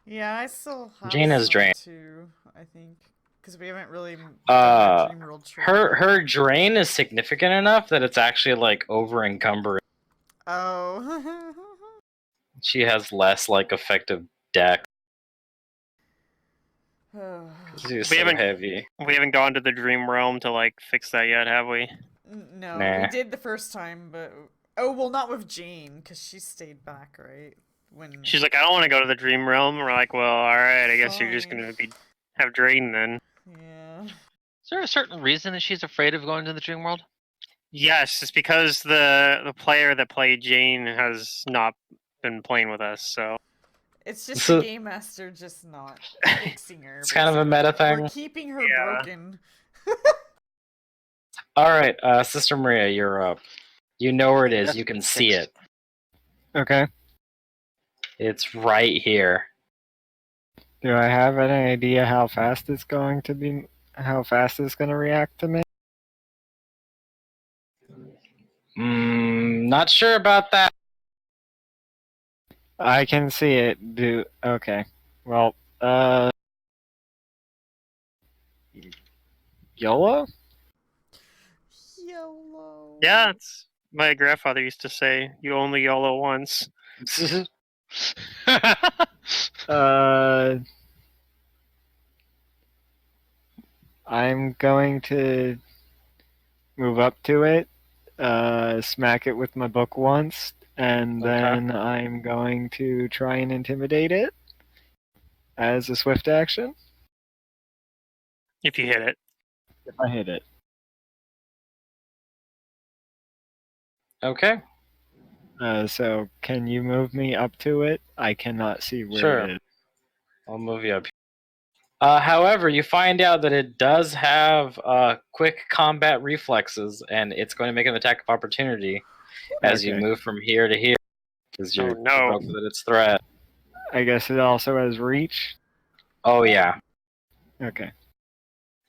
Yeah, I still have Jane has some drain. too, I think. Because we haven't really done that Dream World trade yet. Her drain is significant enough that it's actually like over encumbered. Oh. She has less like effective deck. You're so haven't- heavy. We haven't gone to the dream realm to like fix that yet, have we? No, Nah. we did the first time, but well, not with Jane because she stayed back, right? When She's like, I don't want to go to the dream realm. And we're like, well, all right, I guess you're just Fine. gonna have drain then. yeah. Is there a certain reason that she's afraid of going to the dream world? Yes, it's because the player that played Jane has not been playing with us, so It's just So- the game master just not fixing her. It's kind of a meta basically. thing. We're keeping her Yeah. broken. All right, Sister Maria, you're up. You know where it is. You can see it. Okay. It's right here. Do I have any idea how fast it's going to be? How fast it's going to react to me? Not sure about that. I can see it. Do okay. Well, YOLO? YOLO. yeah, it's my grandfather used to say, "You only YOLO once." I'm going to move up to it, smack it with my book once, and Okay. then I'm going to try and intimidate it as a swift action If you hit it, if I hit it. Okay. So can you move me up to it? I cannot see where Sure. it is. I'll move you up. However, you find out that it does have quick combat reflexes, and it's going to make an attack of opportunity as you Okay. move from here to here, because you're Oh, no. provoked with its threat. I guess it also has reach. Oh yeah. Okay.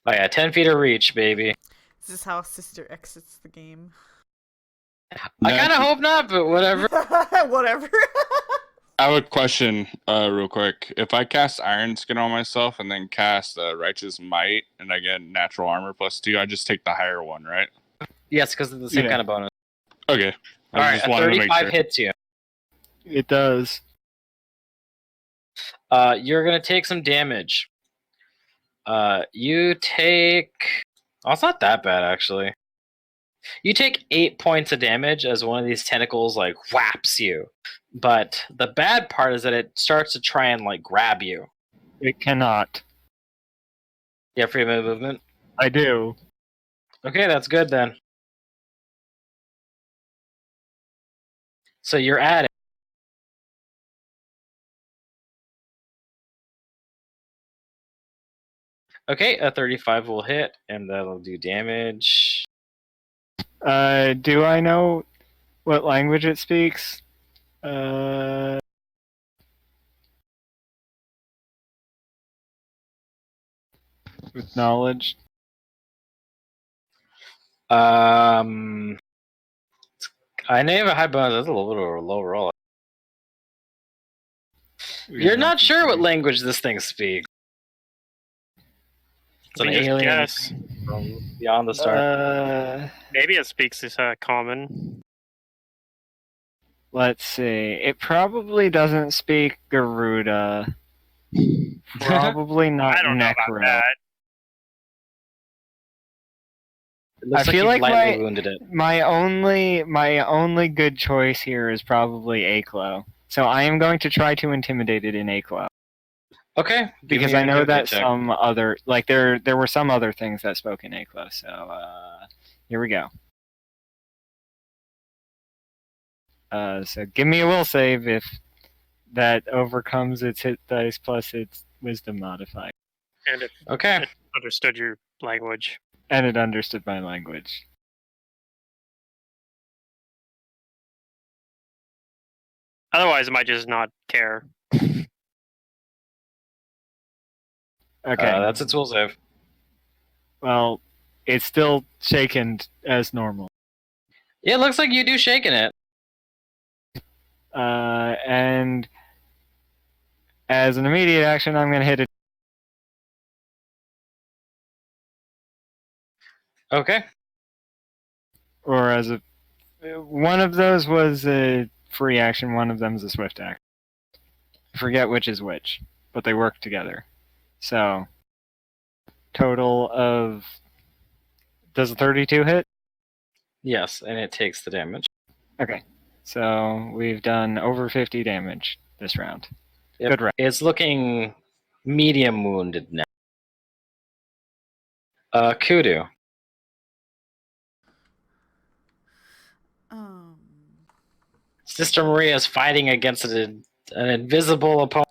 Oh yeah, 10 feet of reach, baby. This is how Sister exits the game. I kind of hope not, but whatever. Whatever. I have a question, real quick. If I cast Iron Skin on myself and then cast Righteous Might, and I get natural armor +2, I just take the higher one, right? Yes, because of the same Yeah. kind of bonus. Okay. I All right, just a wanted to make 35 sure. hits you. It does. You're gonna take some damage. You take. Oh, it's not that bad actually. You take 8 points of damage as one of these tentacles like whaps you. But the bad part is that it starts to try and like grab you. It cannot. You have freedom of movement. I do. Okay, that's good then. So you're at it. Okay, a 35 will hit, and that'll do damage. Do I know what language it speaks? With knowledge. I know you have a high bonus. That's a little bit of a low roll. You're not sure what language this thing speaks. It's an we just alien guess. from beyond the stars. Maybe it speaks this common. Let's see. It probably doesn't speak Garuda. Probably not I don't know Necro. about that. It looks I feel you like lightly wounded it. My only good choice here is probably Aclo. So I am going to try to intimidate it in Aclo. Okay. give Because me I an know that intimidate check. some other there were some other things that spoke in Aclo, so here we go. So give me a will save if that overcomes its hit dice plus its wisdom modifier. And it Okay. understood your language. And it understood my language. Otherwise, it might just not care. Okay. That's its will save. Well, it's still shaken as normal. Yeah, it looks like you do shaking it. And as an immediate action, I'm going to hit it. Okay. Or as a one of those was a free action, one of them is a swift action. I forget which is which, but they work together. So total of. Does a 32 hit? Yes, and it takes the damage. Okay. So we've done over 50 damage this round. Yep. Good round. It's looking medium wounded now. Kudu. Sister Maria is fighting against an invisible opponent.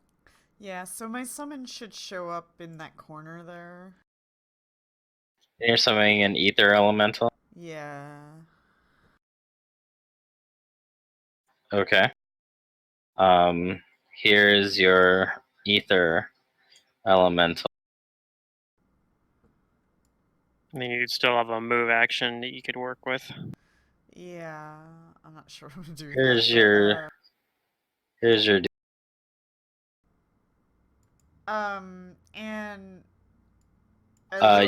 Yeah, so my summon should show up in that corner there. And you're summoning an ether elemental. Yeah. Okay. Here's your ether elemental. And then you'd still have a move action that you could work with. Yeah, I'm not sure what to do. Here's that, your. Here's your. and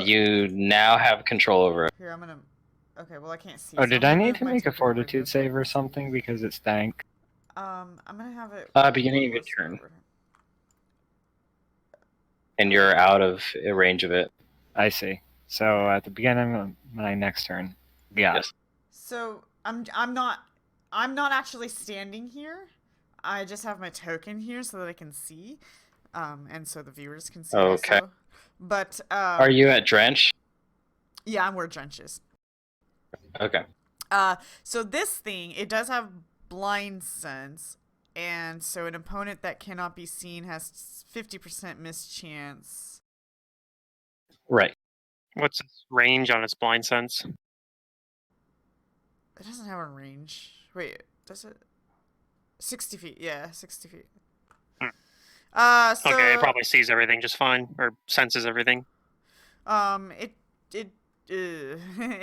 You now have control over it. here I'm gonna. Okay, well I can't see. Oh, so did I'm I gonna need move to my make a token over fortitude this save way. or something because it's stank? I'm gonna have it. Beginning of your turn. Over. And you're out of range of it. I see. So at the beginning of my next turn. Yeah. Yes. So I'm not actually standing here. I just have my token here so that I can see, and so the viewers can see. Okay. Also. But Are you at Drench? Yeah, I'm where Drench is. Okay. So this thing, it does have blind sense, and so an opponent that cannot be seen has 50% mischance. Right. What's its range on its blind sense? It doesn't have a range. Wait, does it? 60 feet. Yeah, 60 feet. So, Okay, it probably sees everything just fine, or senses everything. It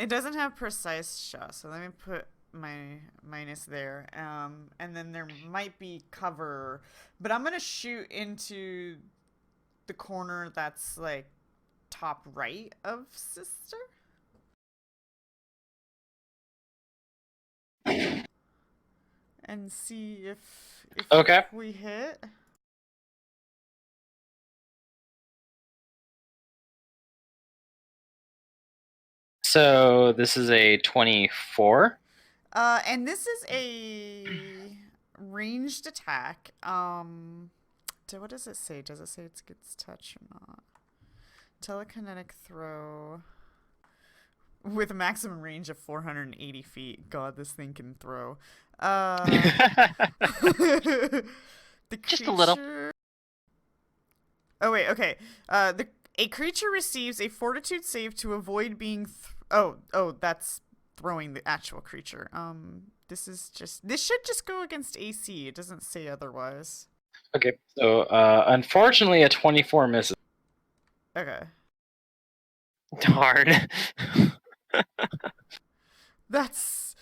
doesn't have precise shot, so let me put my minus there. And then there might be cover, but I'm gonna shoot into the corner that's like top right of Sister. And see if Okay. we hit. So this is a 24. And this is a ranged attack. What does it say? Does it say it gets touch or not? Telekinetic throw with a maximum range of 480 feet. God, this thing can throw. Just a little. Oh wait, okay. A creature receives a fortitude save to avoid being. That's throwing the actual creature. This should just go against AC. It doesn't say otherwise. Okay. So unfortunately, a 24 misses. Okay. Darn. That's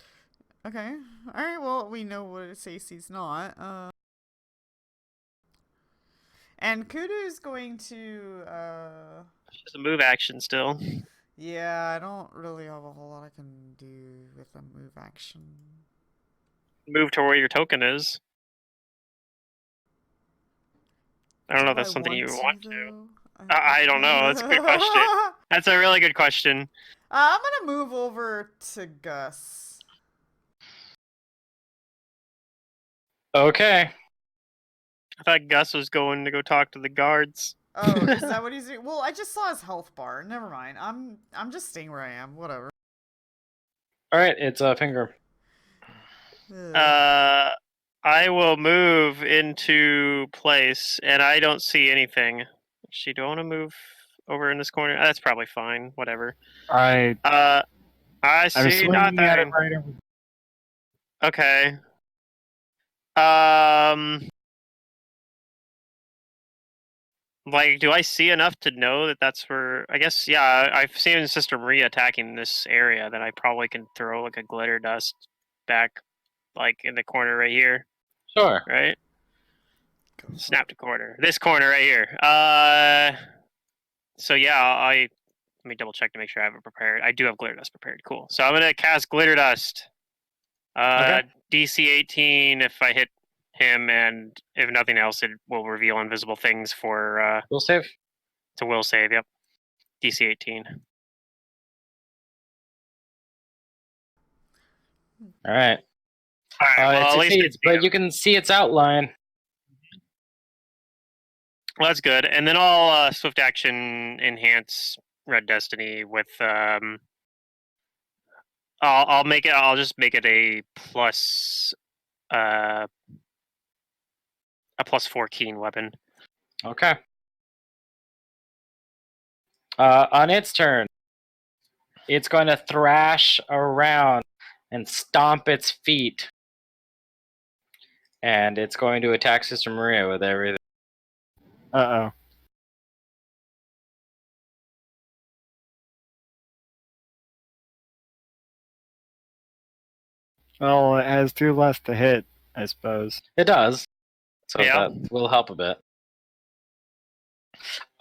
okay. All right. Well, we know what its AC's not. And Kudu's going to. It's just a move action still. Yeah, I don't really have a whole lot I can do with a move action. Move to where your token is. I don't know if that's something you want to. I don't know. That's a good question. That's a really good question. I'm gonna move over to Gus. Okay. I thought Gus was going to go talk to the guards. Oh, is that what he's doing? Well, I just saw his health bar. Never mind. I'm just staying where I am. Whatever. All right. It's a finger. I will move into place, and I don't see anything. Actually, do I want to move over in this corner? That's probably fine. Whatever. I see nothing. Right over. Okay. Like, do I see enough to know that that's where? I guess, yeah. I've seen Sister Maria attacking this area. That I probably can throw like a glitter dust back, like in the corner right here. Sure. Right. Snap to corner. This corner right here. So yeah, let me double check to make sure I have it prepared. I do have glitter dust prepared. Cool. So I'm gonna cast glitter dust. Okay. DC 18 if I hit him, and if nothing else, it will reveal invisible things for Will save. to will save. Yep. DC 18. All right. All right. Well, It at least succeeds, but you can see its outline. well, that's good. And then I'll swift action enhance Red Destiny with I'll make it. I'll just make it a plus a +4 keen weapon. Okay. On its turn, it's going to thrash around and stomp its feet. And it's going to attack Sister Maria with everything. Uh-oh. Well, it has 2 less to hit, I suppose. It does. So Yeah. that will help a bit.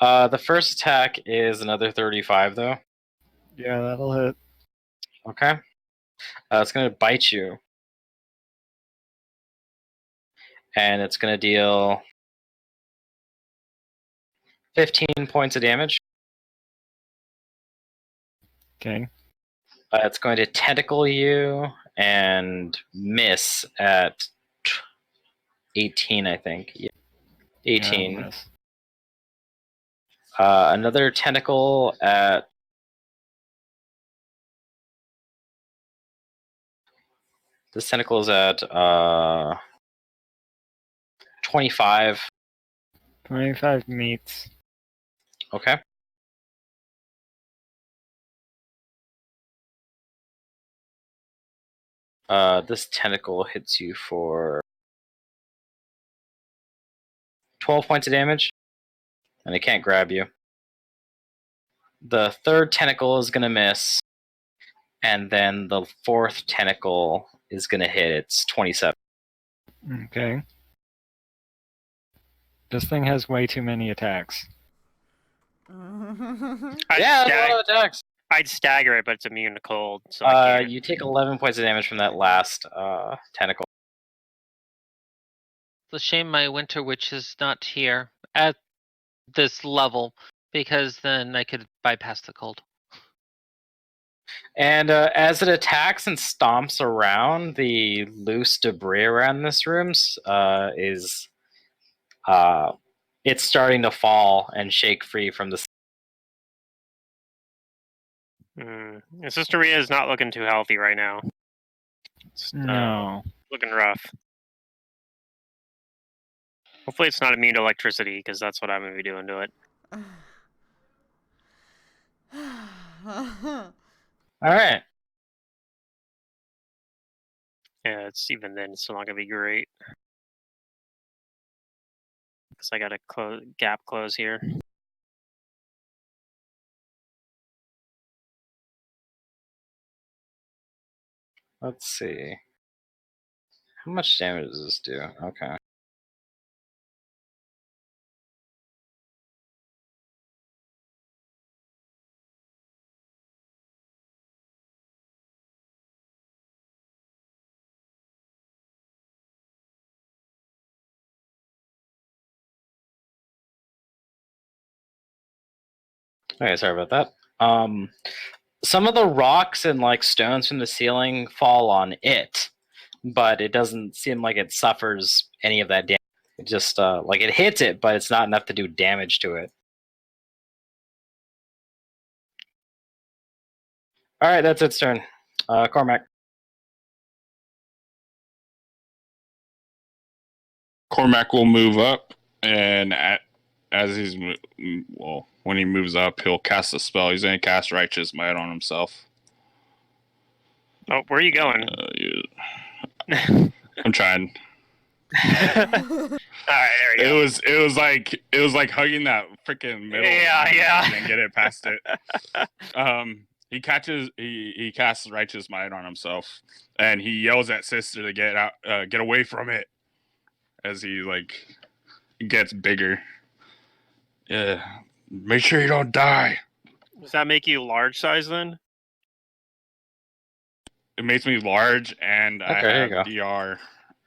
The first attack is another 35, though. Yeah, that'll hit. Okay. It's going to bite you. And it's going to deal 15 points of damage. Okay. It's going to tentacle you and miss at 18, I think. Yeah. 18. Yeah, miss. Another tentacle at this tentacle is at 25. 25 meets. Okay. This tentacle hits you for 12 points of damage, and it can't grab you. The third tentacle is going to miss, and then the fourth tentacle is going to hit. It's 27. Okay. This thing has way too many attacks. A lot of attacks. I'd stagger it, but it's immune to cold. So I can't. You take 11 points of damage from that last tentacle. It's a shame my Winter Witch is not here at this level, because then I could bypass the cold. And as it attacks and stomps around, the loose debris around this room is it's starting to fall and shake free from the. Sister Maria is not looking too healthy right now. It's, No. looking rough. Hopefully, it's not immune to electricity, because that's what I'm going to be doing to it. All right. Yeah, it's even then, it's still not going to be great. Because I got to gap close here. Let's see. How much damage does this do? Okay. Okay, sorry about that. Some of the rocks and like stones from the ceiling fall on it, but it doesn't seem like it suffers any of that damage. It just like it hits it, but it's not enough to do damage to it. All right, that's its turn. Cormac. Cormac will move up, and when he moves up, he'll cast a spell. He's going to cast Righteous Might on himself. Oh, where are you going? I'm trying. All right, there we go. It was like hugging that freaking middle. Yeah. And get it past it. He casts Righteous Might on himself, and he yells at Sister to get away from it, as he gets bigger. Yeah, make sure you don't die. Does that make you large size then? It makes me large, and Okay, I there you have go.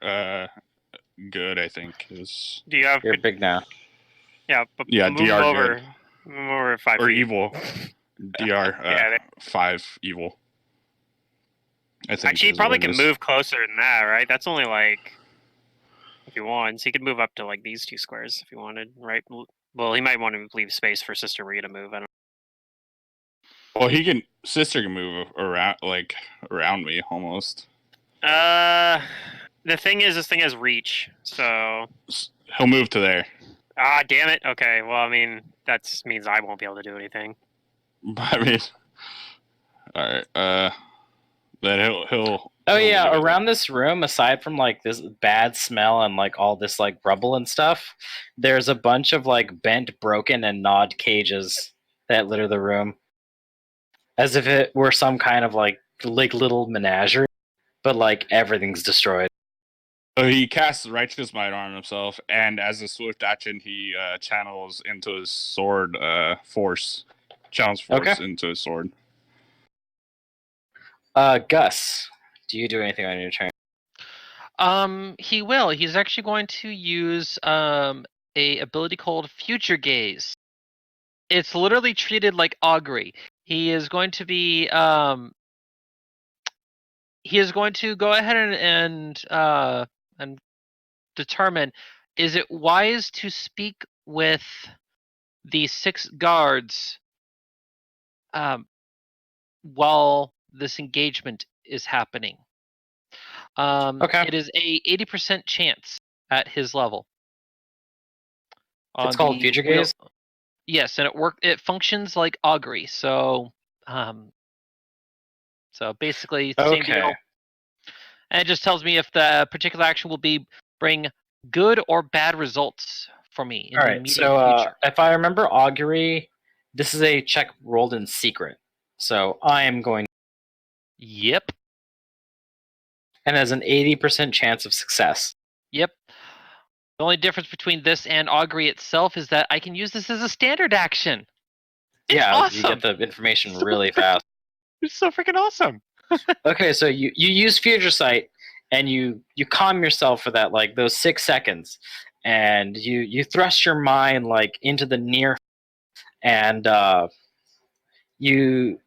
DR. Good, I think. Do you have? You're big now. Yeah, but Yeah, move DR over. good. Or 5 or feet. evil. DR Yeah, 5 evil. I think actually, he is probably what it can is. move closer than that, right? That's only like if he wants, he could move up to like these 2 squares if he wanted, right? Well, he might want to leave space for Sister Rhea to move. I don't. Well, Sister can move around me almost. The thing is, this thing has reach, so He'll move to there. damn it. Okay, well, I mean, that means I won't be able to do anything. I mean, all right. Then he'll. Oh he'll yeah, leave it around this room, aside from like this bad smell and like all this like rubble and stuff, there's a bunch of like bent, broken, and gnawed cages that litter the room, as if it were some kind of like little menagerie, but like everything's destroyed. So he casts Righteous Might on himself, and as a swift action, he channels into his sword force. Channels force into his sword. Gus, do you do anything on your turn? He will. He's actually going to use a ability called Future Gaze. It's literally treated like augury. He is going to be he is going to go ahead and determine, is it wise to speak with the 6 guards while this engagement is happening. Okay. It is a 80% chance at his level. It's called Future Gaze? Yes, and it functions like augury, so basically same deal. And it just tells me if the particular action will bring good or bad results for me in the immediate future. If I remember augury, this is a check rolled in secret. So I am going. Yep. And has an 80% chance of success. Yep. The only difference between this and augury itself is that I can use this as a standard action. It's awesome. You get the information really fast. It's so freaking awesome. Okay, so you use Future Sight, and you calm yourself for that, like those 6 seconds, and you thrust your mind like into the near, and you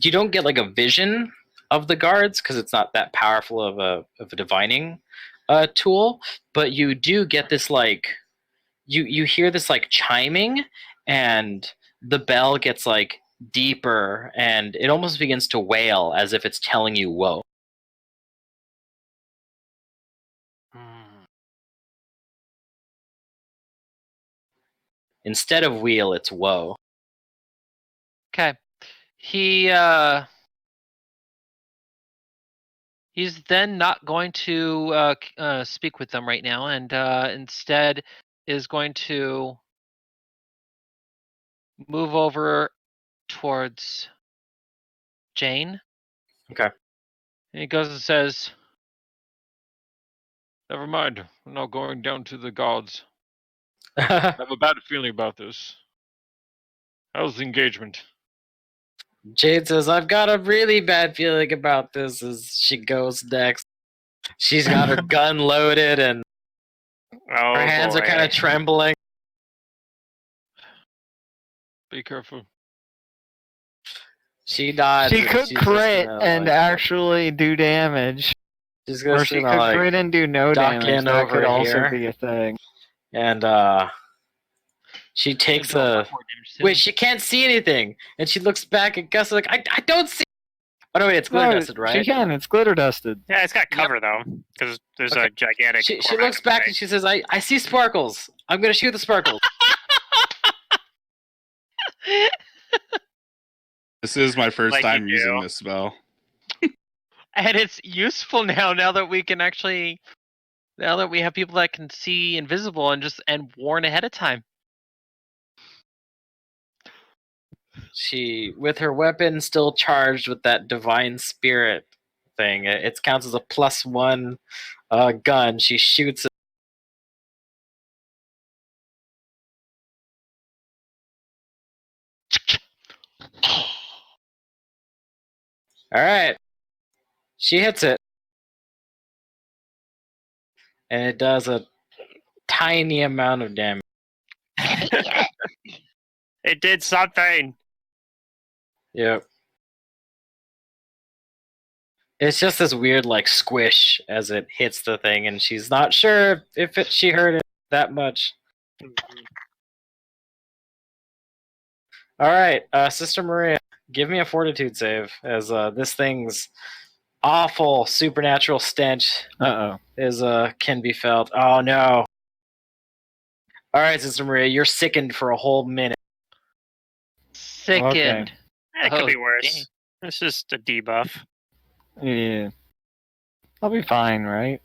don't get like a vision of the guards because it's not that powerful of a divining tool, but you do get this like you hear this like chiming, and the bell gets like deeper, and it almost begins to wail as if it's telling you whoa. Instead of wheel, it's whoa. Okay. He's then not going to speak with them right now, and instead is going to move over towards Jane. Okay. And he goes and says, Never mind. We're not going down to the gods. I have a bad feeling about this. How's the engagement? Jade says, I've got a really bad feeling about this as she goes next. She's got her gun loaded, and her hands are kind of trembling. Be careful. She died. She could crit and actually do damage. She's or she could crit and do no damage. That could also be a thing. And she takes wait, she can't see anything, and she looks back at Gus like, I don't see. Oh no, wait, it's glitter dusted, right? She can. It's glitter dusted. Yeah, it's got cover though, because there's a gigantic. She looks back and she says, I see sparkles. I'm gonna shoot the sparkles. This is my first time using this spell. And it's useful now that we can actually, now that we have people that can see invisible and warn ahead of time. She, with her weapon still charged with that divine spirit thing, it counts as a +1 gun. She shoots it. All right. She hits it. And it does a tiny amount of damage. It did something. Yep. It's just this weird like squish as it hits the thing, and she's not sure if she heard it that much. All right, Sister Maria, give me a fortitude save as this thing's awful supernatural stench is can be felt. Oh no! All right, Sister Maria, you're sickened for a whole minute. Sickened. Okay. It could Oh, be worse. dang. It's just a debuff. Yeah. I'll be fine, right?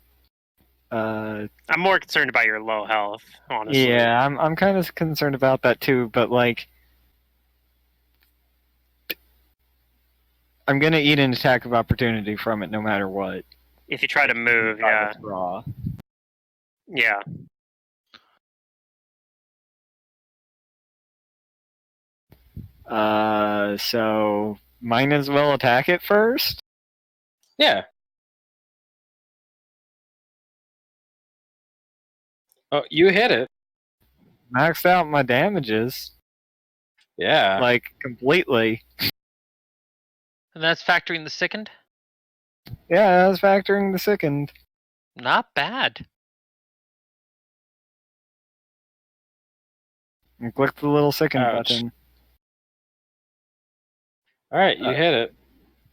I'm more concerned about your low health, honestly. Yeah, I'm kind of concerned about that too, but like, I'm gonna eat an attack of opportunity from it no matter what. If you try to move, yeah. Draw. Yeah. So might as well attack it first. Yeah. Oh, you hit it. Maxed out my damages, Yeah. like completely. And that's factoring the sickened? Yeah, I was factoring the sickened. Not bad. And click the little sickened Ouch. button. All right, you hit it.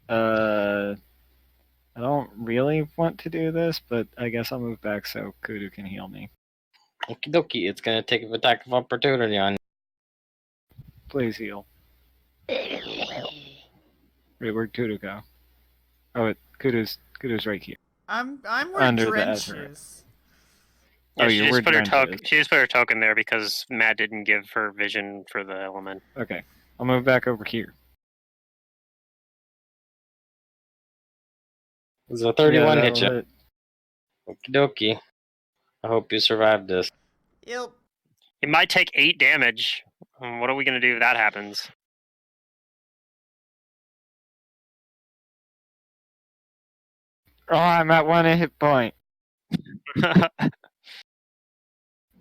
I don't really want to do this, but I guess I'll move back so Kudu can heal me. Okie dokie, it's gonna take an attack of opportunity on you. Please heal. Wait, where'd Kudu go? Oh, Kudu's right here. I'm where Under the Drench Ezra. is. Yeah, Oh, she you're just where put her Drench token. is. She just put her token there because Matt didn't give her vision for the element. Okay, I'll move back over here. Does a 31 Yeah, hit you? that'll hit. Okie dokie. I hope you survived this. Yep. It might take 8 damage. What are we gonna do if that happens? Oh, I'm at 1 hit point.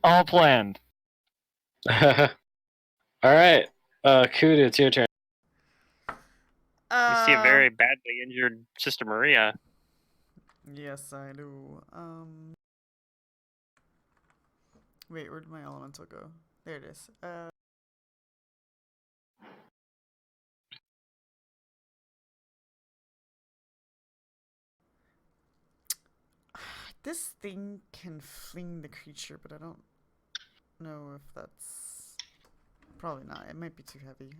All planned. All right, Kudu, it's your turn. You see a very badly injured Sister Maria. Yes, I do. Wait, where did my elemental go? There it is. This thing can fling the creature, but I don't know if that's... Probably not. It might be too heavy.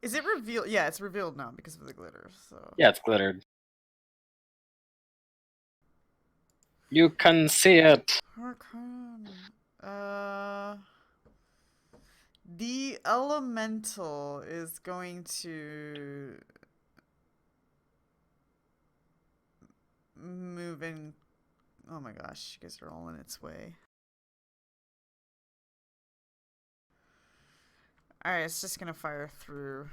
Is it revealed? Yeah, it's revealed now because of the glitter, so... Yeah, it's glittered. You can see it. Arcane. The elemental is going to move in. Oh my gosh, you guys are all in its way. Alright, it's just gonna fire through.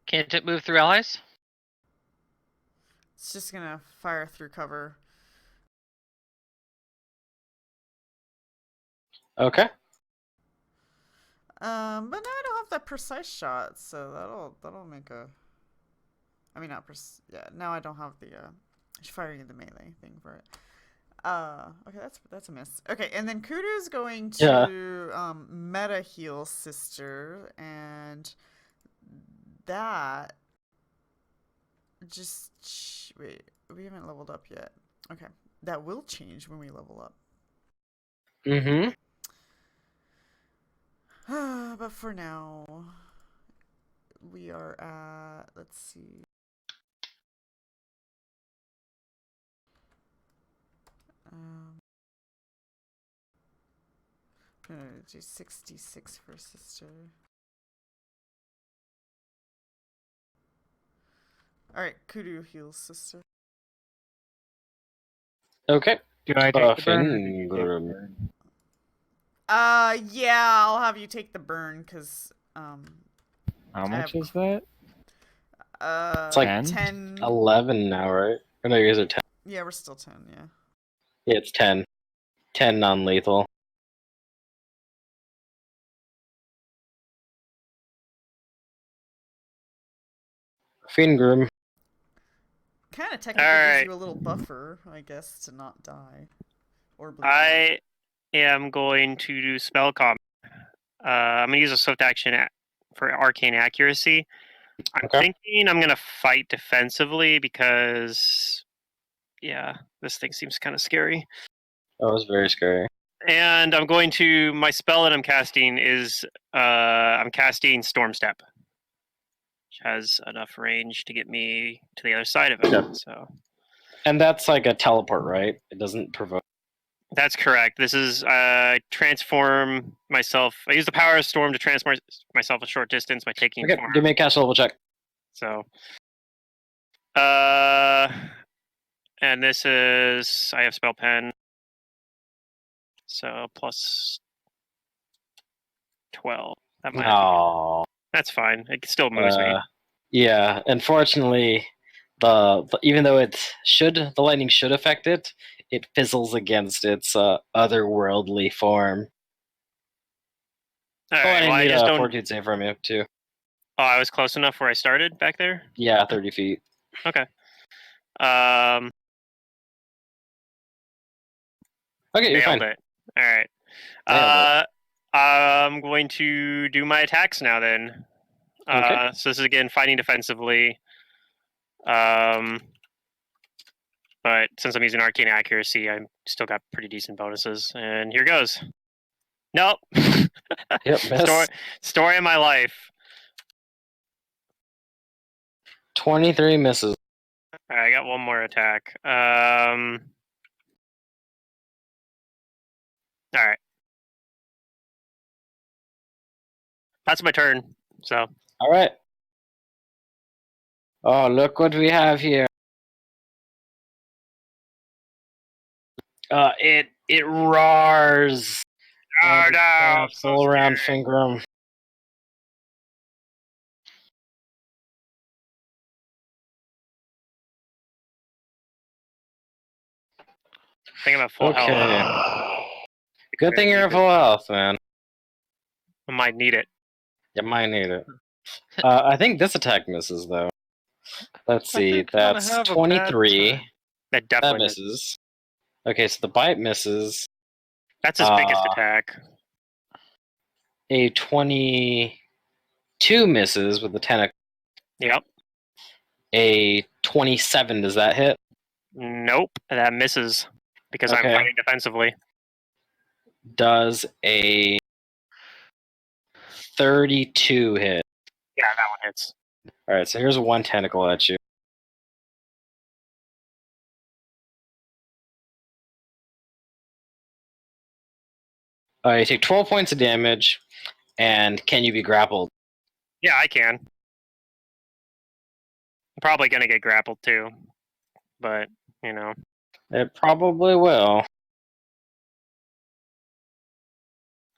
Can't it move through allies? It's just gonna fire through cover. Okay. But now I don't have that precise shot, so that'll make a. I mean, not yeah. Now I don't have the firing the melee thing for it. Okay, that's a miss. Okay, and then Kudu's going to meta heal Sister, and that just wait. We haven't leveled up yet. Okay, that will change when we level up. Mm-hmm. But for now, we are at, let's see. I'm gonna do 66 for Sister. Alright, Kudu heals Sister. Okay. Do I take the burn? Or do you take the Finger. burn? Yeah, I'll have you take the burn, because, How much is that? It's like 10. 11 now, right? Or no, you guys are 10. Yeah, we're still 10, yeah. It's 10. 10 non-lethal. Fingram. Kind of technically gives Alright. you a little buffer, I guess, to not die. Or bleed out. I am going to do spell comp. I'm gonna use a swift action for arcane accuracy. I'm Okay. thinking I'm gonna fight defensively because, yeah, this thing seems kind of scary. That was very scary. And I'm going to my spell that I'm casting is I'm casting Storm Step, which has enough range to get me to the other side of it. Yep. So And that's like a teleport, right? It doesn't provoke. that's correct. This is transform myself. I use the power of Storm to transform myself a short distance by taking Okay, form. give me a cast level check. So, and this is I have spell pen, so plus 12. That might have to Oh. that's fine. It still moves me. Yeah, unfortunately, even though the lightning should affect it, it fizzles against its otherworldly form. All Oh, right. and Well, I I need just a don't. fortitude save from you too. Oh, I was close enough where I started back there. Yeah, 30 feet. Okay. Okay, you're Nailed fine. it. All right. Nailed I'm going to do my attacks now then. Okay. So this is again fighting defensively. But since I'm using arcane accuracy, I still got pretty decent bonuses. And here goes. Nope. Yep, miss. Story of my life. 23 misses. All right, I got one more attack. All right. That's my turn. So All right. Oh, look what we have here. It roars. oh And no, it's full around Fingram. I think I'm at full Okay. health. Good thing you're at full health, man. I might need it. You might need it. I think this attack misses though. Let's see. think I'm gonna That's have a bad 23. time. That That definitely misses. Okay, so the bite misses. That's his biggest attack. A 22 misses with the tentacle. Yep. A 27, does that hit? Nope. That misses because I'm Okay. fighting defensively. Does a 32 hit? Yeah, that one hits. Alright, so here's one tentacle at you. You take 12 points of damage, and can you be grappled? Yeah, I can. I'm probably gonna get grappled too, but you know. It probably will.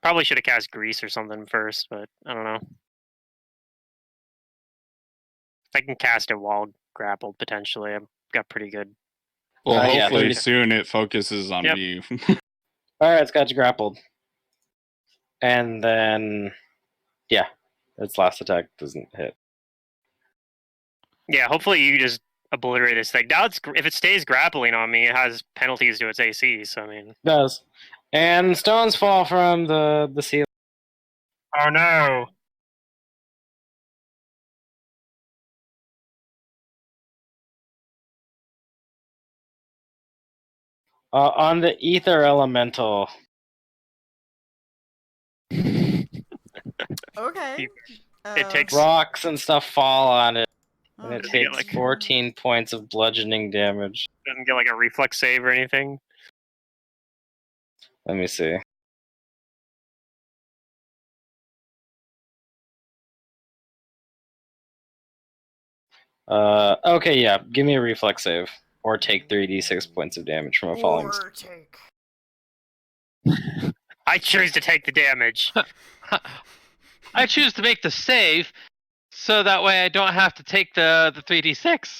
Probably should have cast grease or something first, but I don't know. I can cast it while grappled potentially. I've got pretty good. Well, Yeah, hopefully 30. soon it focuses on Yep. you. Alright, it's got you grappled. And then, yeah, its last attack doesn't hit. Yeah, hopefully you just obliterate this thing. Now if it stays grappling on me, it has penalties to its AC. So I mean, It does. And stones fall from the ceiling. oh no! On the ether elemental. Okay. It takes- Rocks and stuff fall on it, oh, and it Does it get, takes like- 14 points of bludgeoning damage. Doesn't get like a reflex save or anything. Let me see. Okay, yeah. Give me a reflex save. Or take 3d6 points of damage from a falling. Or take. I choose to take the damage. I choose to make the save, so that way I don't have to take the 3d6.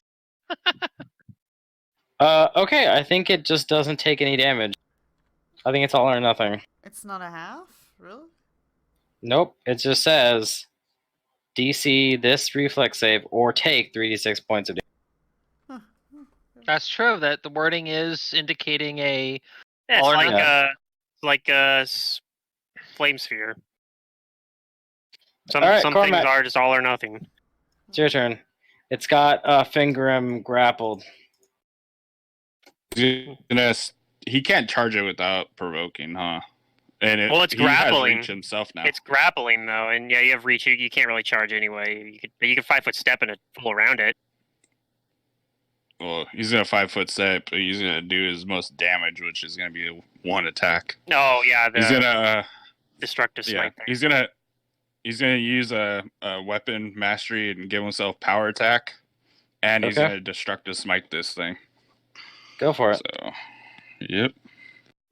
Okay, I think it just doesn't take any damage. I think it's all or nothing. It's not a half? Really? Nope, it just says DC this reflex save or take 3d6 points of damage. Huh. That's true. That the wording is indicating a Yeah, all it's or like nothing. flame sphere. All right, Some Cormac. things are just all or nothing. It's your turn. It's got Fingram grappled. He can't charge it without provoking, huh? And Well, it's he has grappling. reach himself now. It's grappling though, and yeah, you have reach. You can't really charge anyway. You could 5 foot step and pull around it. Well, he's gonna 5 foot step, but he's gonna do his most damage, which is gonna be one attack. Oh yeah, He's gonna destructive smite thing. He's gonna use a weapon mastery and give himself power attack, and he's Okay. gonna destructive smite this thing. Go for it. So, yep.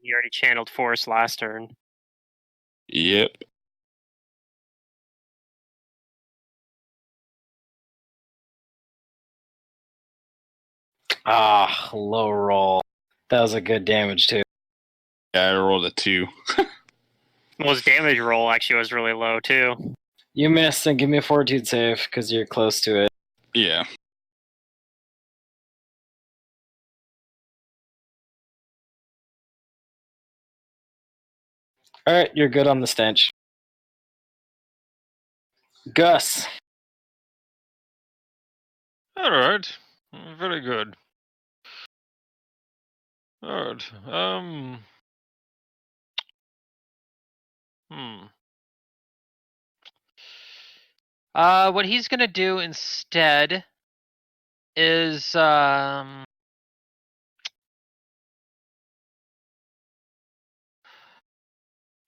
You already channeled force last turn. Yep. Ah, low roll. That was a good damage too. Yeah, I rolled a 2. Well, his damage roll actually was really low too. You missed, and give me a fortitude save because you're close to it. Yeah. All right, you're good on the stench. Gus. All right. Very good. All right. What he's gonna do instead is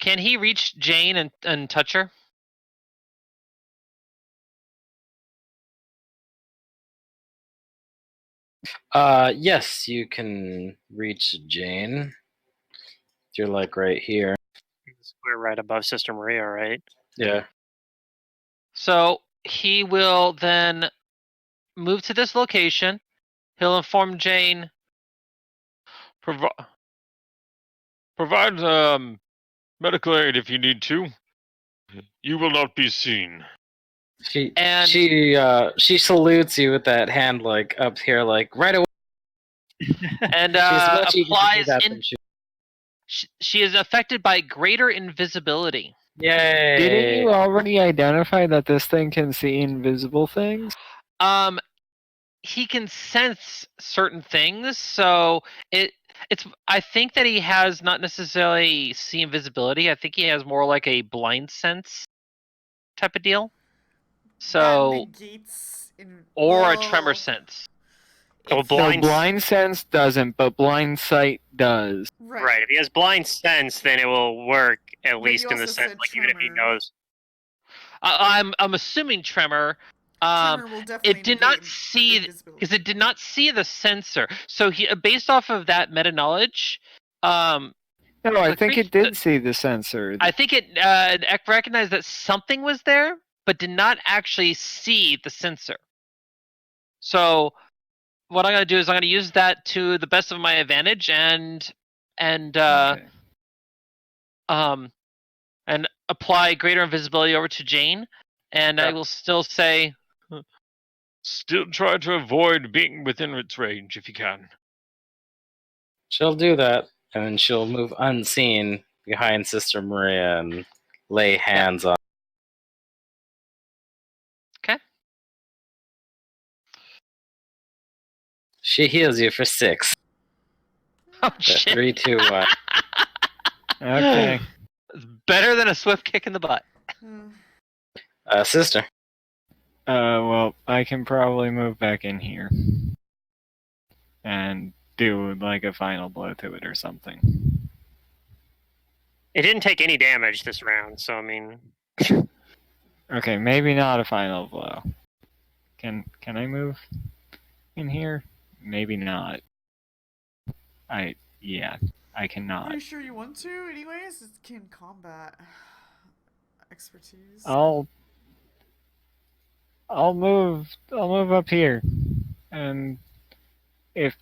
can he reach Jane and touch her? Yes, you can reach Jane. You're like right here. We're right above Sister Maria, right? Yeah. So he will then move to this location. He'll inform Jane. Provide medical aid if you need to. You will not be seen. She And- she salutes you with that hand like up here, like right away. And She's much eager to do applies that in. than she. She is affected by greater invisibility. Yay! Didn't you already identify that this thing can see invisible things? He can sense certain things, so it's. I think that he has not necessarily see invisibility. I think he has more like a blind sense type of deal. So That negates or a tremor sense. Oh, It's- blind- No, blind sense doesn't, but blind sight does. Right. If he has blind sense, then it will work at But least you in the also sense, said like even if he tremor. knows. I'm assuming tremor. Tremor will definitely It did not negate see invisibility. because it did not see the sensor. So he, based off of that meta knowledge, No, I The think creature- it did see the sensor. I think it recognized that something was there, but did not actually see the sensor. So what I'm going to do is I'm going to use that to the best of my advantage and Okay. and apply greater invisibility over to Jane, and I Yeah. will still say, Still try to avoid being within its range if you can. She'll do that, and then she'll move unseen behind Sister Maria and lay hands on. okay. She heals you for 6. Oh shit! 3, 2, 1. Okay. It's better than a swift kick in the butt. Sister. Well, I can probably move back in here and do like a final blow to it or something. It didn't take any damage this round, so I mean, Okay, maybe not a final blow. Can I move in here? Maybe not. I Are cannot. you sure you want to? Anyways, it's in combat expertise. I'll move up here, and if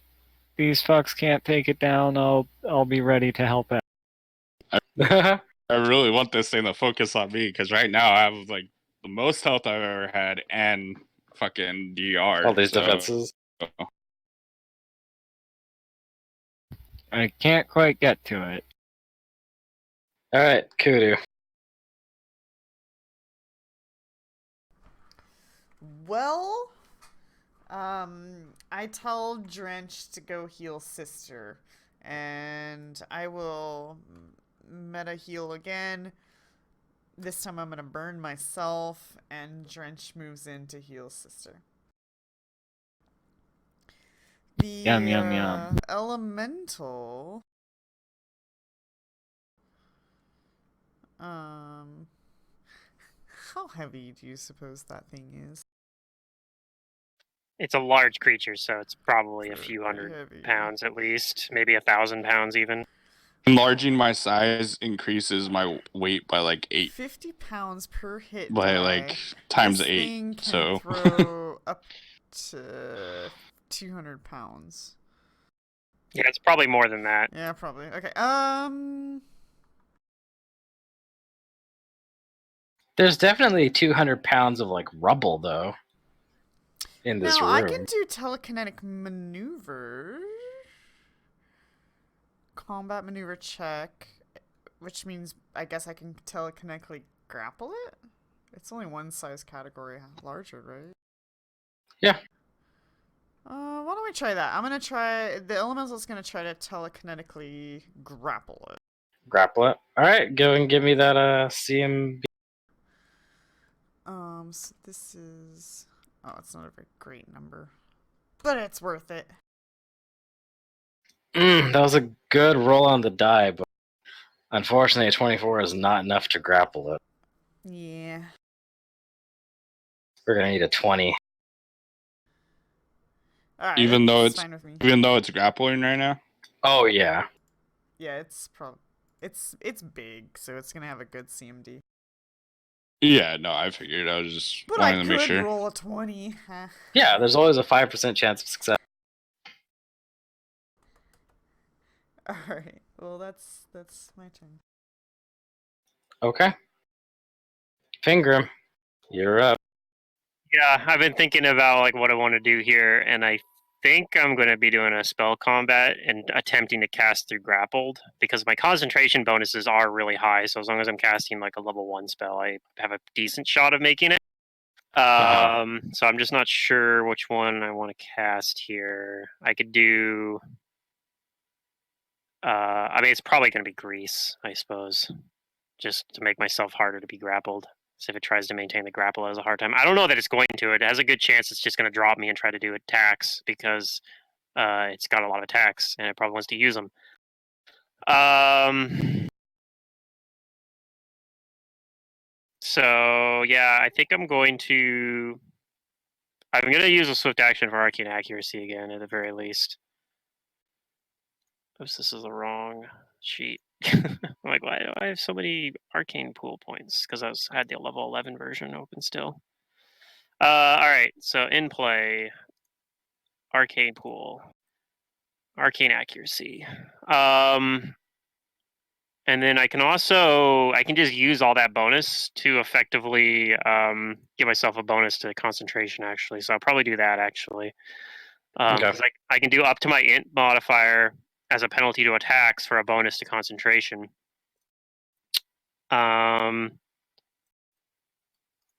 these fucks can't take it down, I'll be ready to help out. I really want this thing to focus on me because right now I have like the most health I've ever had and fucking DR. All these defenses. I can't quite get to it. All right, Kudu. Well, I tell Drench to go heal Sister, and I will meta heal again. This time I'm gonna burn myself, and Drench moves in to heal Sister. The Yum, yum, yum. elemental. How heavy do you suppose that thing is? It's a large creature, so it's probably a few Pretty hundred heavy. pounds at least, maybe 1,000 pounds even. Enlarging my size increases my weight by like 8, 50 pounds per hit by die. like times This 8. thing can So throw up to 200 pounds. Yeah, it's probably more than that. Yeah, probably. Okay. There's definitely 200 pounds of like rubble though in this Now room. I can do telekinetic maneuver. Combat maneuver check, which means I guess I can telekinetically grapple it? It's only one size category larger, right? Yeah. Why don't we try that? I'm gonna try. The elemental's gonna try to telekinetically grapple it. Grapple it. All right, go and give me that CMB. So this is. Oh, it's not a very great number, but it's worth it. That was a good roll on the die, but unfortunately, a 24 is not enough to grapple it. Yeah. We're gonna need a 20. All right. even though it's fine with me. it's grappling right now. Oh yeah. Yeah, it's it's big, so it's gonna have a good CMD. Yeah, no, I figured. I was just But I wanting to make could sure. roll a 20. Yeah, there's always a 5% chance of success. All right. Well, that's my turn. Okay. Fingrim, you're up. Yeah, I've been thinking about like what I want to do here, and I think I'm going to be doing a spell combat and attempting to cast through grappled because my concentration bonuses are really high. So as long as I'm casting like a level 1 spell, I have a decent shot of making it. So I'm just not sure which one I want to cast here. I could do. I mean, it's probably going to be grease, I suppose, just to make myself harder to be grappled. So if it tries to maintain the grapple, it has a hard time. I don't know that it's going to. It has a good chance it's just going to drop me and try to do attacks because it's got a lot of attacks and it probably wants to use them. So yeah, I think I'm going to use a swift action for arcane accuracy again at the very least. Oops, this is the wrong sheet. I'm like, why do I have so many arcane pool points? Because I had the level 11 version open still. All right, so in play, arcane pool, arcane accuracy, and then I can just use all that bonus to effectively give myself a bonus to concentration. Actually, so I'll probably do that actually, because I can do up to my int modifier as a penalty to attacks for a bonus to concentration. And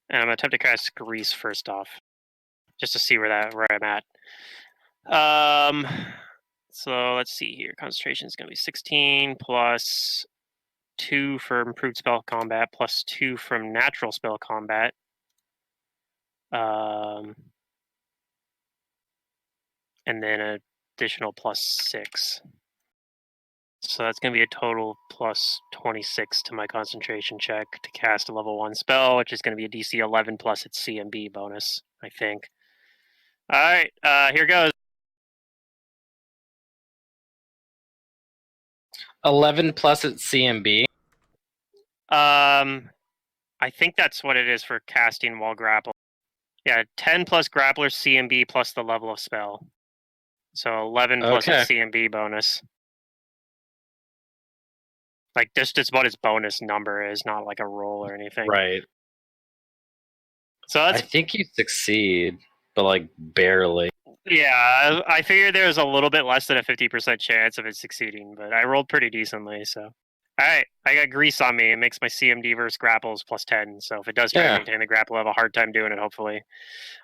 I'm gonna attempt to cast Grease first off, just to see where I'm at. So let's see here. Concentration is gonna be 16 plus 2 for improved spell combat, plus 2 from natural spell combat. And then an additional plus 6. So that's going to be a total plus 26 to my concentration check to cast a level 1 spell, which is going to be a DC 11 plus its CMB bonus, I think. All right, here goes. 11 plus its CMB. I think that's what it is for casting while grappled. Yeah, 10 plus grappler CMB plus the level of spell. So 11 plus Okay. a CMB bonus. Like just what its bonus number is, not like a roll or anything. Right. So I that's think you succeed, but like barely. yeah. I figured there was a little bit less than a 50% chance of it succeeding, but I rolled pretty decently. So, all right, I got grease on me. It makes my CMD versus grapples plus 10. So if it does try to Yeah. maintain the grapple, I have a hard time doing it. Hopefully.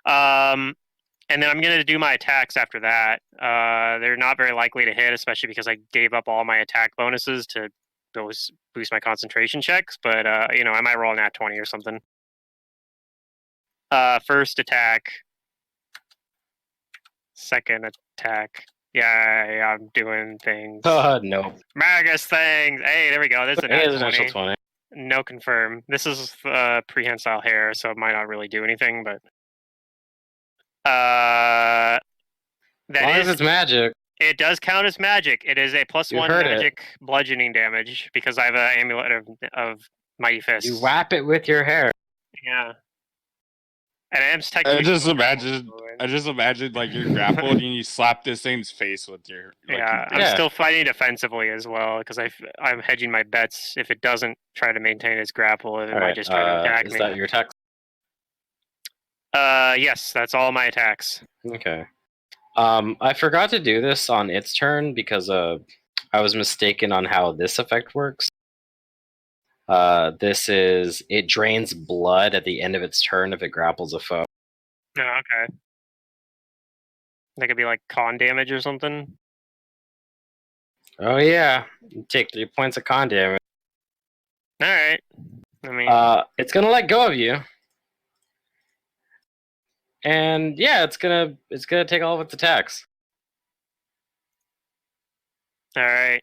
And then I'm going to do my attacks after that. They're not very likely to hit, especially because I gave up all my attack bonuses to boost my concentration checks. But you know, I might roll an at 20 or something. First attack. Second attack. Yeah, I'm doing things. No. Magus things. Hey, there we go. There's an It at is an actual 20. 20. No confirm. This is prehensile hair, so it might not really do anything, but As that long is as it's magic. it does count as magic. It is a plus You 1 heard it. magic bludgeoning damage because I have an amulet of mighty fists. You whap it with your hair. Yeah. And I'm technically I just imagine like you're grappled and you slap this thing's face with your. Like, yeah, I'm Yeah. still fighting defensively as well because I'm hedging my bets. If it doesn't try to maintain its grapple, it All might right. just try to attack Is me. that your attack? Yes, that's all my attacks. Okay. I forgot to do this on its turn because I was mistaken on how this effect works. This is it drains blood at the end of its turn if it grapples a foe. Oh, okay. That could be like con damage or something. Oh yeah, you take 3 points of con damage. All right. I mean, It's gonna let go of you, and yeah, it's gonna take all of its attacks. all right.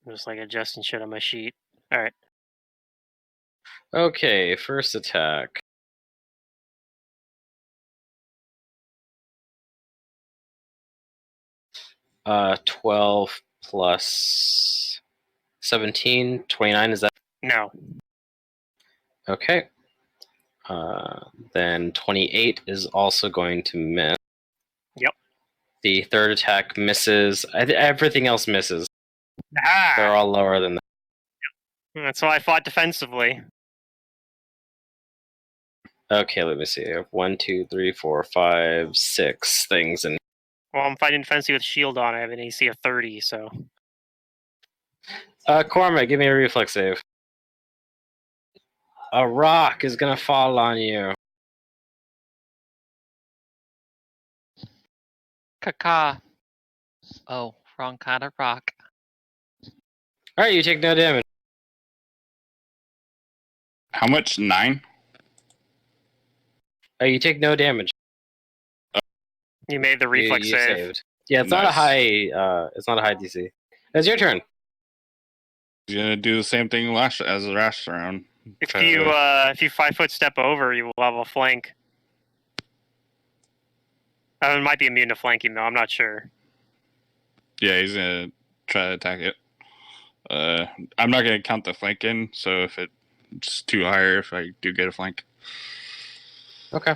I'm just like adjusting shit on my sheet. All right. Okay, first attack. Uh, 12 plus 17, 29. Is that No. okay? Then 28 is also going to miss. Yep. The third attack misses. Everything else misses. They're Ah, all lower than that. that's why I fought defensively. Okay, let me see. 1, 2, 3, 4, 5, 6 things. And Well, I'm fighting defensively with shield on. I have an AC of 30, so Cormac, give me a reflex save. A rock is gonna fall on you. Caca. Oh, wrong kind of rock. All right, you take no damage. how much? 9? Oh, you take no damage. you made the reflex you save. saved. Yeah, it's not a Nice. high. It's not a high DC. It's your turn. He's gonna do the same thing as the last round. If Try you to- 5-foot step over, you will have a flank. It might be immune to flanking though. I'm not sure. yeah, he's gonna try to attack it. I'm not gonna count the flank in, so if it's too higher, if I do get a flank. Okay.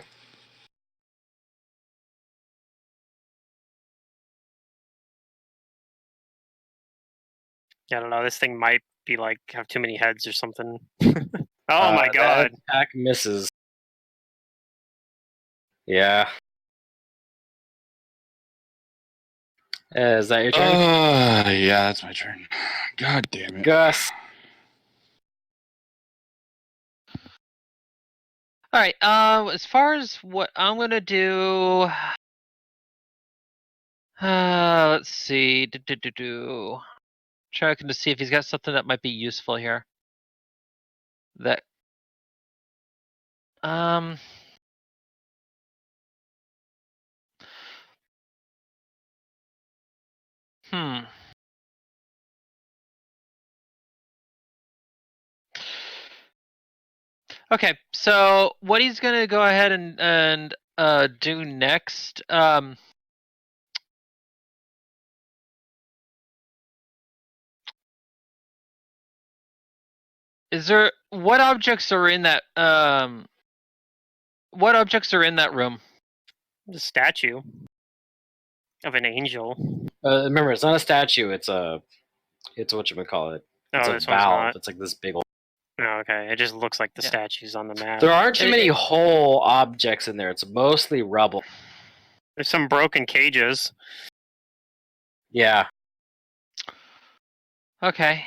I don't know. This thing might be like have too many heads or something. Oh my That god. attack misses. Yeah. Is that your turn? Yeah, that's my turn. God damn it. Gus. All right. As far as what I'm gonna do, let's see. Checking to see if he's got something that might be useful here. That Hmm. Okay, so what he's gonna go ahead and do next, is there what objects are in that what objects are in that room? The statue of an angel. Remember, it's not a statue. It's whatchamacallit. It's No, a this one's valve. not. It's like this big old. Oh, okay. It just looks like the Yeah. statues on the map. There aren't too many whole objects in there. It's mostly rubble. There's some broken cages. Yeah. Okay.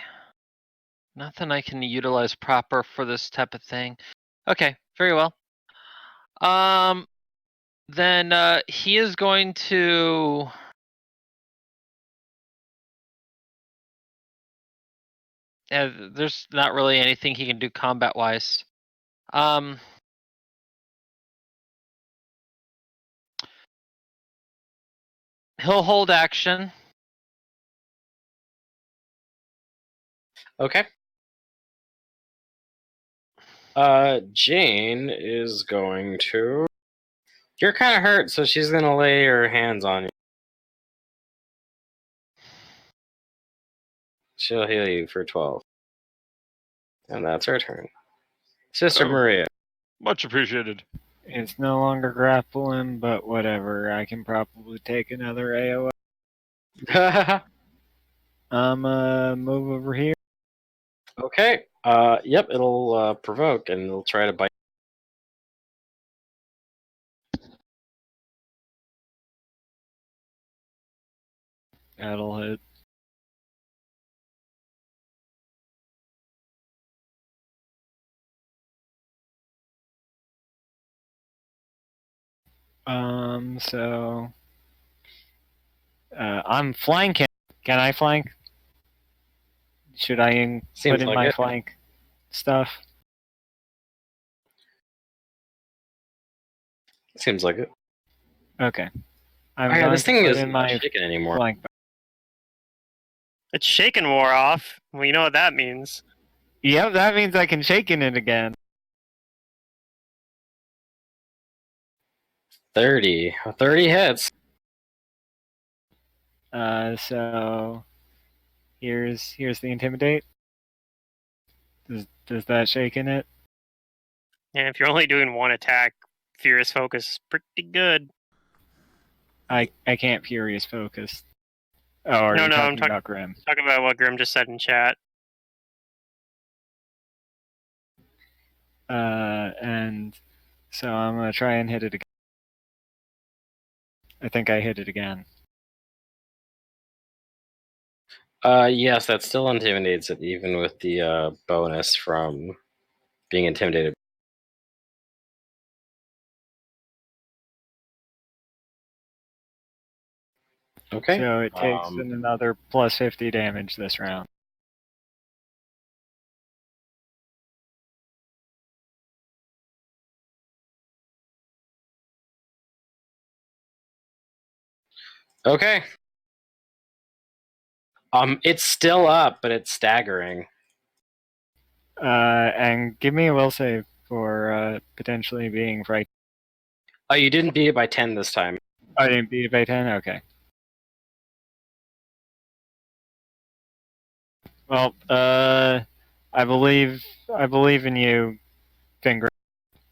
Nothing I can utilize proper for this type of thing. Okay, very well. Then he is going to. Yeah, there's not really anything he can do combat-wise. He'll hold action. Okay. Jane is going to. You're kind of hurt, so she's gonna lay her hands on you. She'll heal you for 12. And that's her turn. Sister Oh. Maria. Much appreciated. It's no longer grappling, but whatever. I can probably take another AOL. Move over here. Okay. Yep, it'll provoke and it'll try to bite. That'll hit. So I'm flanking. Can I flank? Should I Seems put in like my it. flank stuff? Seems like it. Okay. I'm Oh, yeah, going this to thing put isn't in my shaking anymore. flank. It's shaken wore off. Well, you know what that means. Yep, that means I can shake in it again. 30. 30 hits. So here's the intimidate. Does that shake in it? And if you're only doing one attack, Furious Focus is pretty good. I can't furious focus. Oh, are No, you no, I'm talking about Grim? Talk about what Grim just said in chat. And so I'm gonna try and hit it again. I think I hit it again. Yes, that still intimidates it, even with the bonus from being intimidated. Okay. So it takes another plus 50 damage this round. Okay. It's still up, but it's staggering. And give me a will save for potentially being frightened. Oh, you didn't beat it by 10 this time. I didn't beat it by 10? Okay. Well, I believe in you, Finger.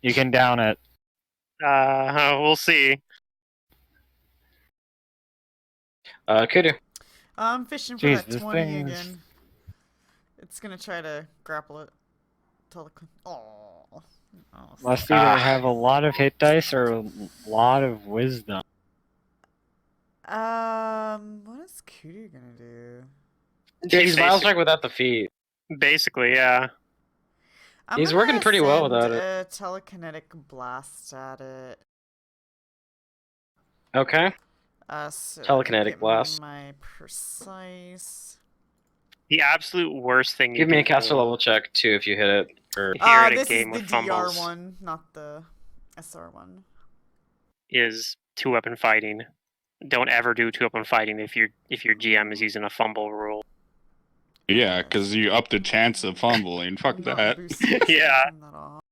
You can down it. We'll see. Kudu. I'm fishing for Jeez, that this 20 thing's- again. It's gonna try to grapple it. Oh. Must either have a lot of hit dice or a lot of wisdom. What is Kudu gonna do? He's vile strike without the feet. Basically, yeah. He's working pretty well without it. A telekinetic blast at it. Okay. So Telekinetic get blast. My precise. The absolute worst thing. Give me a caster level check too if you hit it. Or If you're in a This game is with the DR fumbles. one, not the SR one. Is 2-weapon fighting. Don't ever do 2-weapon fighting if your GM is using a fumble rule. Yeah, because you up the chance of fumbling. Fuck Not that. boosted, so Yeah. turn that off.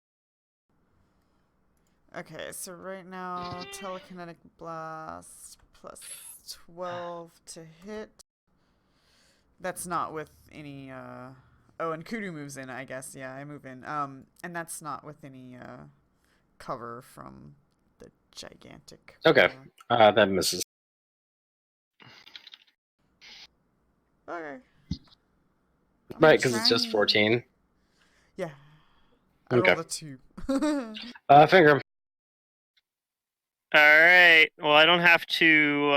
Okay, so right now, telekinetic blast plus 12 to hit. That's not with any Oh, and Kudu moves in, I guess. Yeah, I move in. And that's not with any cover from the gigantic. Okay. That misses. Okay. I'm Right, because it's just trying. 14. Yeah. I Okay. rolled a 2. Finger him. All right. Well, I don't have to.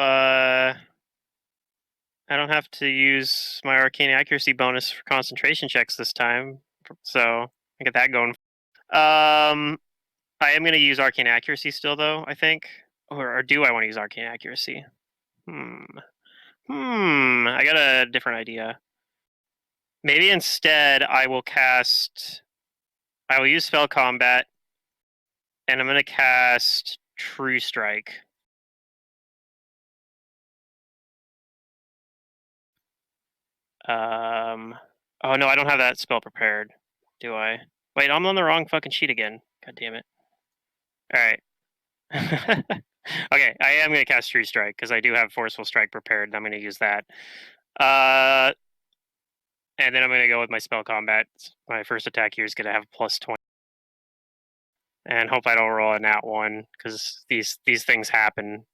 I don't have to use my arcane accuracy bonus for concentration checks this time, so I get that going. I am going to use arcane accuracy still, though. I think, or do I want to use arcane accuracy? I got a different idea. Maybe instead I will cast. I will use spell combat, and I'm going to cast True Strike. Oh no, I don't have that spell prepared, do I? Wait, I'm on the wrong fucking sheet again. God damn it. Alright. Okay, I am going to cast True Strike, because I do have Forceful Strike prepared, and I'm going to use that. And then I'm going to go with my spell combat. My first attack here is going to have plus 20. And hope I don't roll a nat 1, because these things happen.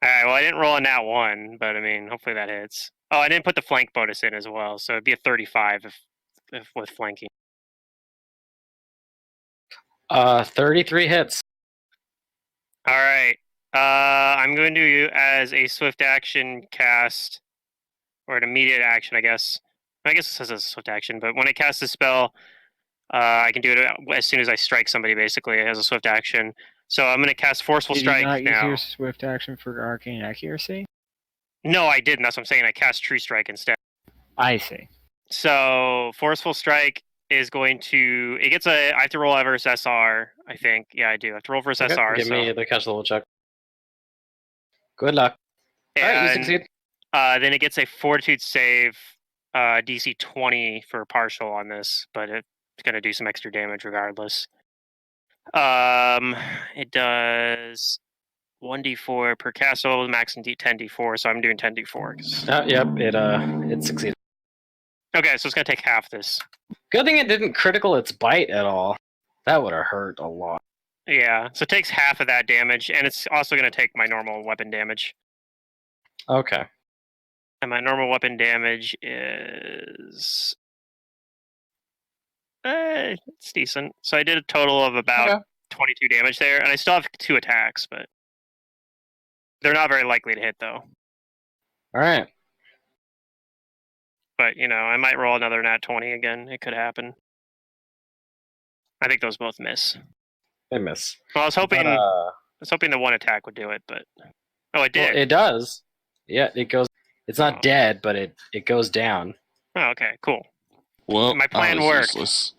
Alright, well I didn't roll a nat 1, but I mean, hopefully that hits. Oh, I didn't put the flank bonus in as well, so it'd be a 35 if with flanking. 33 hits. Alright. I'm going to, as a swift action, cast, or an immediate action, I guess. I guess it says as a swift action, but when I cast the spell, I can do it as soon as I strike somebody, basically, as a swift action. So I'm going to cast Forceful Did you Strike not use now. your swift action for arcane accuracy? No, I didn't. That's what I'm saying. I cast True Strike instead. I see. So Forceful Strike is going to. It gets a. I have to roll versus SR, I think. Yeah, I do. I have to roll versus Okay, SR. give so. me the catch level check. Good luck. Alright, you And succeed. then it gets a Fortitude save, DC 20 for partial on this, but it's going to do some extra damage regardless. It does 1d4 per castle, max and 10d4, so I'm doing 10d4. Yep, it succeeded. Okay, so it's going to take half this. Good thing it didn't critical its bite at all. That would have hurt a lot. Yeah, so it takes half of that damage, and it's also going to take my normal weapon damage. Okay. And my normal weapon damage is... it's decent. So I did a total of about 22 damage there, and I still have 2 attacks, but they're not very likely to hit, though. Alright. But, you know, I might roll another nat 20 again. It could happen. I think those both miss. They miss. Well, I was hoping But, the one attack would do it, but... Oh, it did. well, it does. Yeah, it goes... It's not Oh. dead, but it goes down. Oh, okay, cool. Well, My plan I was worked. useless.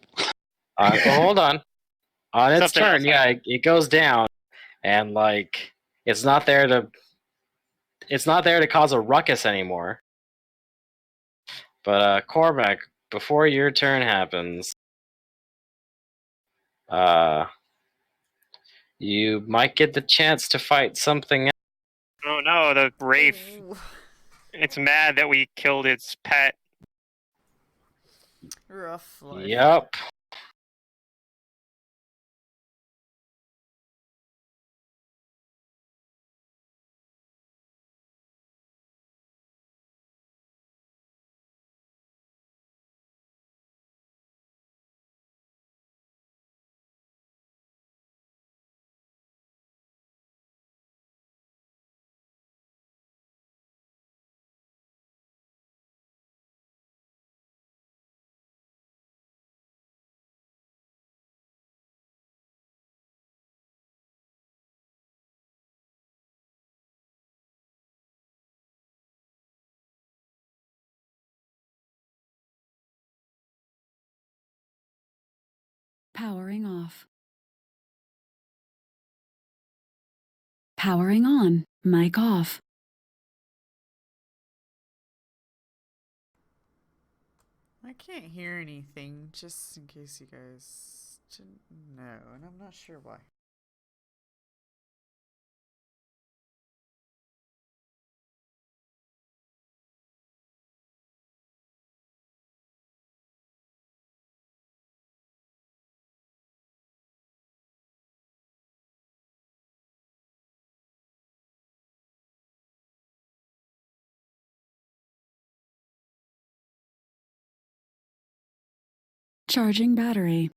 Well, hold on. On its Something turn, else yeah, it goes down, and like it's not there to cause a ruckus anymore. But Cormac, before your turn happens, you might get the chance to fight something else. Oh no, the Wraith. Ooh. It's mad that we killed its pet. Rough life. Yep. Powering off. Powering on. Mic off. I can't hear anything, just in case you guys didn't know, and I'm not sure why. Charging battery.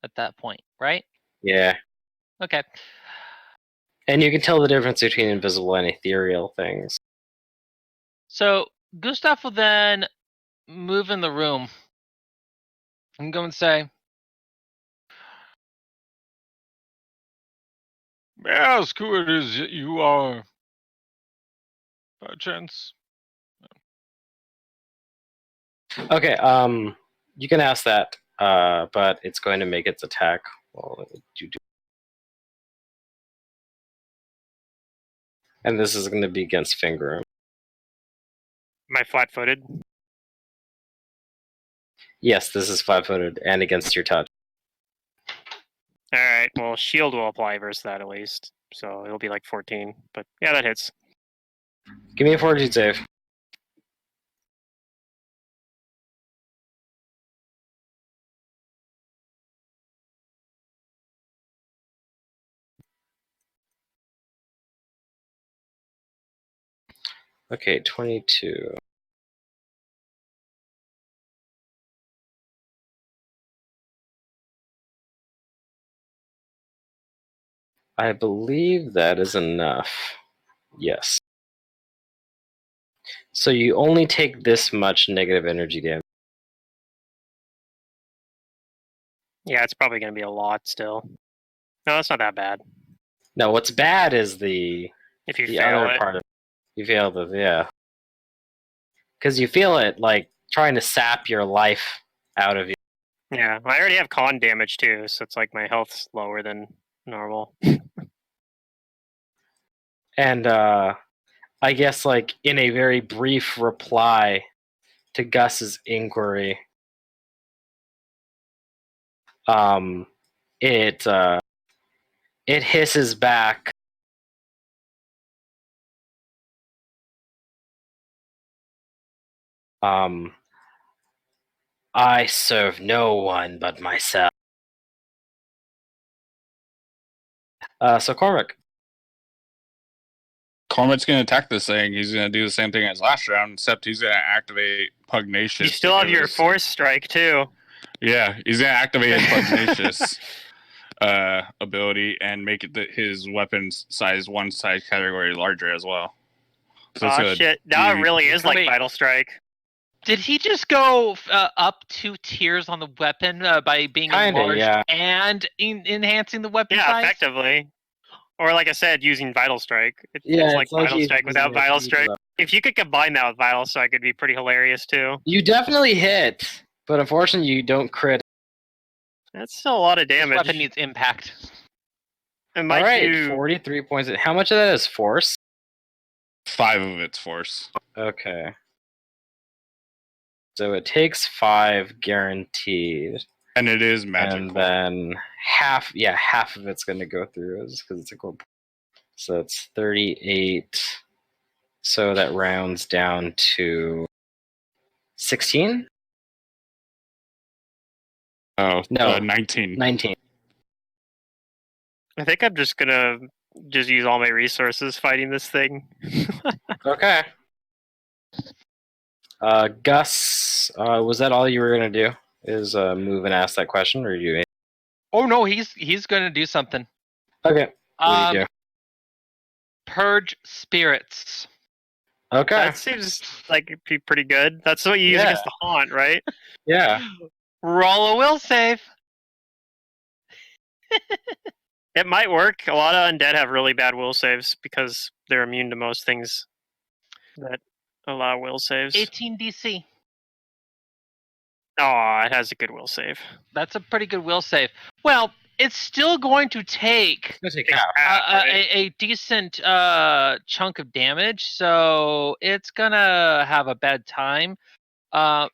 At that point, right? Yeah. Okay. And you can tell the difference between invisible and ethereal things. So Gustav will then move in the room and go and say, May I ask who it is you are, by chance? Okay, you can ask that, but it's going to make its attack. Well, and this is going to be against Finger. Am I flat-footed? Yes, this is 5-footed and against your touch. All right. Well, shield will apply versus that at least, so it'll be like 14. But yeah, that hits. Give me a fortitude save. Okay, 22. I believe that is enough. Yes. So you only take this much negative energy damage. Yeah, it's probably going to be a lot still. No, that's not that bad. No, what's bad is the If you fail other it. part of you fail the yeah. Because you feel it like trying to sap your life out of you. Yeah, I already have con damage too, so it's like my health's lower than normal. And I guess like in a very brief reply to Gus's inquiry, it hisses back. I serve no one but myself. So Cormac. Cormac's going to attack this thing. He's going to do the same thing as last round, except he's going to activate Pugnacious. You still have your Force Strike too. Yeah, he's going to activate his Pugnacious ability and make it his weapon size one size category larger as well. So Oh shit! Now it really is like Wait. Vital Strike. did he just go up 2 tiers on the weapon by being Kinda, enlarged yeah. and enhancing the weapon Yeah, size? effectively. Or like I said, using Vital Strike. Yeah, It's like it's like Vital he's Strike using without a Vital huge Strike. weapon. If you could combine that with Vital Strike, it'd be pretty hilarious too. You definitely hit, but unfortunately you don't crit. That's still a lot of This damage. weapon needs impact. It might All right, do 43 points. How much of that is force? 5 of its force. Okay. So it takes 5 guaranteed. And it is magical. And then half of it's going to go through because it's a gold. So it's 38. So that rounds down to 16? Oh, No. 19. 19. I think I'm just gonna use all my resources fighting this thing. Okay. Gus, was that all you were going to do? Is move and ask that question, or do you? Oh no, he's going to do something. Okay. What do you do? Purge spirits. Okay. That seems like it'd be pretty good. That's what you use Yeah. against the haunt, right? Yeah. Roll a will save. It might work. A lot of undead have really bad will saves because they're immune to most things that allow will saves. 18 DC. Oh, it has a good will save. That's a pretty good will save. Well, it's still going to take Let's take half. a decent chunk of damage, so it's gonna have a bad time.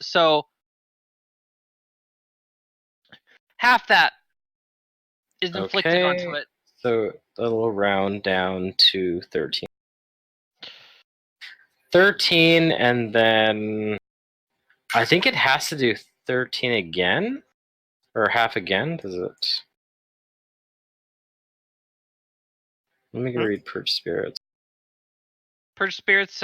So half that is inflicted onto it. So it'll round down to 13. 13, and then I think it has to do 13 again? Or half again? Does it? Let me go read Purge Spirits. Purge Spirits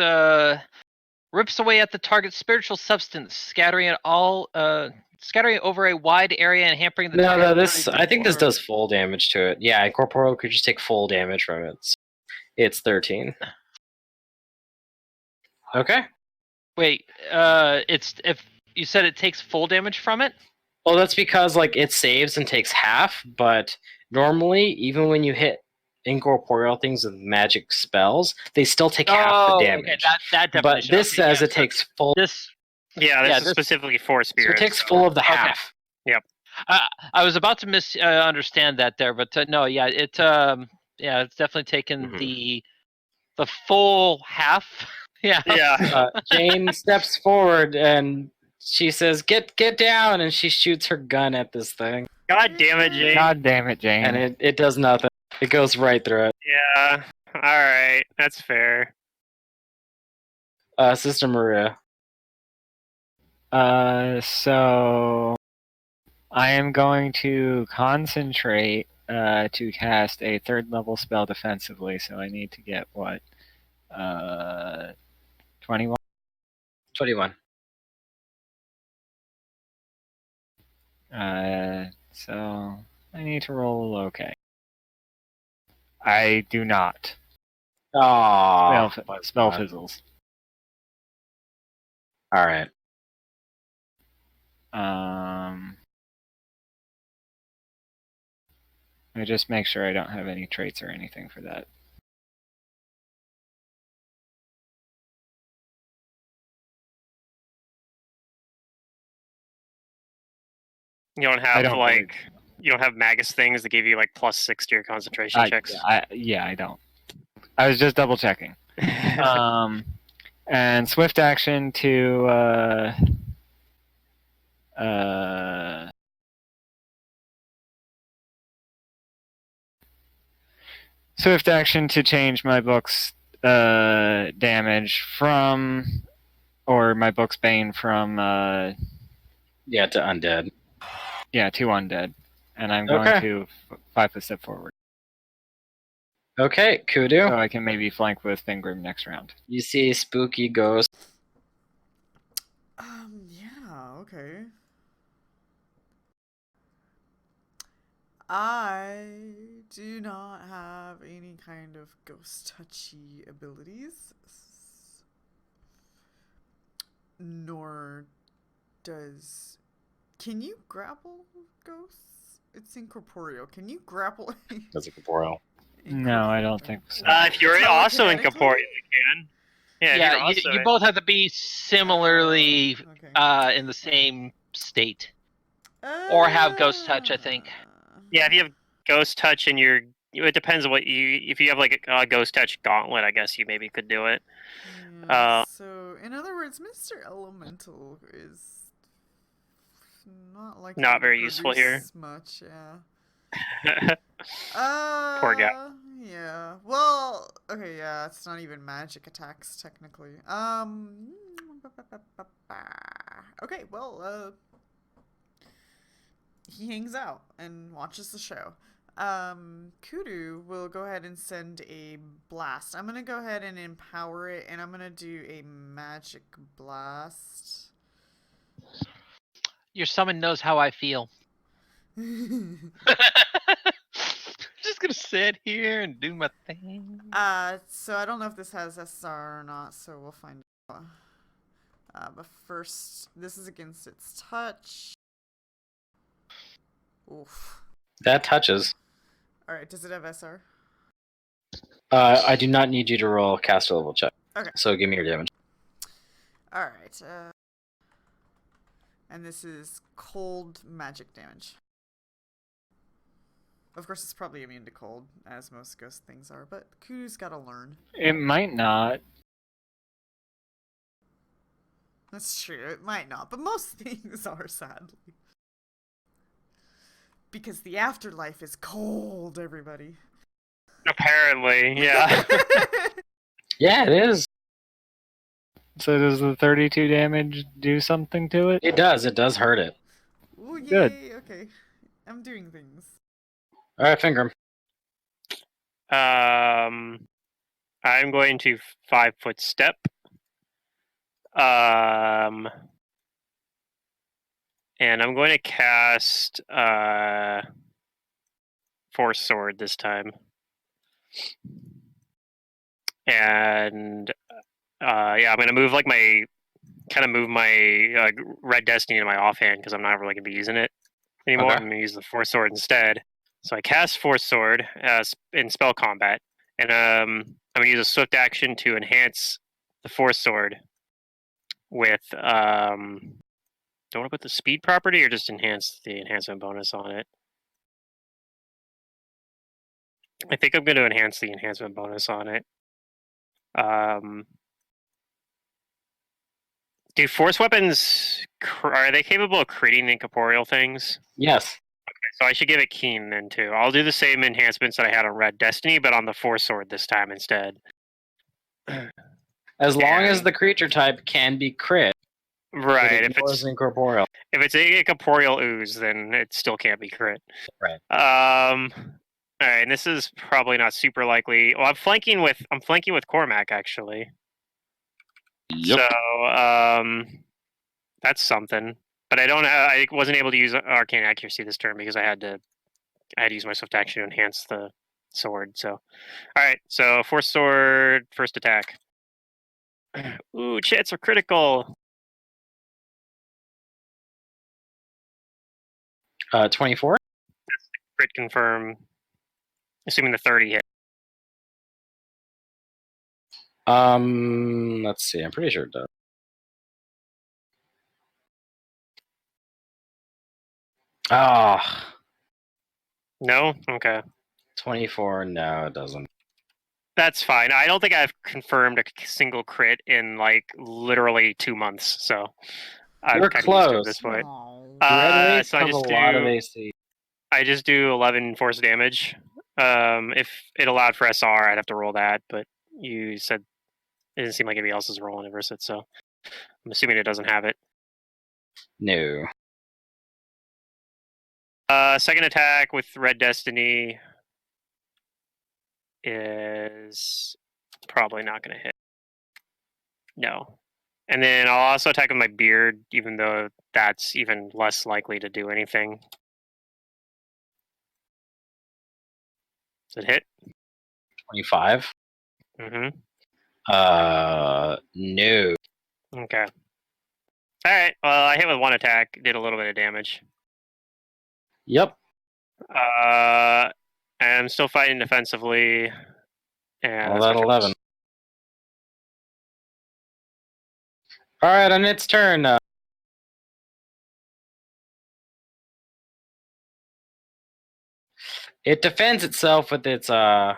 rips away at the target's spiritual substance, scattering it over a wide area and hampering the target's ability to I think this perform. does full damage to it. Yeah, corporeal creatures take full damage from it. So it's 13. Okay. Wait, it's if you said it takes full damage from it? Well, that's because like it saves and takes half, but normally, even when you hit incorporeal things with magic spells, they still take half the damage. Okay, that definition. But this Okay, says yeah, it takes full. This This is specifically for So spirits. it takes full of the half. Yep. I was about to understand that there, but no, yeah, it's definitely taken the full half. Yeah. Jane steps forward and she says, "Get down!" And she shoots her gun at this thing. God damn it, Jane. God damn it, Jane. And it does nothing. It goes right through it. Yeah. All right. That's fair. Sister Maria. So I am going to concentrate to cast a 3rd level spell defensively, so I need to get what? 21? 21. So I need to roll okay. I do not. Aww. Spell fizzles. Alright. Let me just make sure I don't have any traits or anything for that. You don't have you don't have Magus things that give you like +6 to your concentration checks. I don't. I was just double checking. And swift action to swift action to change my book's damage from, or my book's bane from to undead. Yeah, to undead. And I'm going to 5 a step forward. Okay, Kudu. So I can maybe flank with Fingrim next round. You see a spooky ghost. Yeah, okay. I do not have any kind of ghost touchy abilities. Nor does... Can you grapple ghosts? It's incorporeal. Can you grapple? That's incorporeal. No, I don't think so. If you're also incorporeal, you can. Yeah, you both have to be similarly in the same state. Or have ghost touch, I think. Yeah, if you have ghost touch and it depends on what if you have like a ghost touch gauntlet, I guess you maybe could do it. So, in other words, Mr. Elemental is not very useful here. Much, yeah. Poor guy. Yeah. Well, okay, yeah, it's not even magic attacks technically. Okay, well, he hangs out and watches the show. Kudu will go ahead and send a blast. I'm gonna go ahead and empower it, and I'm gonna do a magic blast. Your summon knows how I feel. Just gonna sit here and do my thing. So I don't know if this has SR or not, so we'll find out. But first, this is against its touch. Oof. That touches. Alright, does it have SR? I do not need you to roll a caster level check. Okay. So give me your damage. Alright, and this is cold magic damage. Of course, it's probably immune to cold, as most ghost things are, but Kudu's gotta learn. It might not. That's true, it might not, but most things are, sadly. Because the afterlife is cold, everybody. Apparently, yeah. Yeah, it is. So does the 32 damage do something to it? It does. It does hurt it. Ooh, yay, Good. okay. I'm doing things. All right, finger him. I'm going to 5-foot step. And I'm going to cast Force Sword this time. And yeah, I'm gonna move like my Red Destiny to my offhand because I'm not really gonna be using it anymore. Okay. I'm gonna use the Force Sword instead. So I cast Force Sword in spell combat, and I'm gonna use a swift action to enhance the Force Sword with do I want to put the speed property or just enhance the enhancement bonus on it? I think I'm going to enhance the enhancement bonus on it. Do force weapons are they capable of creating incorporeal things? Yes. So I should give it keen then too. I'll do the same enhancements that I had on Red Destiny, but on the Force Sword this time instead. As long as And- the creature type can be crit, Right. it ignores incorporeal. If it's a incorporeal ooze, then it still can't be crit. Right. All right, and this is probably not super likely. Well, I'm flanking with Cormac actually. Yep. So that's something. But I wasn't able to use arcane accuracy this turn because I had to use my swift action to enhance the sword. So, all right. So force sword, first attack. Ooh, chance are critical. 24. Crit confirm. Assuming the 30 hit. Let's see. I'm pretty sure it does. Ah, No. Okay. 24. No, it doesn't. That's fine. I don't think I've confirmed a single crit in like literally 2 months. So I'm You're kind of used to it at close. this point. Red Wraith So I has a just lot of do AC. 11 force damage. If it allowed for SR, I'd have to roll that, but you said it didn't seem like anybody else is rolling it versus it, so I'm assuming it doesn't have it. No. Second attack with Red Destiny is probably not going to hit. No. And then I'll also attack with my beard, even though that's even less likely to do anything. Does it hit? 25. Mm-hmm. No. Okay. All right. Well, I hit with one attack, did a little bit of damage. Yep. And I'm still fighting defensively. And All that's my that turn. 11. All right, on its turn. It defends itself with its by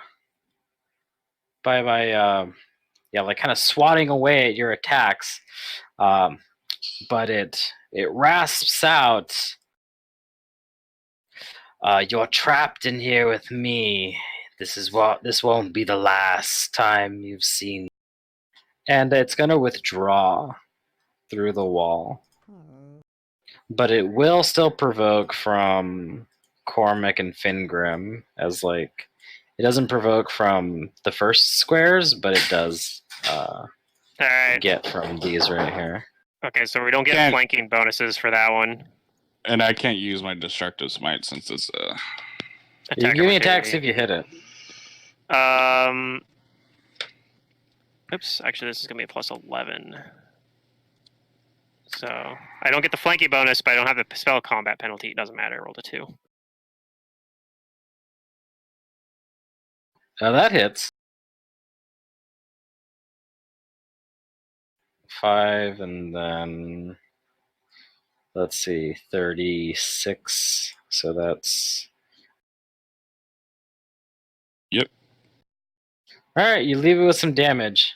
like kind of swatting away at your attacks, but it rasps out. You're trapped in here with me. This won't be the last time you've seen. And it's gonna withdraw through the wall, but it will still provoke from Cormac and Fingrim as like it doesn't provoke from the first squares, but it does All right. get from these right here. Okay, so we don't get Can't- flanking bonuses for that one. And I can't use my destructive smite since it's You Attack can give me opportunity. attacks if you hit it. Oops. Actually, this is gonna be a plus 11. So I don't get the flanking bonus, but I don't have the spell combat penalty. It doesn't matter. I rolled a 2. That hits. 5 and then let's see, 36. So that's Alright, you leave it with some damage.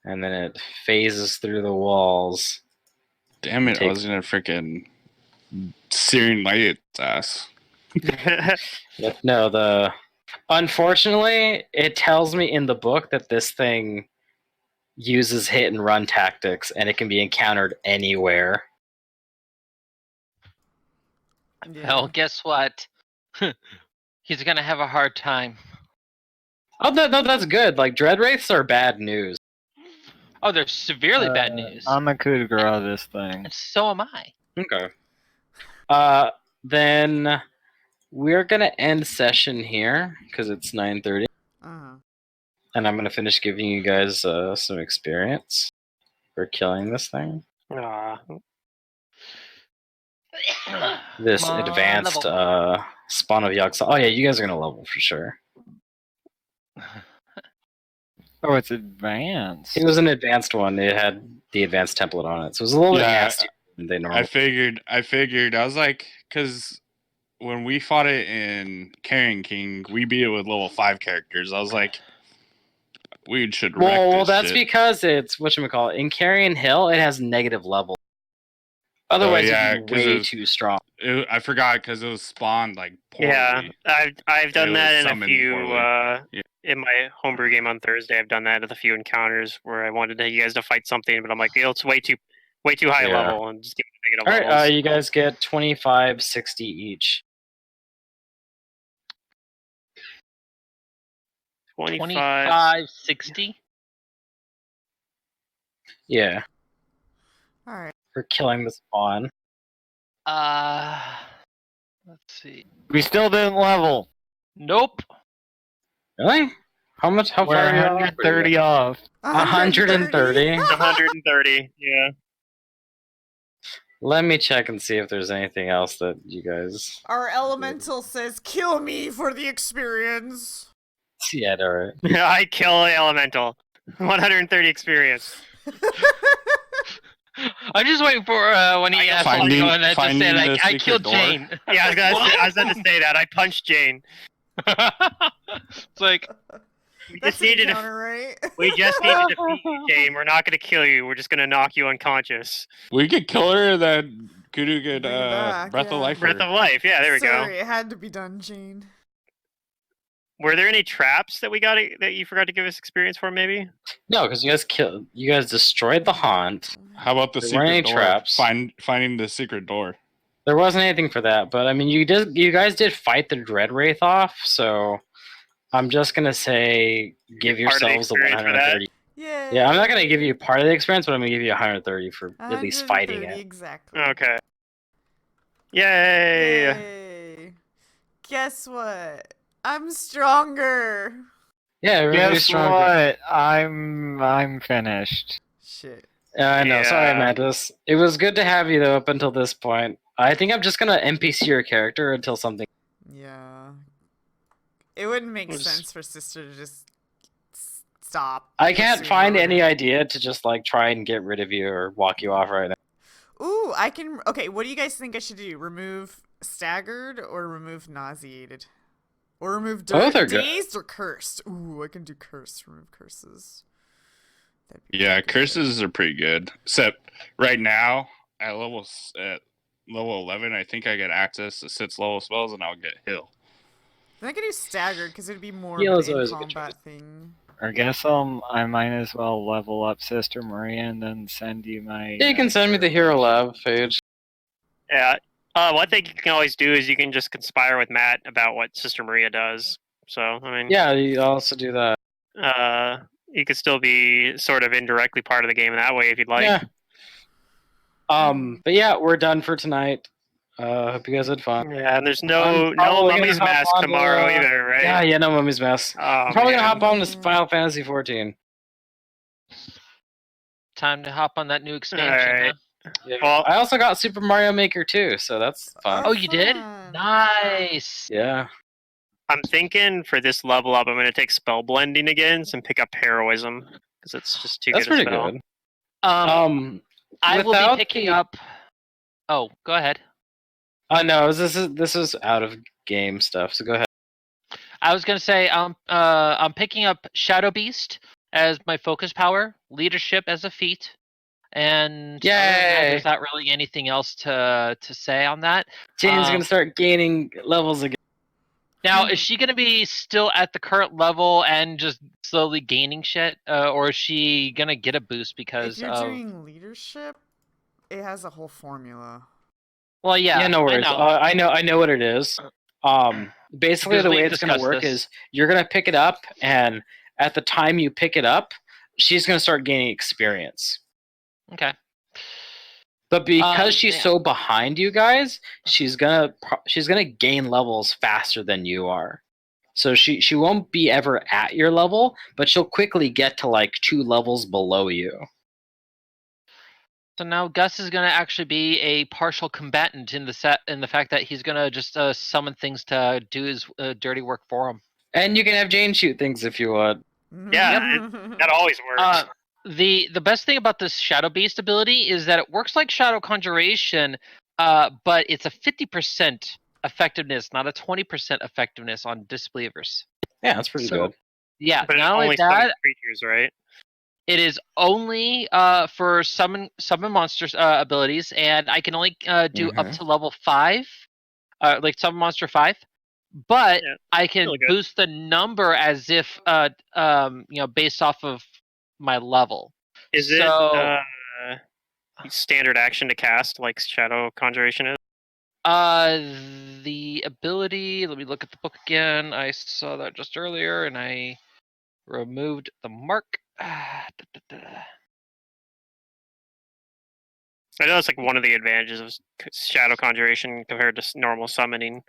And then it phases through the walls. Damn it! I was gonna freaking searing light its ass. No, unfortunately, it tells me in the book that this thing uses hit and run tactics, and it can be encountered anywhere. Yeah. Well, guess what? He's gonna have a hard time. Oh, no, that's good. Like, dread wraiths are bad news. Oh, they're severely bad news. I'm a coup de grace this thing. And so am I. Okay. Then we're gonna end session here because it's 9:30, Uh-huh. and I'm gonna finish giving you guys some experience for killing this thing. Aw. This Come on, advanced level. spawn of Yogg-Saron. Oh yeah, you guys are gonna level for sure. Oh, it's advanced. It was an advanced one. It had the advanced template on it, so it was a little bit Yeah, nastier than they normally. I figured. I was like, because when we fought it in Carrion King, we beat it with level 5 characters. I was like, we should wreck Well, this that's shit. because it's whatchamacallit. In Carrion Hill, it has negative level. Otherwise, yeah, it'd be 'cause way it was- too strong. I forgot because it was spawned like poorly. Yeah, I've done It that was in a summoned few poorly. Yeah. in my homebrew game on Thursday. I've done that with a few encounters where I wanted you guys to fight something, but I'm like, it's way too high Yeah. level, and just give me negative All right, levels. you guys get 25-60 each. 25. 60. Yeah, All right. for killing the spawn. Let's see. We still didn't level. Nope. Really? How much? How We're far are you 130 off. 130? 130. Yeah. Let me check and see if there's anything else that you guys. Our elemental says, "Kill me for the experience." Yeah, alright. I kill the elemental. 130 experience. I'm just waiting for when he asks Finding- to go and I just finding say, like, the I secret killed door. Jane. Yeah, I was going to say that. I punched Jane. It's like, We That's just an needed encounter, right? we just need to defeat you, Jane. We're not going to kill you. We're just going to knock you unconscious. We could kill her, then Kudu could Bring it back, Breath yeah. of Life. Breath of Life. Yeah, there we Sorry, go. it had to be done, Jane. Were there any traps that that you forgot to give us experience for? Maybe. No, because you guys destroyed the haunt. How about the There weren't any secret door? traps. Finding the secret door. There wasn't anything for that, but I mean, you guys did fight the Dread Wraith off, so I'm just gonna say give Part of the yourselves the experience for that? 130. Yay. Yeah, I'm not gonna give you part of the experience, but I'm gonna give you 130 for at least fighting 130, it. Exactly. Okay. Yay! Yay. Guess what? I'm stronger. Yeah, everybody's Guess stronger. what? I'm finished. Shit. I know. Sorry, Yeah. Mantis. It was good to have you though up until this point. I think I'm just gonna NPC your character until something. Yeah. It wouldn't make We'll just- sense for Sister to just stop. I can't pursuing find her. any idea to just like try and get rid of you or walk you off right now. Ooh, I can. Okay, what do you guys think I should do? Remove staggered or remove nauseated? Or remove Both are good. dazed or cursed? Ooh, I can do cursed. Remove curses. That'd be Yeah, pretty good. curses are pretty good. Except right now at level 11, I think I get access to 6 level spells, and I'll get heal. Then I could do staggered because it'd be more Heal of is an always a good in-combat thing. I guess I might as well level up Sister Maria and then send you my. Yeah, you can send me the hero lab page. Yeah. One thing you can always do is you can just conspire with Matt about what Sister Maria does. So I mean, Yeah, you also do that. you could still be sort of indirectly part of the game in that way if you'd like. Yeah. But yeah, we're done for tonight. Hope you guys had fun. Yeah, and there's I'm no probably Mummy's gonna hop Mask on tomorrow the- either, right? Yeah, no Mummy's Mess. Oh, I'm probably gonna man. hop on this Final Fantasy 14. time to hop on that new expansion. Alright. Huh? Yeah. Well- I also got Super Mario Maker too, so that's fun. Oh, you did? Fun. Nice. Yeah. I'm thinking for this level up, I'm going to take spell blending again and pick up heroism because it's just too That's good a pretty spell. good. I will without be picking the- up. Oh, go ahead. No, this is out of game stuff, so go ahead. I was gonna say I'm picking up Shadow Beast as my focus power, leadership as a feat, and other than that, Yay! there's not really anything else to say on that. Jane's gonna start gaining levels again. Now, is she gonna be still at the current level and just slowly gaining shit, or is she gonna get a boost If because you're of? doing leadership, it has a whole formula. Well, yeah, no worries. I know. I know what it is. Basically, Because the way we've it's gonna discussed work this. is you're gonna pick it up, and at the time you pick it up, she's gonna start gaining experience. Okay. But because she's yeah. so behind you guys, she's gonna gain levels faster than you are. So she won't be ever at your level, but she'll quickly get to like 2 levels below you. So now Gus is gonna actually be a partial combatant in the fact that he's gonna just summon things to do his dirty work for him. And you can have Jane shoot things if you want. Yeah, that always works. The best thing about this Shadow Beast ability is that it works like Shadow Conjuration, but it's a 50% effectiveness, not a 20% effectiveness on disbelievers. Yeah, that's pretty good. Yeah, But it not only only that, summons creatures, right? it is only for summon monsters abilities, and I can only do up to level 5, like summon monster 5. But Yeah, I can really good. boost the number as if based off of my level. Is So, it standard action to cast like Shadow Conjuration is? the ability, let me look at the book again. I saw that just earlier and I removed the mark. I know it's like one of the advantages of Shadow Conjuration compared to normal summoning.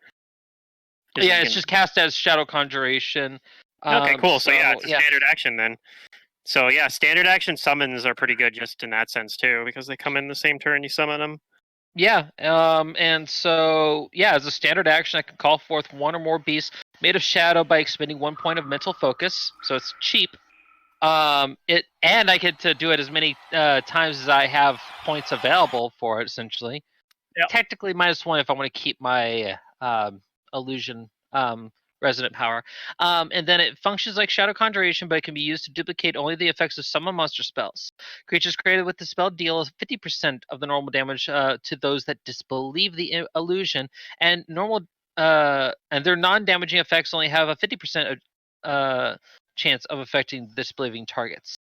Yeah, it's just cast as Shadow Conjuration. Okay, cool. So yeah, it's a yeah. standard action then. So yeah, standard action summons are pretty good just in that sense too, because they come in the same turn you summon them. Yeah, and so yeah, as a standard action, I can call forth one or more beasts made of shadow by expending 1 point of mental focus. So it's cheap. And I get to do it as many times as I have points available for it. Essentially, Yep. Technically -1 if I want to keep my illusion resonant power. And then it functions like Shadow Conjuration, but it can be used to duplicate only the effects of summon monster spells. Creatures created with the spell deal 50% of the normal damage to those that disbelieve the illusion, and and their non-damaging effects only have a 50% chance of affecting disbelieving targets.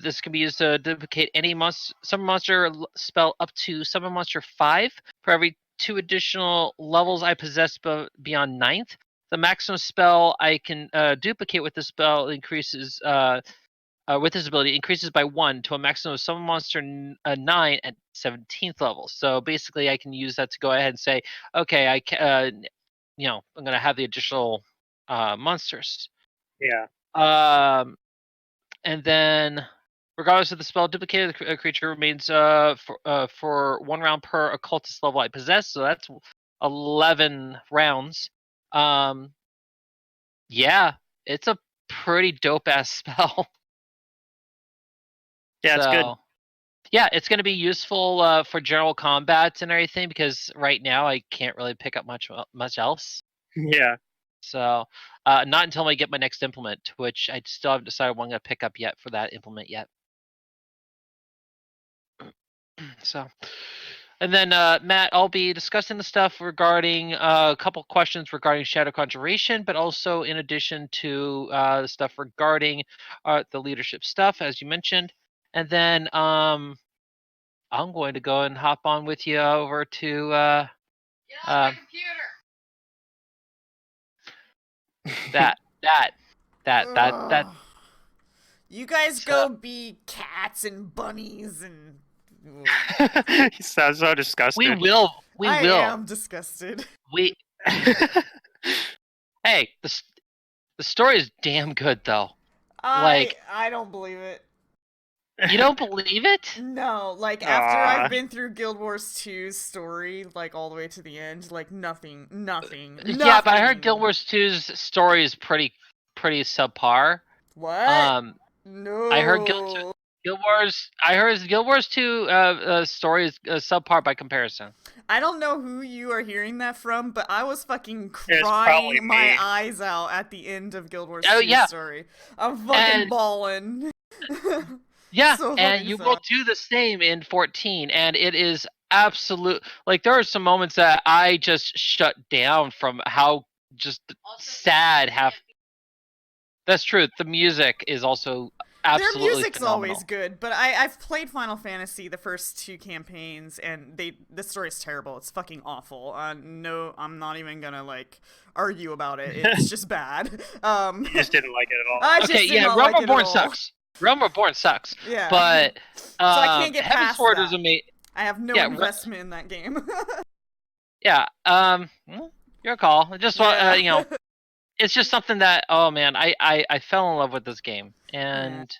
This can be used to duplicate any summon monster spell up to summon monster 5 for every 2 additional levels I possess beyond 9th. The maximum spell I can duplicate with this spell increases with this ability increases by 1 to a maximum of summon monster 9 at 17th level. So basically, I can use that to go ahead and say, okay, I'm going to have the additional monsters. Yeah. And then, regardless of the spell duplicated, the creature remains for 1 round per occultist level I possess. So that's 11 rounds. Yeah, it's a pretty dope ass spell. Yeah, it's good. Yeah, it's going to be useful for general combats and everything because right now I can't really pick up much else. Yeah. So, not until I get my next implement, which I still haven't decided what I'm going to pick up yet for that implement yet. So, and then Matt, I'll be discussing the stuff regarding a couple questions regarding Shadow Conjuration, but also in addition to the stuff regarding the leadership stuff, as you mentioned. And then I'm going to go and hop on with you over to my computer. that. You guys go be cats and bunnies and. He sounds so disgusted. We will. I am disgusted. Hey, the story is damn good though. I don't believe it. You don't believe it? No, like after I've been through Guild Wars 2's story, like all the way to the end, like nothing. Yeah, but I heard Guild Wars 2's story is pretty subpar. What? No. I heard Guild Guild Wars. I heard Guild Wars 2 story is subpar by comparison. I don't know who you are hearing that from, but I was fucking It's probably crying my me. eyes out at the end of Guild Wars Oh, 2 yeah. story. I'm fucking And- bawling. Yeah, So and fucking you sad. will do the same in 14, and it is absolute. Like there are some moments that I just shut down from how just sad half. That's true. The music is also Their absolutely music's phenomenal. always good, but I've played Final Fantasy the first 2 campaigns, and the story's terrible. It's fucking awful. No, I'm not even gonna like argue about it. It's just bad. You just didn't like it at all. I just Okay, did yeah, not Realm like it at Reborn all. sucks. Realm Reborn sucks. Yeah. But So I can't get Heaven's past Sword that. is amazing. I have no Yeah, investment in that game. Yeah. Your call. Just Yeah. you know, it's just something that man, I fell in love with this game, and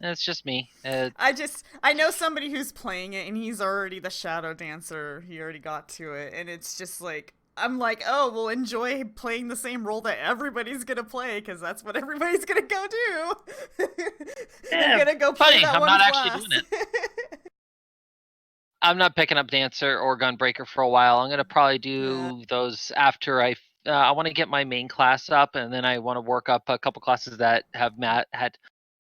it's just me. I know somebody who's playing it, and he's already the Shadow Dancer. He already got to it, and it's just like, I'm like, oh, well, enjoy playing the same role that everybody's gonna play, because that's what everybody's gonna go do. They're gonna go play funny, that I'm one not class. actually doing I'm not picking up Dancer or Gunbreaker for a while. I'm gonna probably do those after I want to get my main class up, and then I want to work up a couple classes that have had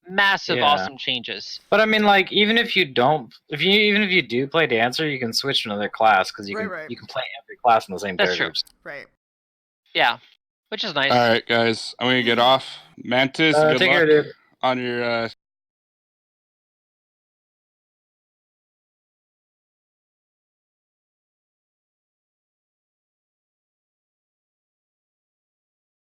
massive, Yeah. awesome changes. But I mean, like, even if you do play Dancer, you can switch to another class because you Right. can play every class in the same That's characters. Right. Yeah, which is nice. All right, guys, I'm gonna get off. Mantis, good Take luck care, dude. on your